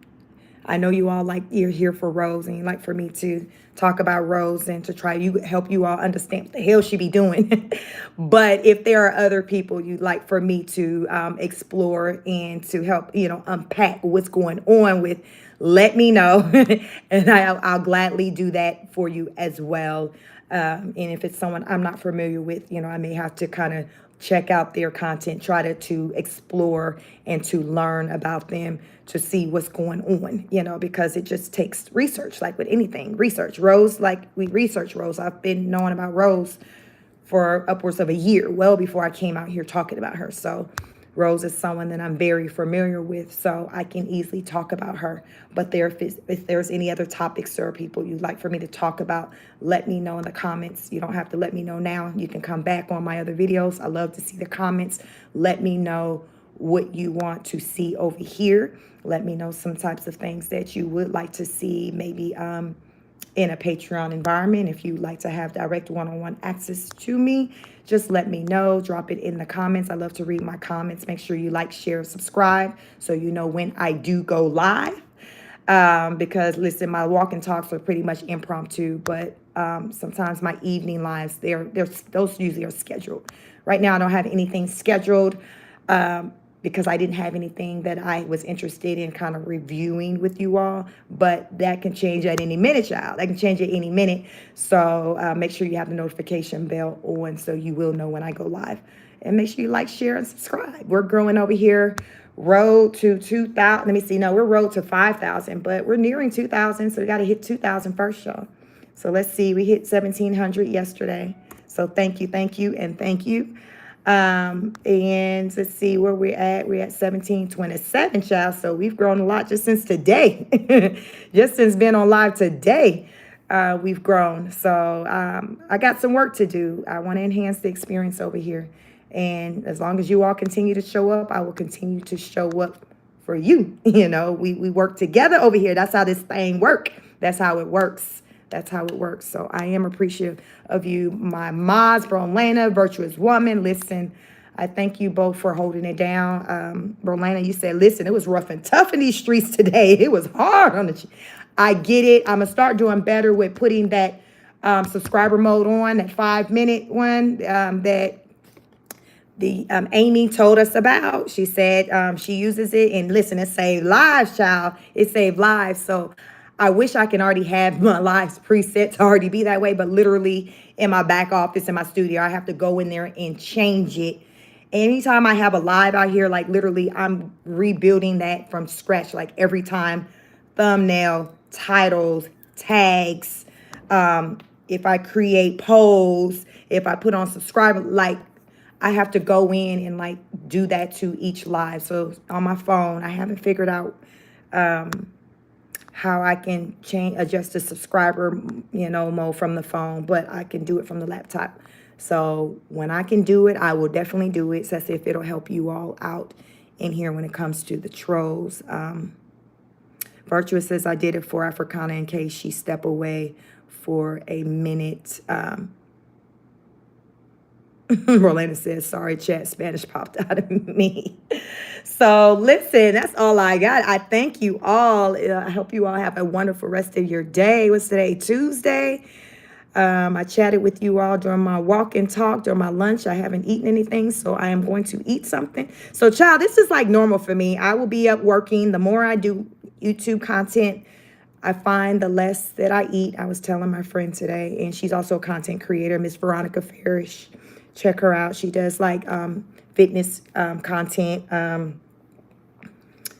I know you all like, you're here for Rose, and you like for me to talk about Rose and to try you help you all understand what the hell she be doing. But if there are other people you'd like for me to explore and to help, unpack what's going on with, let me know. And I'll gladly do that for you as well. And if it's someone I'm not familiar with, I may have to kind of check out their content, try to explore and to learn about them, to see what's going on, because it just takes research, like with anything. Research. Rose, like we research Rose. I've been knowing about Rose for upwards of a year, well before I came out here talking about her. So Rose is someone that I'm very familiar with, so I can easily talk about her. But if there's any other topics or people you'd like for me to talk about, let me know in the comments. You don't have to let me know now. You can come back on my other videos. I love to see the comments. Let me know what you want to see over here. Let me know some types of things that you would like to see, maybe in a Patreon environment. If you'd like to have direct one-on-one access to me, just let me know. Drop it in the comments. I love to read my comments. Make sure you like, share, subscribe so you know when I do go live. Because listen, my walk and talks are pretty much impromptu, but sometimes my evening lives, those usually are scheduled. Right now, I don't have anything scheduled because I didn't have anything that I was interested in kind of reviewing with you all. But that can change at any minute, child. That can change at any minute. So make sure you have the notification bell on so you will know when I go live. And make sure you like, share, and subscribe. We're growing over here. Road to 2,000. Let me see. No, we're road to 5,000, but we're nearing 2,000. So we got to hit 2,000 first, y'all. So let's see. We hit 1,700 yesterday. So thank you, and thank you. And let's see where we're at. We're at 1,727, child. So we've grown a lot just since today. Just since being on live today, we've grown. So I got some work to do. I want to enhance the experience over here. And as long as you all continue to show up, I will continue to show up for you. We work together over here. That's how this thing works. That's how it works. That's how it works. So I am appreciative of you, my mods, Brolana, Virtuous Woman. Listen, I thank you both for holding it down. Brolana, you said, listen, it was rough and tough in these streets today. It was hard on the. I get it. I'm going to start doing better with putting that subscriber mode on, that 5-minute one that the Amy told us about. She said she uses it, and listen, it saved lives, child. It saved lives. So I wish I can already have my lives preset to already be that way, but literally in my back office, in my studio, I have to go in there and change it. Anytime I have a live out here, like literally I'm rebuilding that from scratch, like every time, thumbnail, titles, tags, if I create polls, if I put on subscriber, like I have to go in and like do that to each live. So on my phone, I haven't figured out how I can adjust the subscriber, mode from the phone, but I can do it from the laptop. So when I can do it, I will definitely do it. So that's if it'll help you all out in here when it comes to the trolls. Virtuous says, I did it for Africana in case she step away for a minute. Rolanda says, sorry, chat, Spanish popped out of me. So listen, that's all I got. I thank you all. I hope you all have a wonderful rest of your day. What's today? Tuesday. I chatted with you all during my walk and talk, during my lunch. I haven't eaten anything, so I am going to eat something. So child, this is like normal for me. I will be up working. The more I do YouTube content, I find the less that I eat. I was telling my friend today, and she's also a content creator, Miss Veronica Farish. Check her out. She does like fitness content.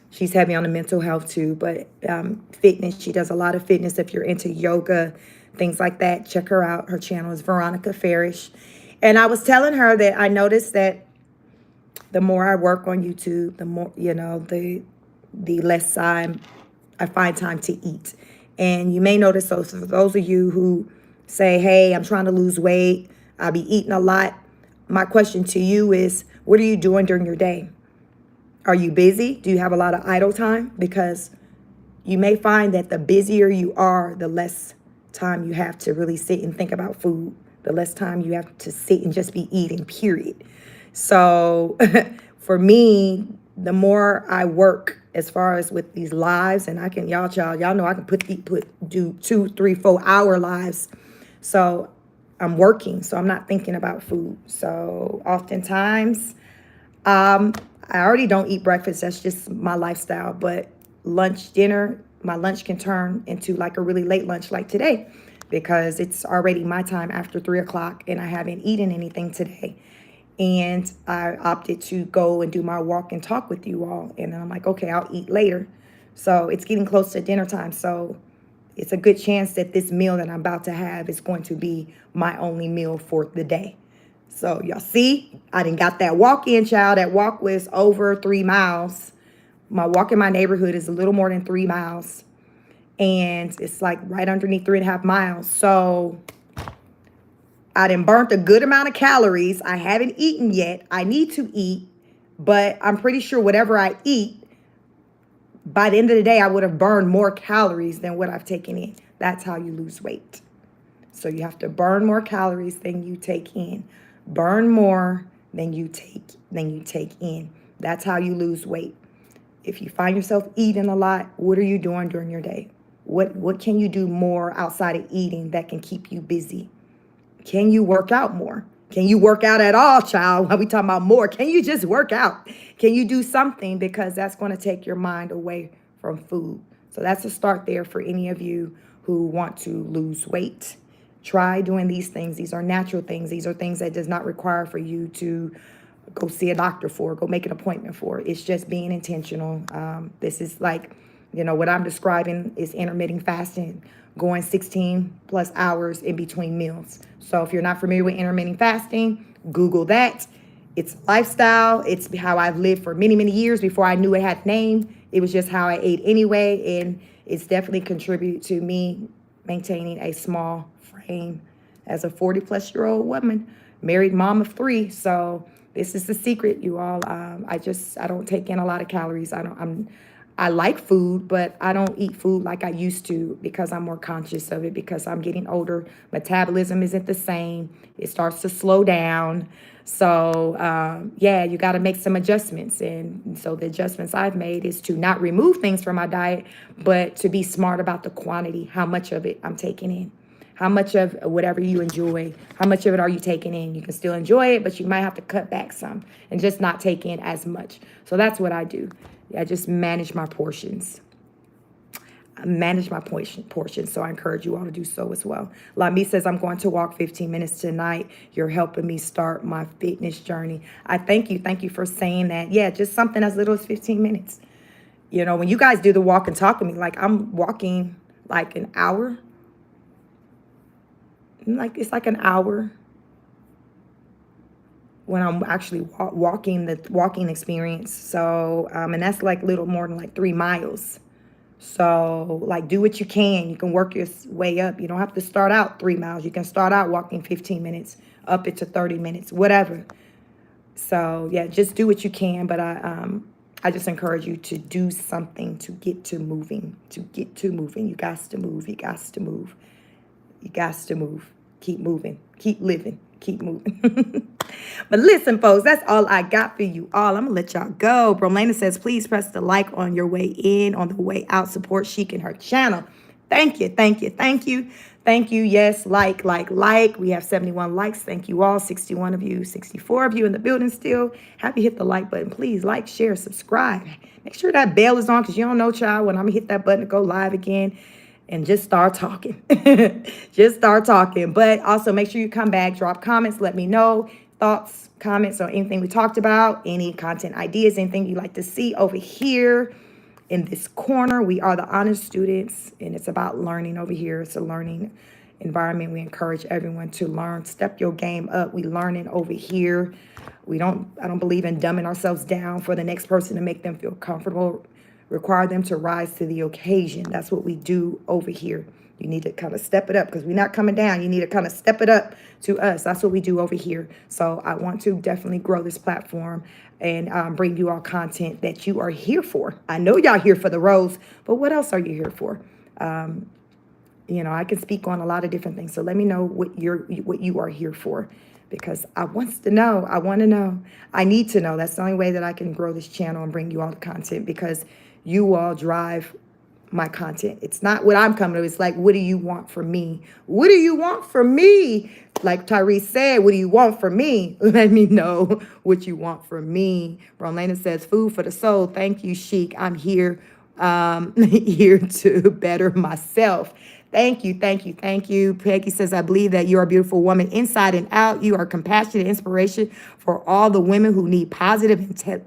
She's heavy on the mental health too, but fitness. She does a lot of fitness. If you're into yoga, things like that, check her out. Her channel is Veronica Farish. And I was telling her that I noticed that the more I work on YouTube, the more, the less I find time to eat. And you may notice, so for those of you who say, hey, I'm trying to lose weight, I'll be eating a lot. My question to you is, what are you doing during your day? Are you busy? Do you have a lot of idle time? Because You may find that the busier you are, the less time you have to really sit and think about food, the less time you have to sit and just be eating, period. So for me, the more I work as far as with these lives, and I can, y'all know I can do 2, 3, 4 hour lives. So I'm working, so I'm not thinking about food. So oftentimes, I already don't eat breakfast. That's just my lifestyle. But lunch, dinner, my lunch can turn into like a really late lunch like today, because it's already my time after 3 o'clock and I haven't eaten anything today. And I opted to go and do my walk and talk with you all. And then I'm like, okay, I'll eat later. So it's getting close to dinner time. So it's a good chance that this meal that I'm about to have is going to be my only meal for the day. So y'all see, I done got that walk in, child. That walk was over 3 miles. My walk in my neighborhood is a little more than 3 miles. And it's like right underneath 3.5 miles. So I done burnt a good amount of calories. I haven't eaten yet. I need to eat, but I'm pretty sure whatever I eat, by the end of the day, I would have burned more calories than what I've taken in. That's how you lose weight. So you have to burn more calories than you take in. Burn more than you take in. That's how you lose weight. If you find yourself eating a lot, what are you doing during your day? What can you do more outside of eating that can keep you busy? Can you work out more? Can you work out at all, child? When we talking about more, can you just work out? Can you do something? Because that's going to take your mind away from food. So that's a start there for any of you who want to lose weight. Try doing these things. These are natural things. These are things that does not require for you to go see a doctor for, go make an appointment for. It's just being intentional. This is like, what I'm describing is intermittent fasting, going 16 plus hours in between meals. So if you're not familiar with intermittent fasting, Google that. It's lifestyle. It's how I've lived for many, many years before I knew it had a name. It was just how I ate anyway. And it's definitely contributed to me maintaining a small frame as a 40-plus-year-old woman, married mom of 3. So this is the secret, you all. I don't take in a lot of calories. I like food, but I don't eat food like I used to because I'm more conscious of it, because I'm getting older. Metabolism isn't the same. It starts to slow down. So, you got to make some adjustments. And so the adjustments I've made is to not remove things from my diet, but to be smart about the quantity, how much of it I'm taking in. How much of whatever you enjoy, how much of it are you taking in? You can still enjoy it, but you might have to cut back some and just not take in as much. So that's what I do. I just manage my portions. So I encourage you all to do so as well. Lami says, I'm going to walk 15 minutes tonight. You're helping me start my fitness journey. I thank you. Thank you for saying that. Yeah, just something as little as 15 minutes. When you guys do the walk and talk with me, like I'm walking like an hour. It's like an hour when I'm actually walking the walking experience. So, and that's like little more than like 3 miles. So like, do what you can. You can work your way up. You don't have to start out 3 miles. You can start out walking 15 minutes, up it to 30 minutes, whatever. So yeah, just do what you can. But I just encourage you to do something to get to moving, You got to move. You got to move. You got to move. Keep moving. Keep living. Keep moving. But listen, folks, that's all I got for you all. I'm going to let y'all go. Bromlena says, please press the like on your way in. On the way out, support Chic and her channel. Thank you. Thank you. Thank you. Thank you. Yes, like. We have 71 likes. Thank you all. 61 of you, 64 of you in the building still. Happy hit the like button. Please like, share, subscribe. Make sure that bell is on, because you don't know, child, when I'm going to hit that button to go live again. And just start talking. Just start talking. But also make sure you come back, drop comments, let me know thoughts, comments on anything we talked about, any content ideas, anything you'd like to see over here in this corner. We are the honors students, and it's about learning over here. It's a learning environment. We encourage everyone to learn. Step your game up. We learning over here. I don't believe in dumbing ourselves down for the next person to make them feel comfortable. Require them to rise to the occasion. That's what we do over here. You need to kind of step it up because we're not coming down. You need to kind of step it up to us. That's what we do over here. So I want to definitely grow this platform and bring you all content that you are here for. I know y'all here for the roles, but what else are you here for? I can speak on a lot of different things. So let me know what you are here for, because I want to know. I want to know. I need to know. That's the only way that I can grow this channel and bring you all the content, because you all drive my content. It's not what I'm coming to. It's like, what do you want from me? What do you want from me? Like Tyrese said, what do you want from me? Let me know what you want from me. Rolena says, food for the soul. Thank you, Chic. I'm here, here to better myself. Thank you, thank you, thank you. Peggy says, I believe that you are a beautiful woman inside and out. You are compassionate inspiration for all the women who need positive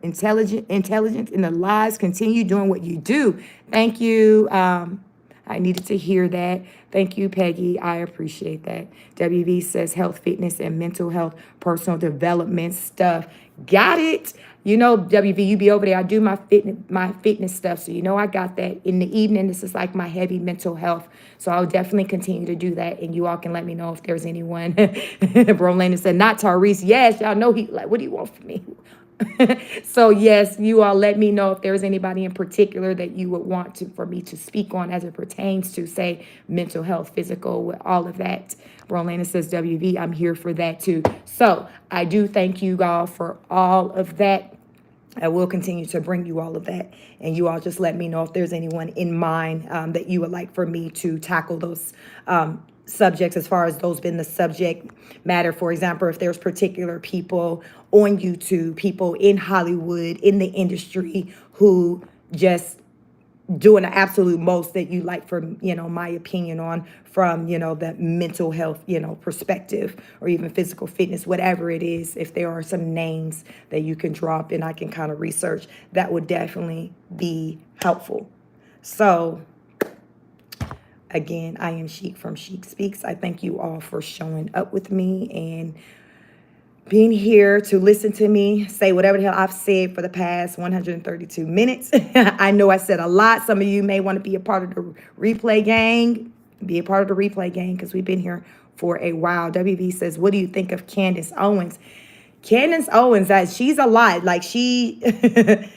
intelligence in their lives. Continue doing what you do. Thank you. I needed to hear that. Thank you, Peggy. I appreciate that. WV says health, fitness, and mental health, personal development stuff. Got it. WV, you be over there. I do my fitness stuff. So I got that. In the evening, this is like my heavy mental health. So I'll definitely continue to do that. And you all can let me know if there's anyone. Brolena said, not Tyrese. Yes, y'all know he like, what do you want from me? So yes, you all let me know if there's anybody in particular that you would want for me to speak on as it pertains to, say, mental health, physical, with all of that. Rolena says, WV, I'm here for that too. So I do thank you all for all of that. I will continue to bring you all of that. And you all just let me know if there's anyone in mind that you would like for me to tackle those subjects, as far as those been the subject matter. For example, if there's particular people on YouTube, people in Hollywood, in the industry, who just doing the absolute most that you like for, my opinion on from, the mental health, perspective, or even physical fitness, whatever it is. If there are some names that you can drop and I can kind of research, that would definitely be helpful. So again, I am Chic from Chic Speaks. I thank you all for showing up with me and being here to listen to me say whatever the hell I've said for the past 132 minutes. I know I said a lot. Some of you may want to be a part of the replay gang. Be a part of the replay gang, because we've been here for a while. WV says, what do you think of Candace Owens? Candace Owens, she's a lot. Like Candace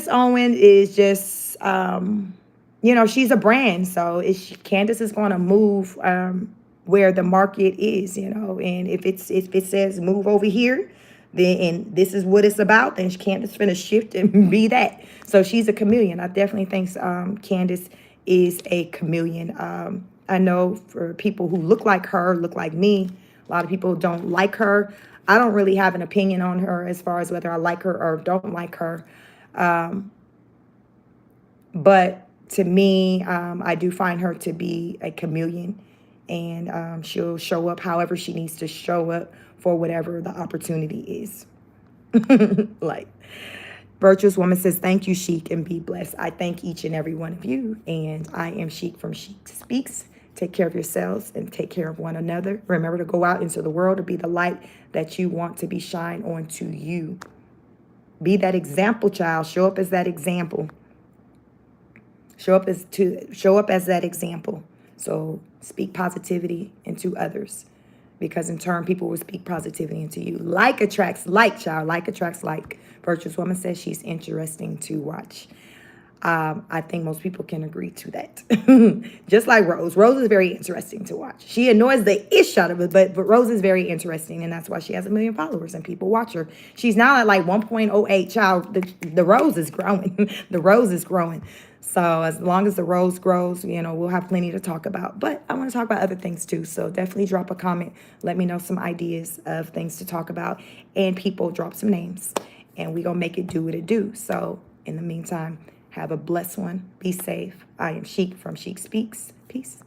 Owens is just, she's a brand. So Candace is going to move where the market is, and if it says move over here, then and this is what it's about, then Candace finna shift and be that. So she's a chameleon. I definitely think Candace is a chameleon. I know for people who look like her, look like me, a lot of people don't like her. I don't really have an opinion on her as far as whether I like her or don't like her. But to me, I do find her to be a chameleon. And she'll show up however she needs to show up for whatever the opportunity is. Like, Virtuous Woman says, thank you, Chic, and be blessed. I thank each and every one of you. And I am Chic from Chic Speaks. Take care of yourselves and take care of one another. Remember to go out into the world to be the light that you want to be shine onto you. Be that example, child. Show up as that example. Show up as that example. So speak positivity into others, because in turn, people will speak positivity into you. Like attracts like, child. Like attracts like. Virtuous Woman says she's interesting to watch. I think most people can agree to that. Just like Rose. Rose is very interesting to watch. She annoys the ish out of it, but Rose is very interesting, and that's why she has 1 million followers and people watch her. She's now at like 1.08, child. The Rose is growing. The Rose is growing. So as long as the Rose grows, we'll have plenty to talk about. But I want to talk about other things too. So definitely drop a comment. Let me know some ideas of things to talk about. And people, drop some names. And we're going to make it do what it do. So in the meantime, have a blessed one. Be safe. I am Chic from Chic Speaks. Peace.